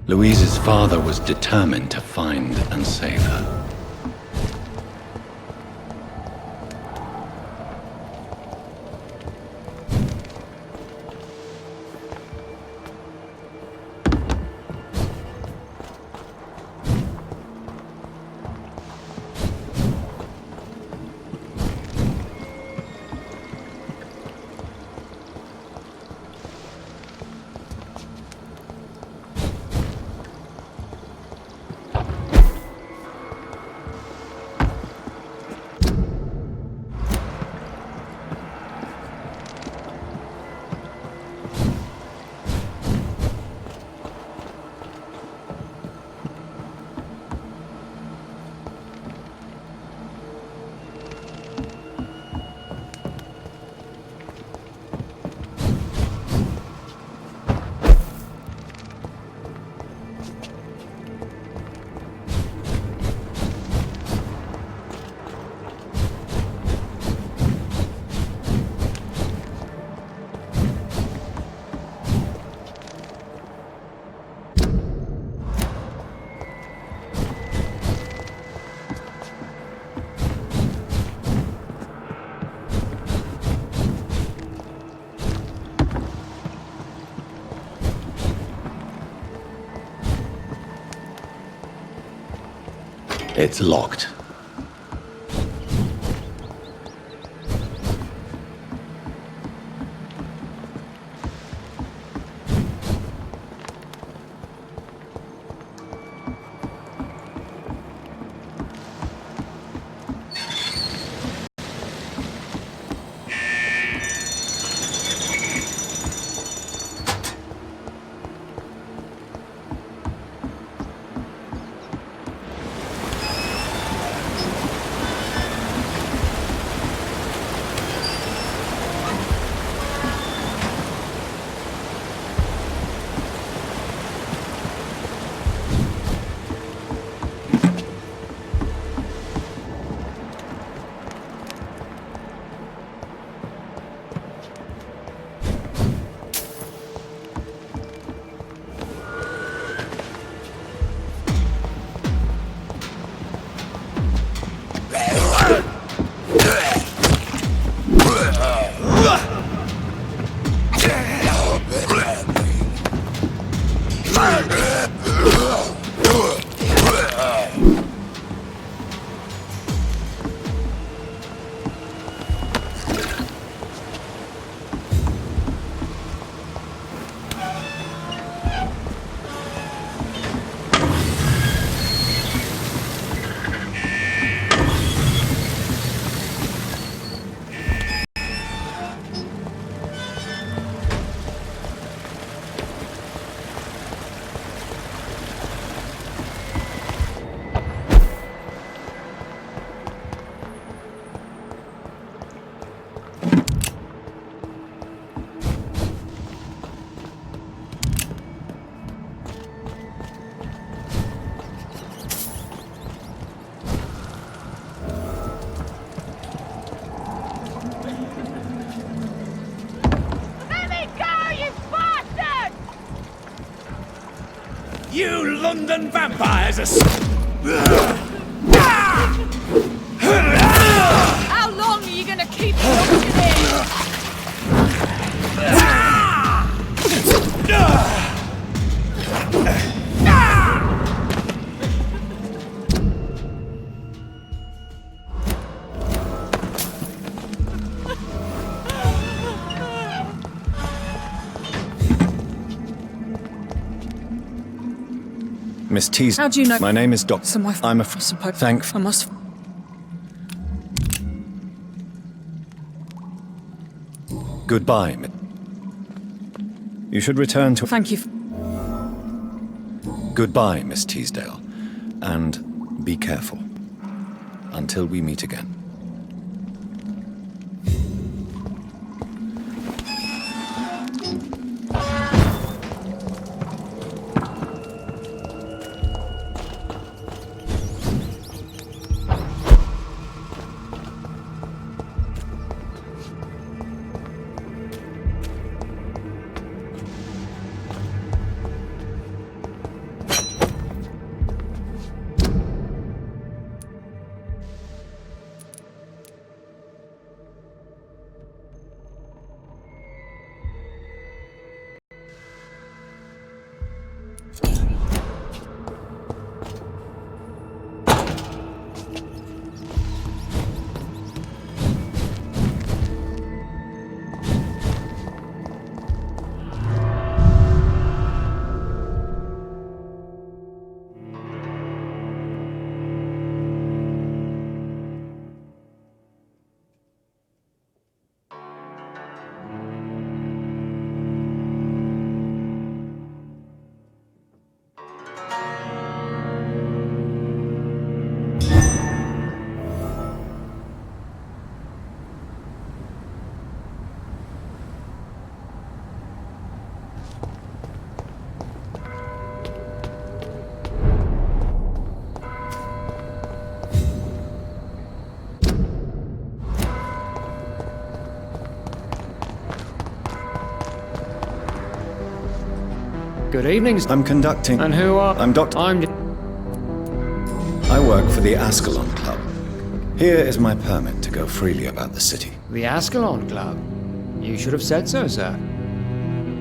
Speaker 4: Louise's father was determined to find and save her. It's locked.
Speaker 3: You London vampires are...
Speaker 18: How long are you gonna keep watching it?
Speaker 2: Miss Tees.
Speaker 1: How do you know?
Speaker 2: My name is Doc. I'm a
Speaker 1: I must.
Speaker 2: Goodbye. You should return to.
Speaker 1: Thank you.
Speaker 2: Goodbye, Miss Teasdale, and be careful. Until we meet again.
Speaker 14: Good evening.
Speaker 2: I'm conducting...
Speaker 14: And who are...
Speaker 2: I'm Dr. I work for the Ascalon Club. Here is my permit to go freely about the city.
Speaker 14: The Ascalon Club? You should have said so, sir.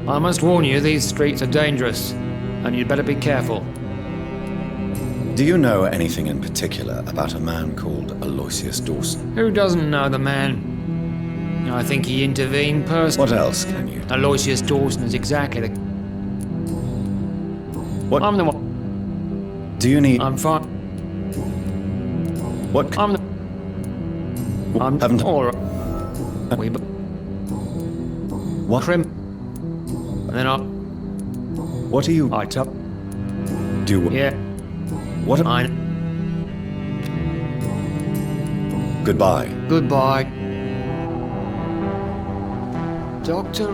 Speaker 14: I must warn you, these streets are dangerous, and you'd better be careful.
Speaker 2: Do you know anything in particular about a man called Aloysius Dawson?
Speaker 14: Who doesn't know the man? I think he intervened personally.
Speaker 2: What else can you...
Speaker 14: Aloysius Dawson is exactly the...
Speaker 2: What?
Speaker 14: I'm the one...
Speaker 2: Do you need...
Speaker 14: I'm fine.
Speaker 2: What...
Speaker 14: I'm the... I'm...
Speaker 2: Haven't...
Speaker 14: Alright. We...
Speaker 2: What?
Speaker 14: Trim... And then I...
Speaker 2: What are you...
Speaker 14: I top...
Speaker 2: Do...
Speaker 14: Yeah.
Speaker 2: What...
Speaker 14: I...
Speaker 2: Goodbye.
Speaker 14: Goodbye. Doctor...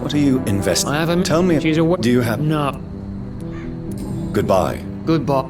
Speaker 2: What are you investing?
Speaker 14: I haven't...
Speaker 2: Tell me...
Speaker 14: She's a...
Speaker 2: Do you have...
Speaker 14: No.
Speaker 2: Goodbye.
Speaker 14: Goodbye.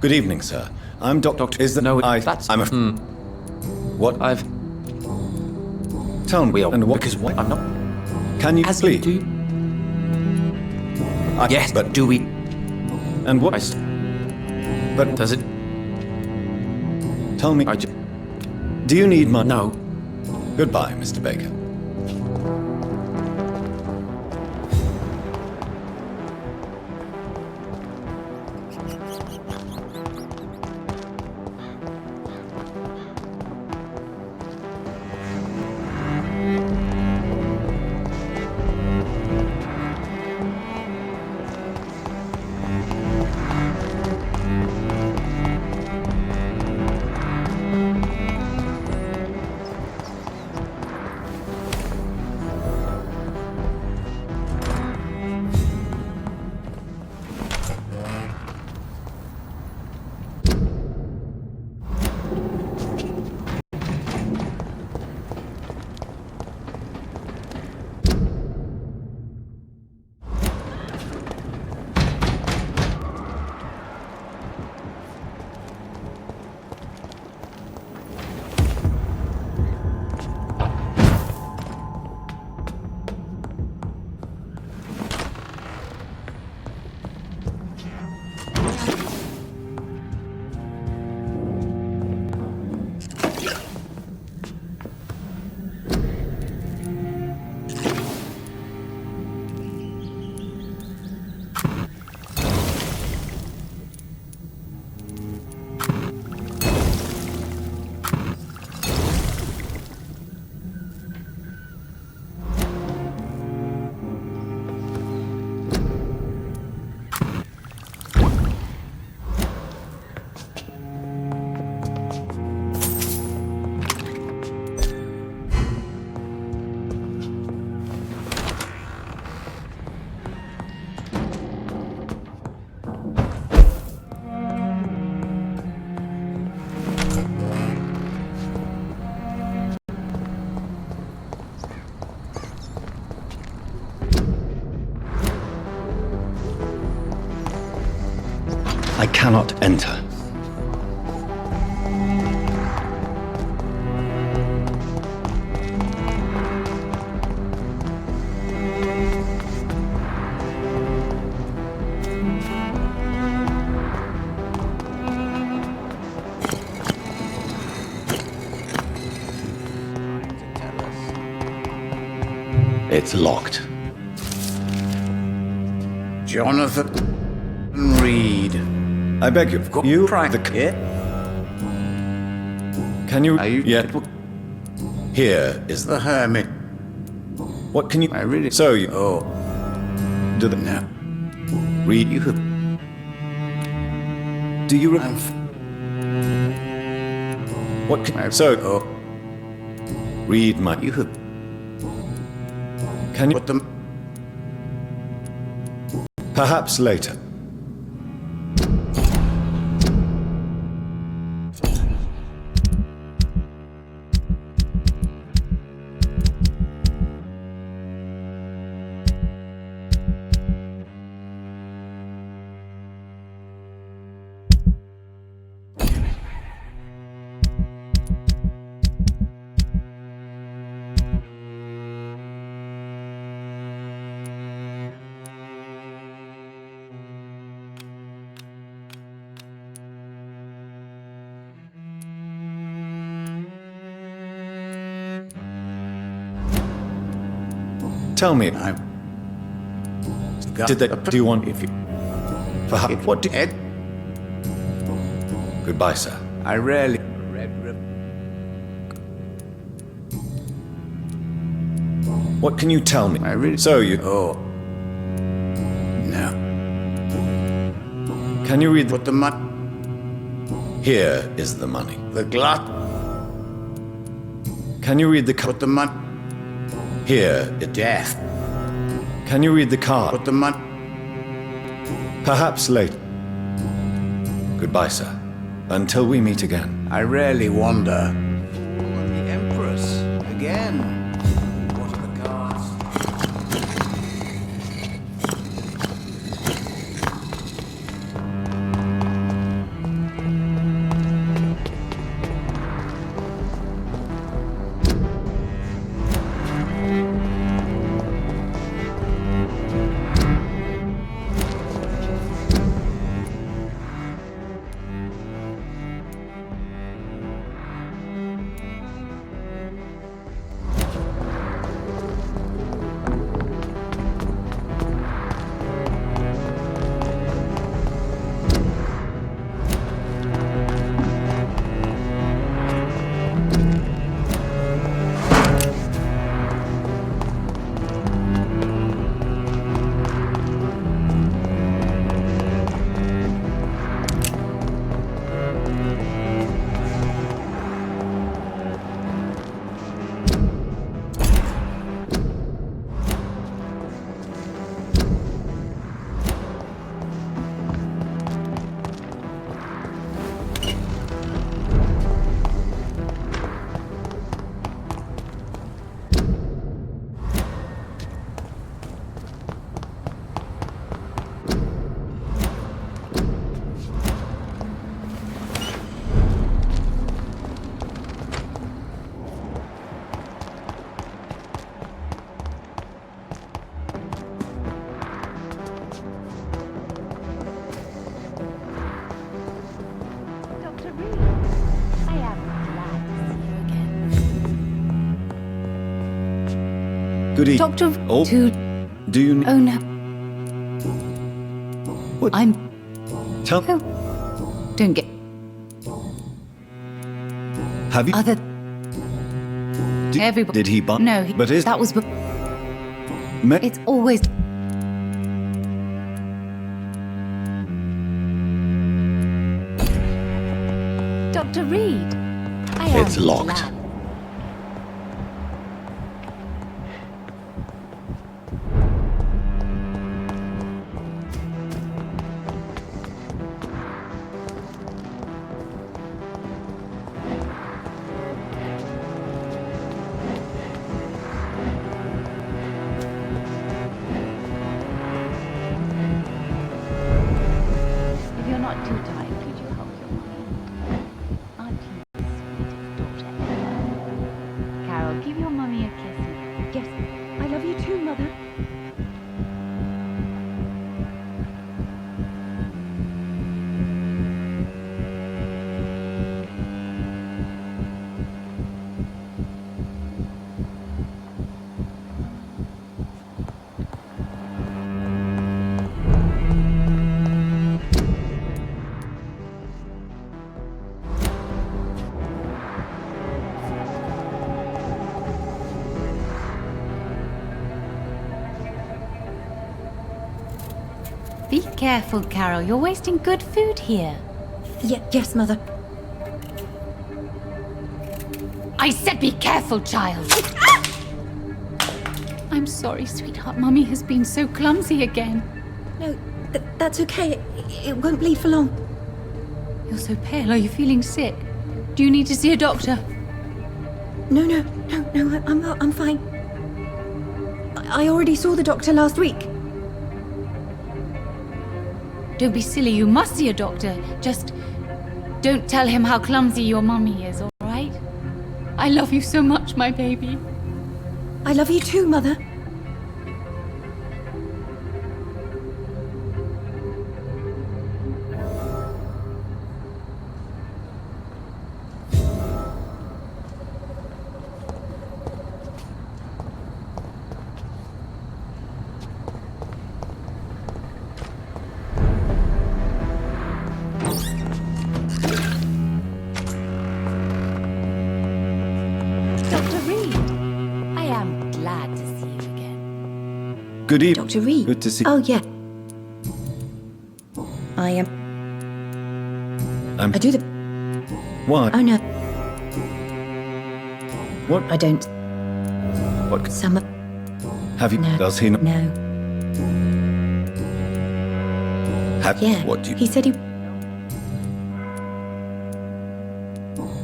Speaker 2: Good evening, sir. I'm Doctor... Is that...
Speaker 13: No,
Speaker 2: I'm a... What?
Speaker 13: I've...
Speaker 2: Tell me, and what...
Speaker 13: Because what? I'm not...
Speaker 2: Can you
Speaker 13: As
Speaker 2: please...
Speaker 13: do you... Yes,
Speaker 2: but...
Speaker 13: do we...
Speaker 2: And what... But...
Speaker 13: Does it...
Speaker 2: Tell me... Do you need my...
Speaker 13: No.
Speaker 2: Goodbye, Mr. Baker. I cannot enter. It's locked.
Speaker 10: Jonathan Reed.
Speaker 2: I beg you, you the... Can you... yet? Here is
Speaker 10: the hermit.
Speaker 2: What can you...
Speaker 10: I really...
Speaker 2: So you...
Speaker 10: Oh.
Speaker 2: Do the...
Speaker 10: No.
Speaker 2: Read you... Do you... What can... So...
Speaker 10: Oh.
Speaker 2: Read my...
Speaker 10: You have...
Speaker 2: Can you...
Speaker 10: What the...
Speaker 2: Perhaps later. Tell me, did they do you want if you perhaps what do Goodbye, sir.
Speaker 10: I rarely.
Speaker 2: What can you tell me?
Speaker 10: I really.
Speaker 2: So you.
Speaker 10: Oh. No.
Speaker 2: Can you read
Speaker 10: Put the money.
Speaker 2: Here is the money.
Speaker 10: The glut.
Speaker 2: Can you read the
Speaker 10: Put the money.
Speaker 2: Here it.
Speaker 10: Death.
Speaker 2: Can you read the card?
Speaker 10: Put the money.
Speaker 2: Perhaps later. Goodbye, sir. Until we meet again.
Speaker 10: I rarely wander. The Empress again. What are the guards?
Speaker 2: Good evening.
Speaker 6: Doctor.
Speaker 2: Oh. Do you?
Speaker 6: Oh no.
Speaker 2: What?
Speaker 6: I'm.
Speaker 2: Tell.
Speaker 6: Oh. Don't get.
Speaker 2: Have you?
Speaker 6: Other. Everybody.
Speaker 2: Did he?
Speaker 6: No.
Speaker 2: But is
Speaker 6: that was. It's always. Dr. Reed.
Speaker 2: It's locked.
Speaker 18: If you're not too tired, could you help your mother? Aren't you the sweetest daughter ever? Carol, give your mummy a kiss. Yes, I love you too, Mother.
Speaker 6: Be careful, Carol. You're wasting good food here.
Speaker 12: Yes, Mother.
Speaker 6: I said be careful, child. I'm sorry, sweetheart. Mummy has been so clumsy again.
Speaker 12: No, that's okay. It won't bleed for long.
Speaker 11: You're so pale. Are you feeling sick? Do you need to see a doctor?
Speaker 12: No, I'm fine. I already saw the doctor last week.
Speaker 11: Don't be silly. You must see a doctor. Just don't tell him how clumsy your mummy is, all right? I love you so much, my baby.
Speaker 12: I love you too, Mother.
Speaker 2: Good evening.
Speaker 12: Dr. Reed.
Speaker 2: Good to see you.
Speaker 12: Oh, yeah. I am. I do the.
Speaker 2: What?
Speaker 12: Oh, no.
Speaker 2: What?
Speaker 12: I don't.
Speaker 2: What?
Speaker 12: Some of.
Speaker 2: Have you?
Speaker 12: No.
Speaker 2: Does he not?
Speaker 12: No.
Speaker 2: Have
Speaker 12: Yeah.
Speaker 2: What do you?
Speaker 12: He said he.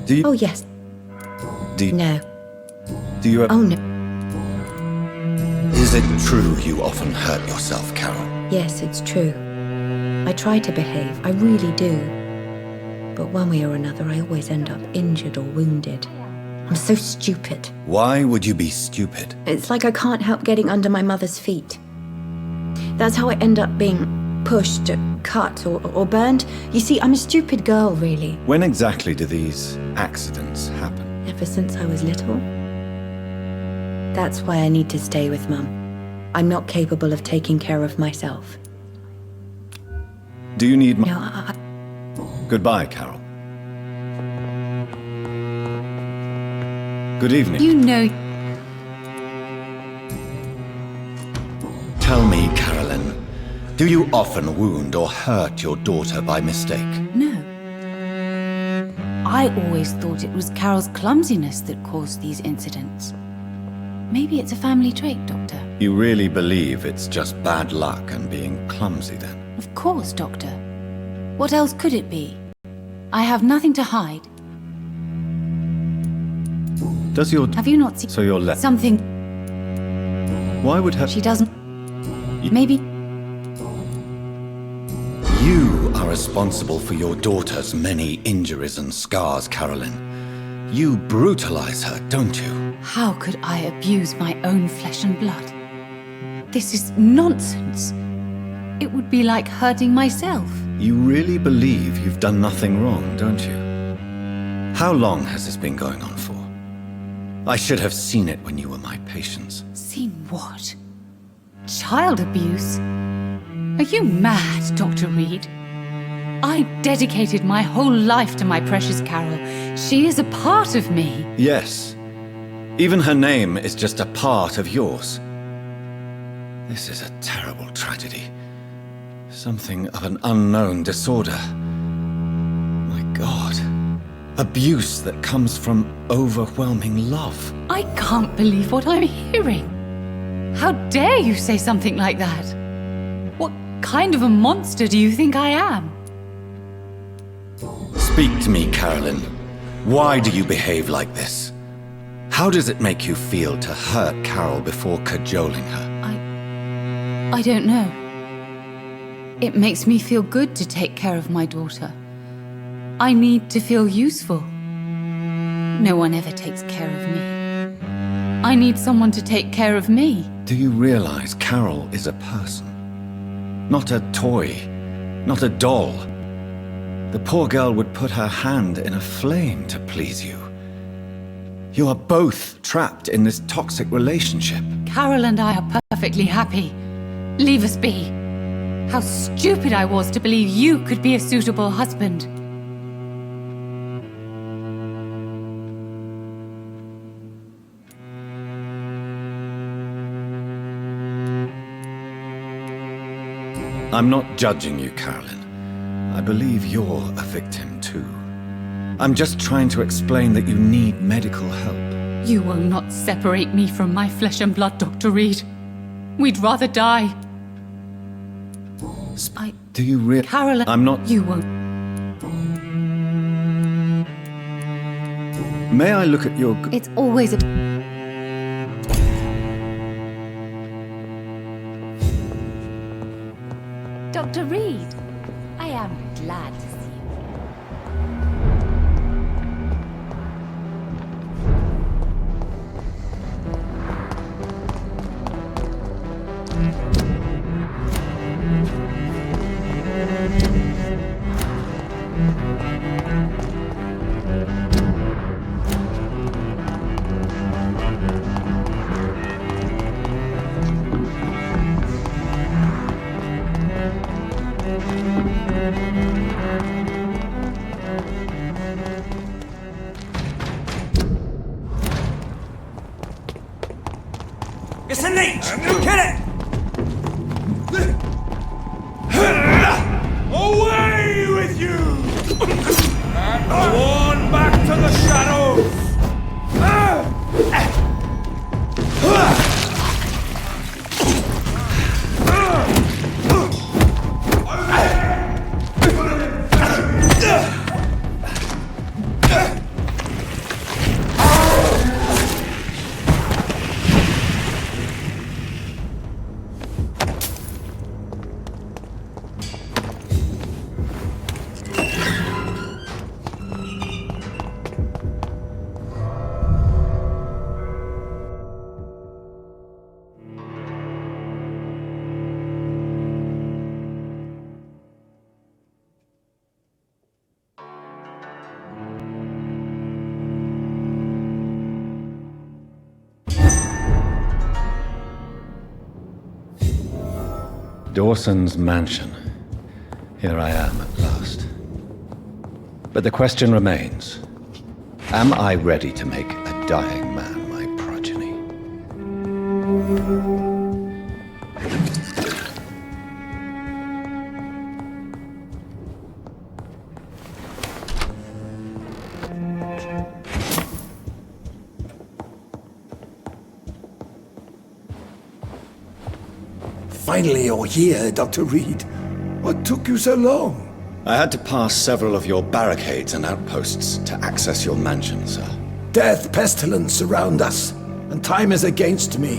Speaker 2: Do you?
Speaker 12: Oh, yes.
Speaker 2: Do you?
Speaker 12: No.
Speaker 2: Do you?
Speaker 12: Oh, no.
Speaker 4: Is it true you often hurt yourself, Carol?
Speaker 12: Yes, it's true. I try to behave. I really do. But one way or another, I always end up injured or wounded. I'm so stupid.
Speaker 4: Why would you be stupid?
Speaker 12: It's like I can't help getting under my mother's feet. That's how I end up being pushed, cut, or burned. You see, I'm a stupid girl, really.
Speaker 2: When exactly do these accidents happen?
Speaker 12: Ever since I was little. That's why I need to stay with Mum. I'm not capable of taking care of myself.
Speaker 2: Do you need my...
Speaker 12: No,
Speaker 2: Goodbye, Carol. Good evening.
Speaker 11: You know...
Speaker 4: Tell me, Carolyn, do you often wound or hurt your daughter by mistake?
Speaker 11: No. I always thought it was Carol's clumsiness that caused these incidents. Maybe it's a family trait, Doctor.
Speaker 2: You really believe it's just bad luck and being clumsy, then?
Speaker 11: Of course, Doctor. What else could it be? I have nothing to hide.
Speaker 2: Does your...
Speaker 11: Have you not seen...
Speaker 2: So you're left...
Speaker 11: Something...
Speaker 2: Why would her...
Speaker 11: She doesn't... Maybe...
Speaker 4: You are responsible for your daughter's many injuries and scars, Carolyn. You brutalize her, don't you?
Speaker 11: How could I abuse my own flesh and blood? This is nonsense. It would be like hurting myself.
Speaker 2: You really believe you've done nothing wrong, don't you? How long has this been going on for? I should have seen it when you were my patients.
Speaker 11: Seen what? Child abuse? Are you mad, Dr. Reed? I dedicated my whole life to my precious Carol. She is a part of me.
Speaker 2: Yes. Even her name is just a part of yours. This is a terrible tragedy. Something of an unknown disorder. My God. Abuse that comes from overwhelming love.
Speaker 11: I can't believe what I'm hearing. How dare you say something like that? What kind of a monster do you think I am?
Speaker 2: Speak to me, Carolyn. Why do you behave like this? How does it make you feel to hurt Carol before cajoling her?
Speaker 11: I don't know. It makes me feel good to take care of my daughter. I need to feel useful. No one ever takes care of me. I need someone to take care of me.
Speaker 2: Do you realize Carol is a person? Not a toy, not a doll. The poor girl would put her hand in a flame to please you. You are both trapped in this toxic relationship.
Speaker 11: Carol and I are perfectly happy. Leave us be. How stupid I was to believe you could be a suitable husband.
Speaker 2: I'm not judging you, Carolyn. I believe you're a victim too. I'm just trying to explain that you need medical help.
Speaker 11: You will not separate me from my flesh and blood, Dr. Reed. We'd rather die.
Speaker 2: Do you really?
Speaker 11: Caroline,
Speaker 2: I'm not.
Speaker 11: You won't.
Speaker 2: May I look at your?
Speaker 11: It's always a.
Speaker 18: Dr. Reed, I am glad to see you.
Speaker 3: It's a leech! Kill it! Away with you! And on back to the shadows!
Speaker 4: Dawson's mansion. Here I am at last. But the question remains, am I ready to make a dying man my progeny?
Speaker 17: Finally, you're here, Dr. Reed. What took you so long?
Speaker 2: I had to pass several of your barricades and outposts to access your mansion, sir.
Speaker 17: Death, pestilence surround us, and time is against me.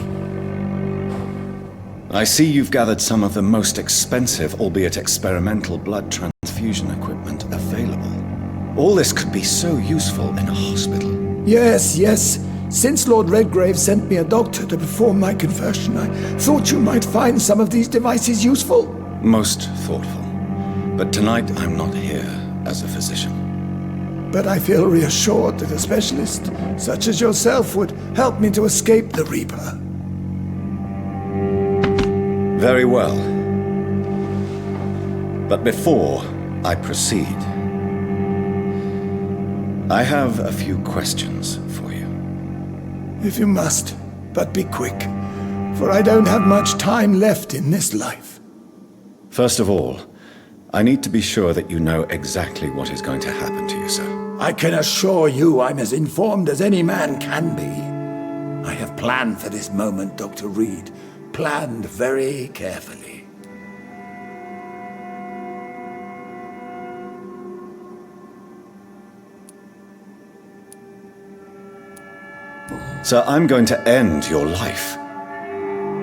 Speaker 2: I see you've gathered some of the most expensive, albeit experimental, blood transfusion equipment available. All this could be so useful in a hospital.
Speaker 17: Yes, yes. Since Lord Redgrave sent me a doctor to perform my conversion, I thought you might find some of these devices useful.
Speaker 2: Most thoughtful. But tonight I'm not here as a physician.
Speaker 17: But I feel reassured that a specialist such as yourself would help me to escape the Reaper.
Speaker 2: Very well. But before I proceed, I have a few questions for you.
Speaker 17: If you must, but be quick, for I don't have much time left in this life.
Speaker 2: First of all, I need to be sure that you know exactly what is going to happen to you, sir.
Speaker 17: I can assure you I'm as informed as any man can be. I have planned for this moment, Dr. Reed. Planned very carefully.
Speaker 2: Sir, I'm going to end your life.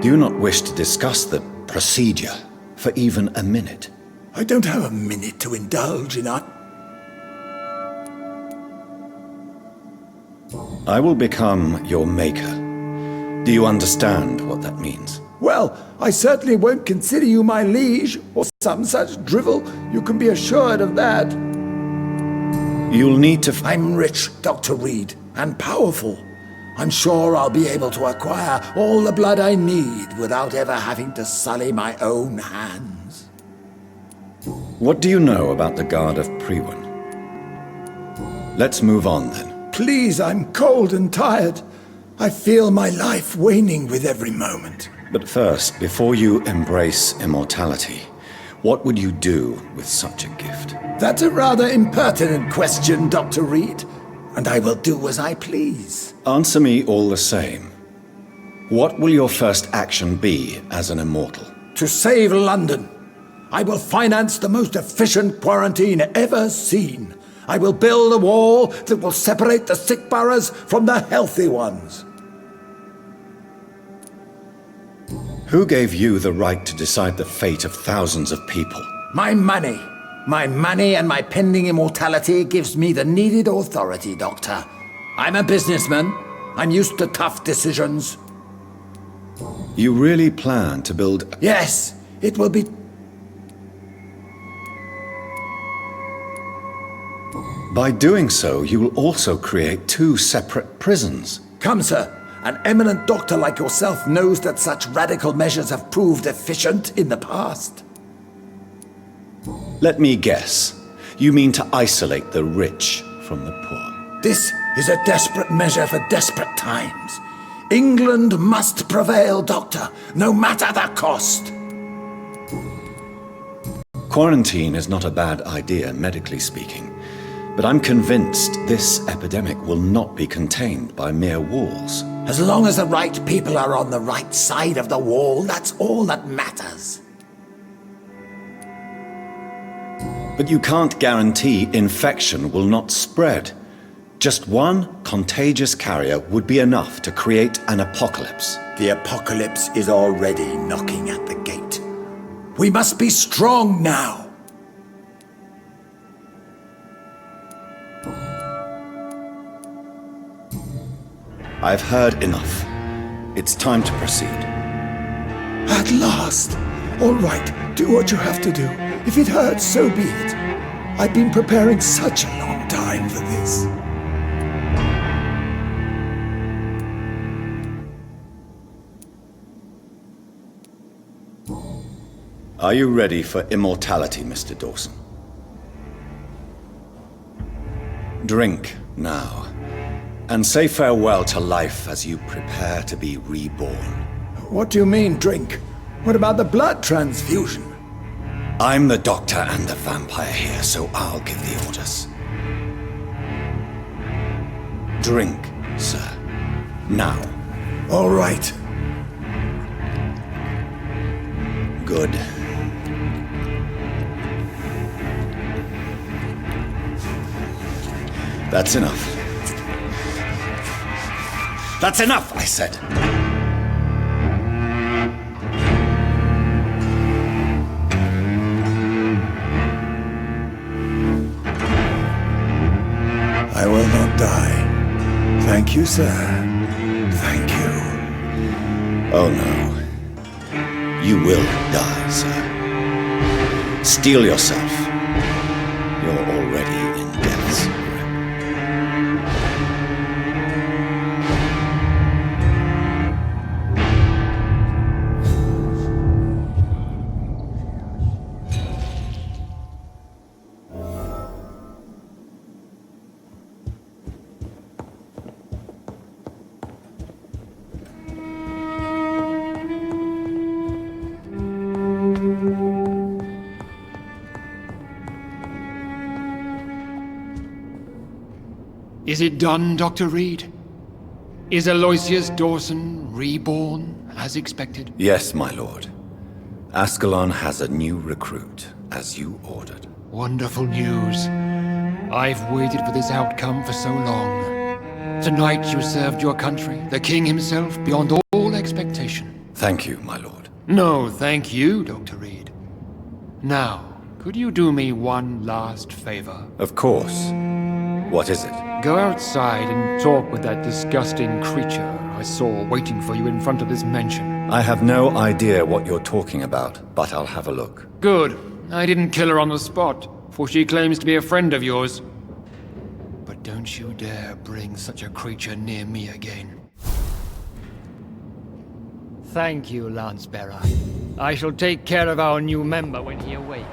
Speaker 2: Do you not wish to discuss the procedure for even a minute?
Speaker 17: I don't have a minute to indulge in art.
Speaker 2: I will become your maker. Do you understand what that means?
Speaker 17: Well, I certainly won't consider you my liege, or some such drivel. You can be assured of that.
Speaker 2: You'll need to...
Speaker 17: I'm rich, Dr. Reed, and powerful. I'm sure I'll be able to acquire all the blood I need without ever having to sully my own hands.
Speaker 2: What do you know about the Guard of Priwen? Let's move on then.
Speaker 17: Please, I'm cold and tired. I feel my life waning with every moment.
Speaker 2: But first, before you embrace immortality, what would you do with such a gift?
Speaker 17: That's a rather impertinent question, Dr. Reed, and I will do as I please.
Speaker 2: Answer me all the same. What will your first action be as an immortal?
Speaker 17: To save London.
Speaker 16: I will finance the most efficient quarantine ever seen. I will build a wall that will separate the sick boroughs from the healthy ones.
Speaker 4: Who gave you the right to decide the fate of thousands of people?
Speaker 16: My money. My money and my pending immortality gives me the needed authority, Doctor. I'm a businessman. I'm used to tough decisions.
Speaker 4: You really plan to build...
Speaker 16: Yes, it will be...
Speaker 4: By doing so, you will also create 2 separate prisons.
Speaker 16: Come, sir. An eminent doctor like yourself knows that such radical measures have proved efficient in the past.
Speaker 4: Let me guess. You mean to isolate the rich from the poor.
Speaker 16: This is a desperate measure for desperate times. England must prevail, Doctor, no matter the cost.
Speaker 4: Quarantine is not a bad idea, medically speaking. But I'm convinced this epidemic will not be contained by mere walls.
Speaker 16: As long as the right people are on the right side of the wall, that's all that matters.
Speaker 4: But you can't guarantee infection will not spread. Just one contagious carrier would be enough to create an apocalypse.
Speaker 16: The apocalypse is already knocking at the gate. We must be strong now.
Speaker 4: I've heard enough. It's time to proceed.
Speaker 16: At last! All right, do what you have to do. If it hurts, so be it. I've been preparing such a long time for this.
Speaker 4: Are you ready for immortality, Mr. Dawson? Drink now. And say farewell to life as you prepare to be reborn.
Speaker 16: What do you mean, drink? What about the blood transfusion?
Speaker 4: I'm the doctor and the vampire here, so I'll give the orders. Drink, sir. Now.
Speaker 16: All right.
Speaker 4: Good. That's enough. That's enough, I said.
Speaker 16: I will not die. Thank you, sir. Thank you.
Speaker 4: Oh no. You will die, sir. Steel yourself. You're already in death's grip.
Speaker 14: Is it done, Dr. Reed? Is Aloysius Dawson reborn, as expected?
Speaker 4: Yes, my lord. Ascalon has a new recruit, as you ordered.
Speaker 14: Wonderful news. I've waited for this outcome for so long. Tonight you served your country, the king himself, beyond all expectation.
Speaker 4: Thank you, my lord.
Speaker 14: No, thank you, Dr. Reed. Now, could you do me one last favor?
Speaker 4: Of course. What is it?
Speaker 14: Go outside and talk with that disgusting creature I saw waiting for you in front of this mansion.
Speaker 4: I have no idea what you're talking about, but I'll have a look.
Speaker 14: Good. I didn't kill her on the spot, for she claims to be a friend of yours. But don't you dare bring such a creature near me again. Thank you, Lance-Bearer. I shall take care of our new member when he awakes.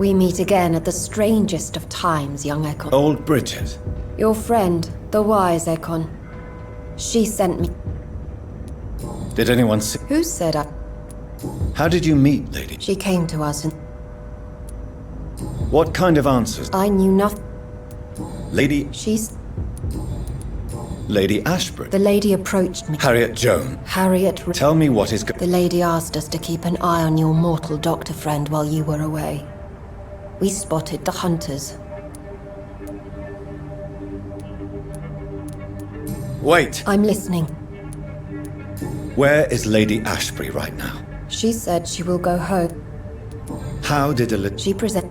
Speaker 1: We meet again at the strangest of times, young Ekon.
Speaker 4: Old Bridget.
Speaker 1: Your friend, the wise Ekon. She sent me.
Speaker 4: Did anyone see?
Speaker 1: Who said I?
Speaker 4: How did you meet, lady?
Speaker 1: She came to us and...
Speaker 4: What kind of answers?
Speaker 1: I knew nothing.
Speaker 4: Lady...
Speaker 1: She's...
Speaker 4: Lady Ashbury.
Speaker 1: The lady approached me.
Speaker 4: Harriet Joan.
Speaker 1: Harriet...
Speaker 4: Tell me what is...
Speaker 1: The lady asked us to keep an eye on your mortal doctor friend while you were away. We spotted the hunters.
Speaker 4: Wait!
Speaker 1: I'm listening.
Speaker 4: Where is Lady Ashbury right now?
Speaker 1: She said she will go home.
Speaker 4: How did a...
Speaker 1: She present...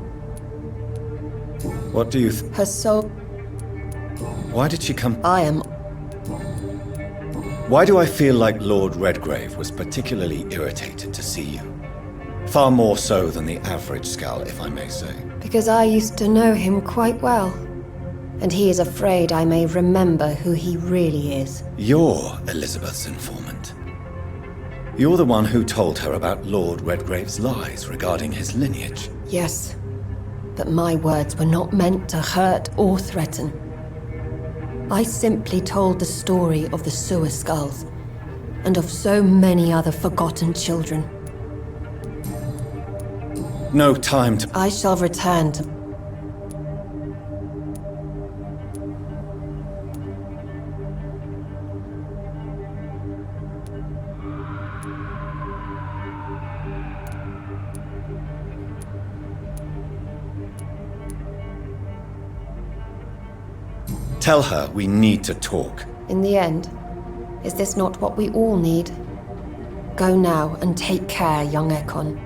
Speaker 4: What do you
Speaker 1: Her soul...
Speaker 4: Why did she come...
Speaker 1: I am...
Speaker 4: Why do I feel like Lord Redgrave was particularly irritated to see you? Far more so than the average Skull, if I may say.
Speaker 1: Because I used to know him quite well. And he is afraid I may remember who he really is.
Speaker 4: You're Elizabeth's informant. You're the one who told her about Lord Redgrave's lies regarding his lineage.
Speaker 1: Yes. But my words were not meant to hurt or threaten. I simply told the story of the Sewer Skulls, and of so many other forgotten children.
Speaker 4: No time to...
Speaker 1: I shall return to...
Speaker 4: Tell her we need to talk.
Speaker 1: In the end, is this not what we all need? Go now and take care, young Ekon.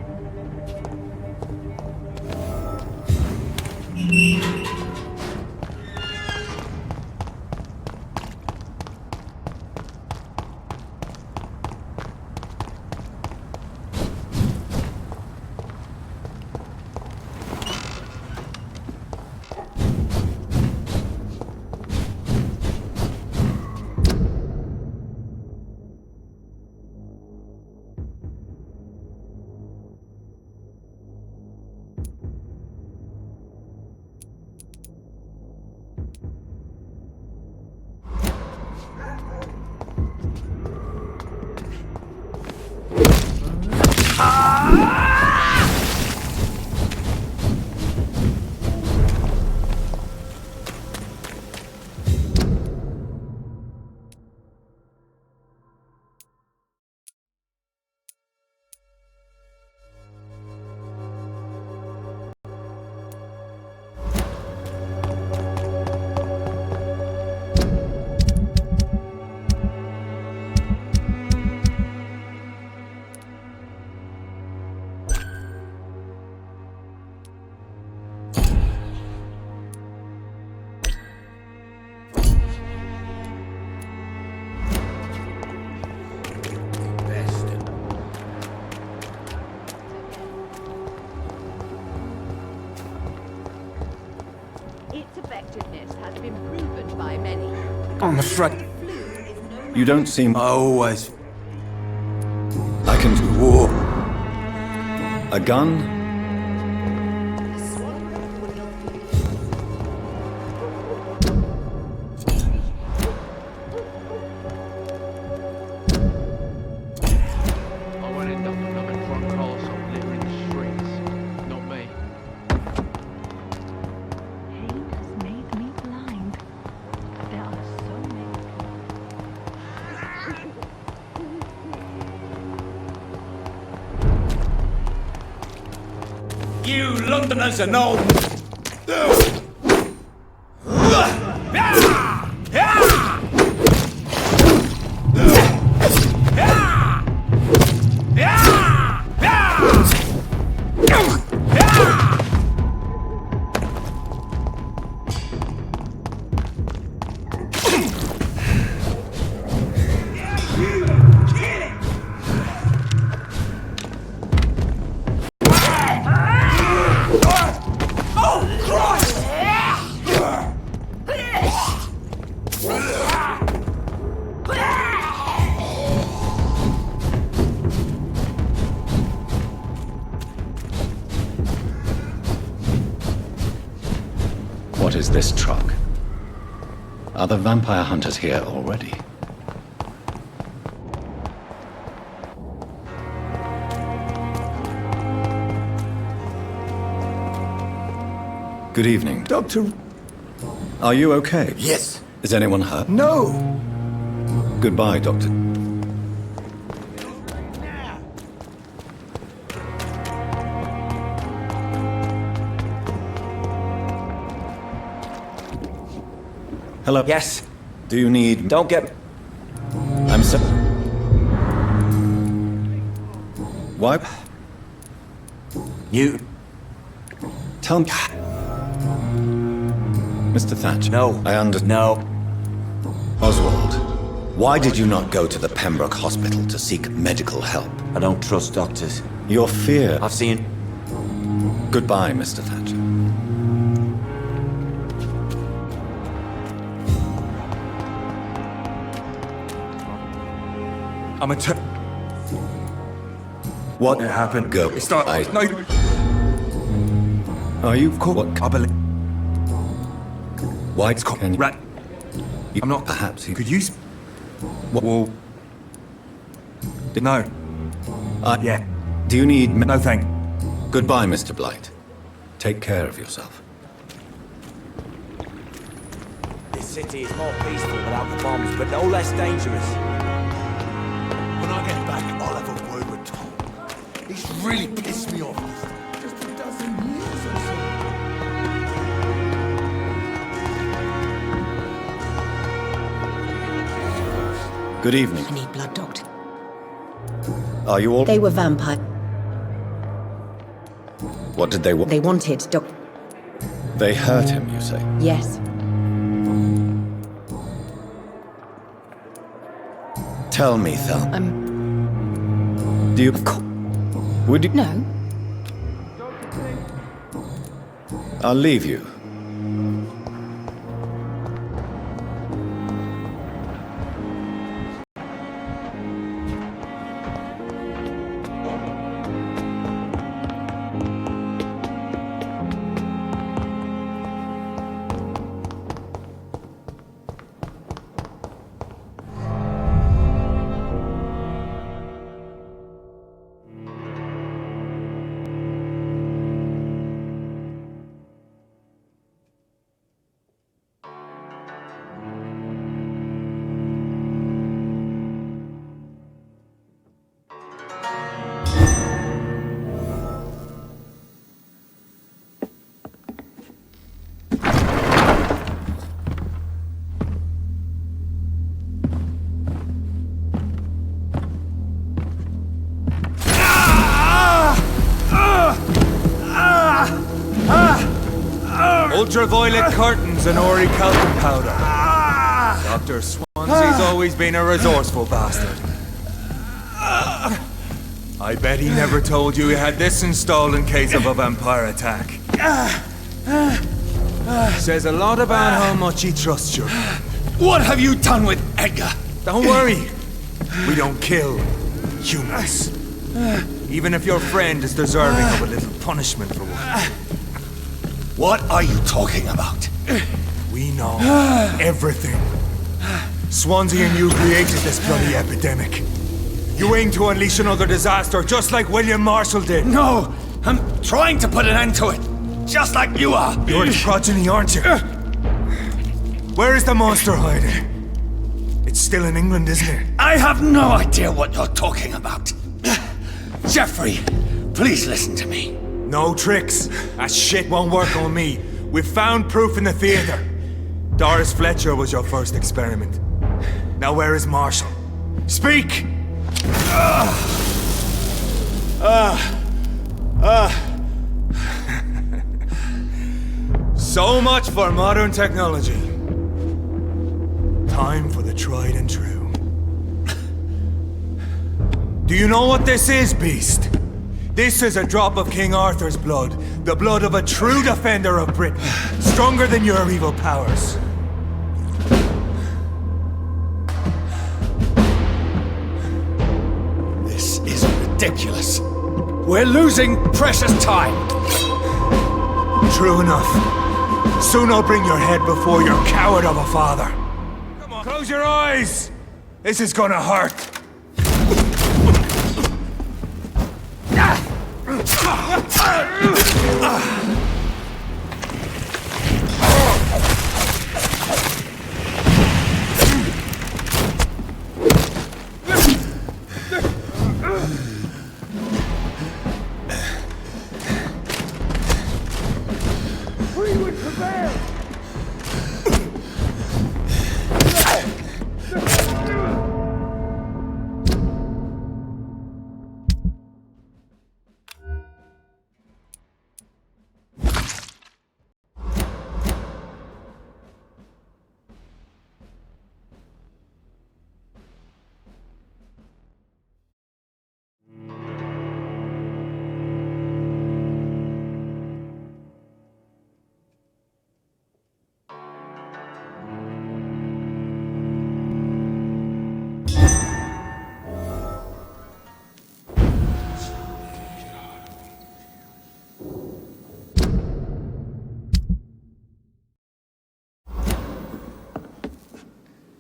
Speaker 2: I'm afraid. You don't seem... Always. I can do war. A gun?
Speaker 15: I won't end up becoming front cars or littering the streets. Not me.
Speaker 18: Hate has made me blind. There are so many.
Speaker 3: You Londoners are no... Oh, Christ!
Speaker 4: is this truck? Are the vampire hunters here already? Good evening.
Speaker 17: Doctor...
Speaker 4: Are you okay?
Speaker 17: Yes.
Speaker 4: Is anyone hurt?
Speaker 17: No!
Speaker 4: Goodbye, Doctor. Hello?
Speaker 9: Yes.
Speaker 4: Do you need...
Speaker 9: Don't get...
Speaker 4: I'm so... Why?
Speaker 9: You...
Speaker 4: Tell me... Mr. Thatcher.
Speaker 9: No.
Speaker 4: I
Speaker 9: No.
Speaker 4: Oswald, why did you not go to the Pembroke Hospital to seek medical help?
Speaker 9: I don't trust doctors.
Speaker 4: Your fear...
Speaker 9: I've seen...
Speaker 4: Goodbye, Mr. Thatcher.
Speaker 3: I'm a
Speaker 4: What
Speaker 3: happened?
Speaker 4: Go.
Speaker 3: It's not... No.
Speaker 4: Are you... What?
Speaker 3: I believe...
Speaker 4: Why
Speaker 3: It's called...
Speaker 4: can you...
Speaker 3: Rat... I'm not...
Speaker 4: Perhaps you...
Speaker 3: Could you...
Speaker 4: What?
Speaker 3: Well... No. Yeah.
Speaker 4: Do you need...
Speaker 3: No, thank...
Speaker 4: Goodbye, Mr. Blight. Take care of yourself.
Speaker 9: This city is more peaceful without the bombs, but no less dangerous.
Speaker 17: When I get back, I'll have a word with Tom. He's really pissed me off just a dozen years or so.
Speaker 4: Good evening.
Speaker 22: I need blood, Doctor.
Speaker 4: Are you all...
Speaker 22: They were vampire.
Speaker 4: What did they want?
Speaker 22: They wanted
Speaker 4: They hurt him, you say?
Speaker 22: Yes.
Speaker 2: Tell me, Thel.
Speaker 4: Do you...
Speaker 22: Of course.
Speaker 4: Would you...
Speaker 22: No.
Speaker 4: I'll leave you.
Speaker 3: Ultraviolet curtains and orichalcum powder. Dr. Swansea's always been a resourceful bastard. I bet he never told you he had this installed in case of a vampire attack. Says a lot about how much he trusts you.
Speaker 17: What have you done with Edgar?
Speaker 3: Don't worry. We don't kill humans. Even if your friend is deserving of a little punishment for one.
Speaker 17: What are you talking about?
Speaker 3: We know everything. Swansea and you created this bloody epidemic. You aim to unleash another disaster just like William Marshall did.
Speaker 17: No! I'm trying to put an end to it! Just like you are!
Speaker 3: You're the progeny, aren't you? Where is the monster hiding? It's still in England, isn't it?
Speaker 17: I have no idea what you're talking about. Jeffrey, please listen to me.
Speaker 3: No tricks. That shit won't work on me. We've found proof in the theater. Doris Fletcher was your first experiment. Now where is Marshall? Speak! So much for modern technology. Time for the tried and true. Do you know what this is, Beast? This is a drop of King Arthur's blood. The blood of a true defender of Britain. Stronger than your evil powers.
Speaker 17: This is ridiculous. We're losing precious time.
Speaker 3: True enough. Soon I'll bring your head before your coward of a father. Come on, close your eyes! This is gonna hurt.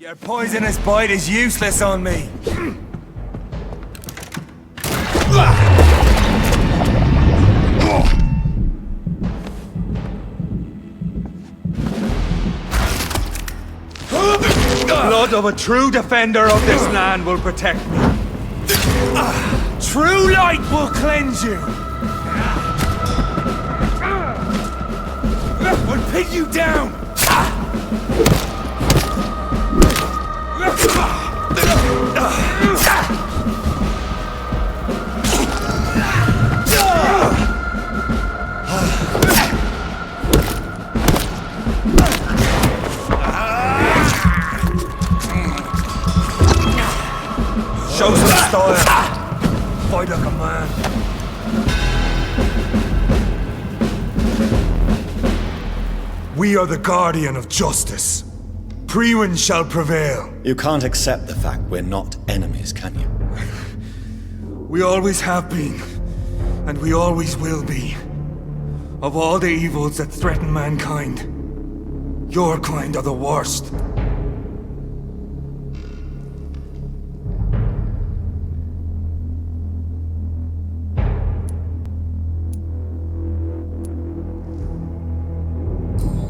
Speaker 3: Your poisonous bite is useless on me. The blood of a true defender of this land will protect me. True light will cleanse you. Will pin you down. Show some style. Fight like a man. We are the guardian of justice. Priwen shall prevail.
Speaker 2: You can't accept the fact we're not enemies, can you?
Speaker 3: We always have been, and we always will be. Of all the evils that threaten mankind, your kind are the worst.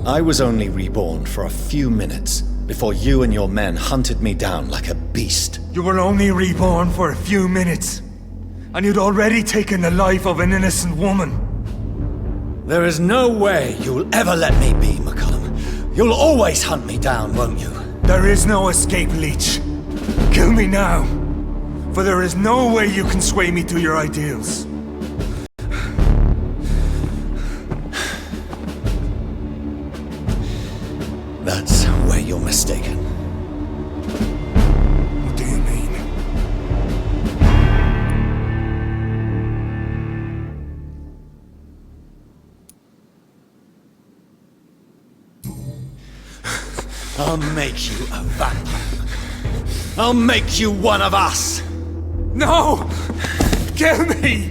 Speaker 2: I was only reborn for a few minutes before you and your men hunted me down like a beast.
Speaker 3: You were only reborn for a few minutes, and you'd already taken the life of an innocent woman.
Speaker 2: There is no way you'll ever let me be, McCullum. You'll always hunt me down, won't you?
Speaker 3: There is no escape, Leech. Kill me now, for there is no way you can sway me to your ideals.
Speaker 2: That's where you're mistaken.
Speaker 3: What do you mean?
Speaker 2: I'll make you a vampire. I'll make you one of us!
Speaker 3: No! Kill me!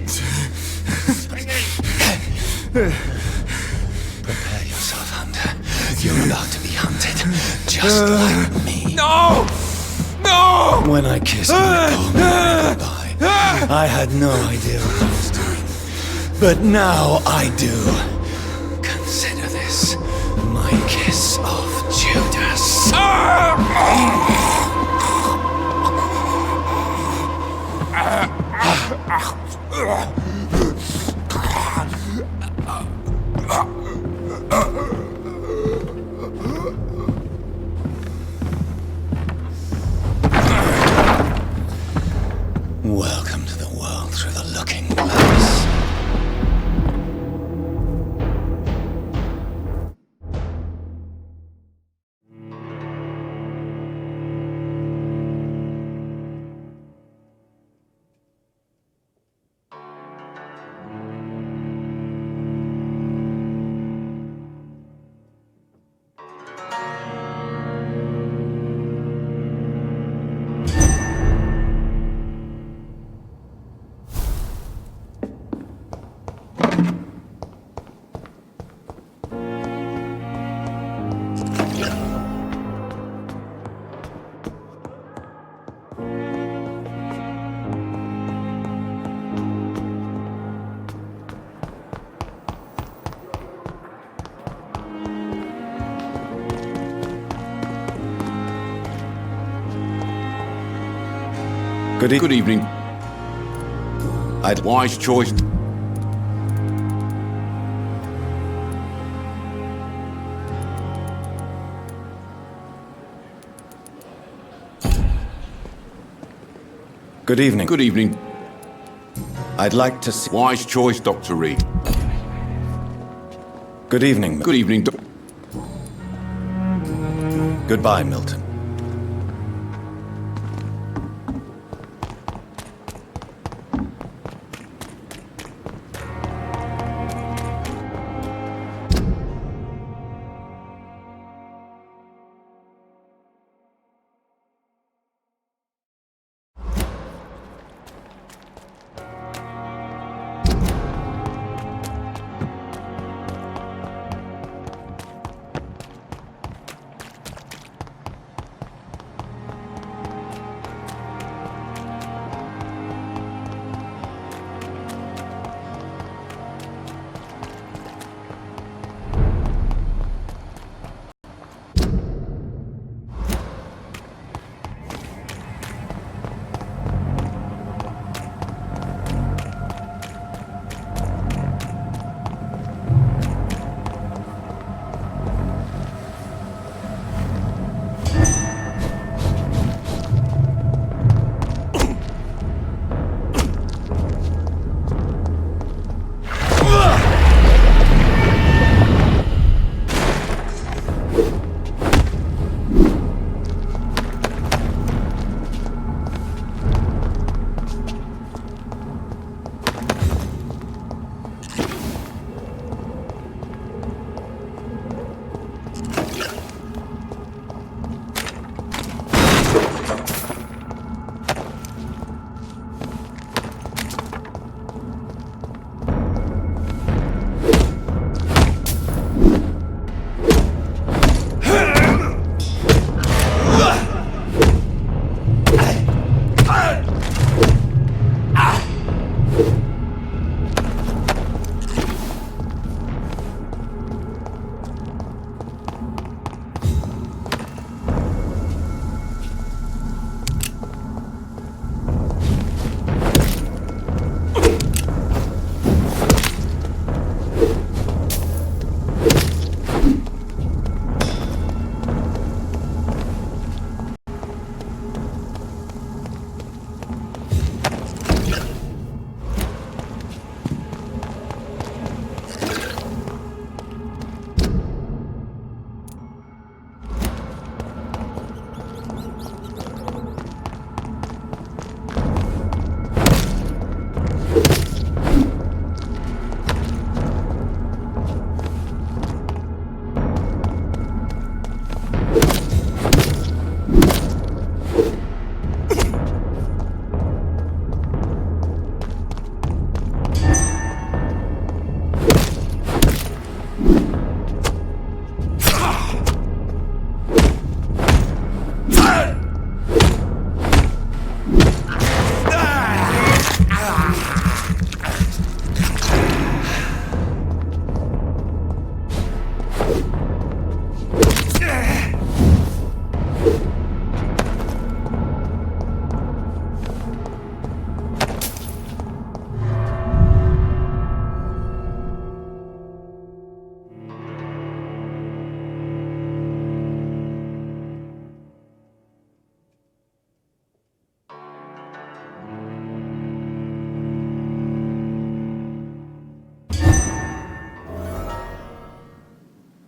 Speaker 2: Prepare yourself, Hunter. You're about to be hunted, just like me.
Speaker 3: No! No!
Speaker 2: When I kissed my poor Mary goodbye, I had no idea what I was doing. But now I do. Consider this my kiss of Judas. Welcome to the world through the looking glass. Good
Speaker 5: evening. Wise choice.
Speaker 2: Good evening.
Speaker 5: Good evening.
Speaker 2: I'd like to see...
Speaker 5: Wise choice, Dr. Reed.
Speaker 2: Good evening.
Speaker 5: Good evening,
Speaker 2: Goodbye, Milton.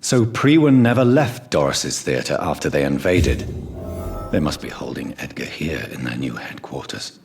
Speaker 4: So Priwen never left Doris's theater after they invaded. They must be holding Edgar here in their new headquarters.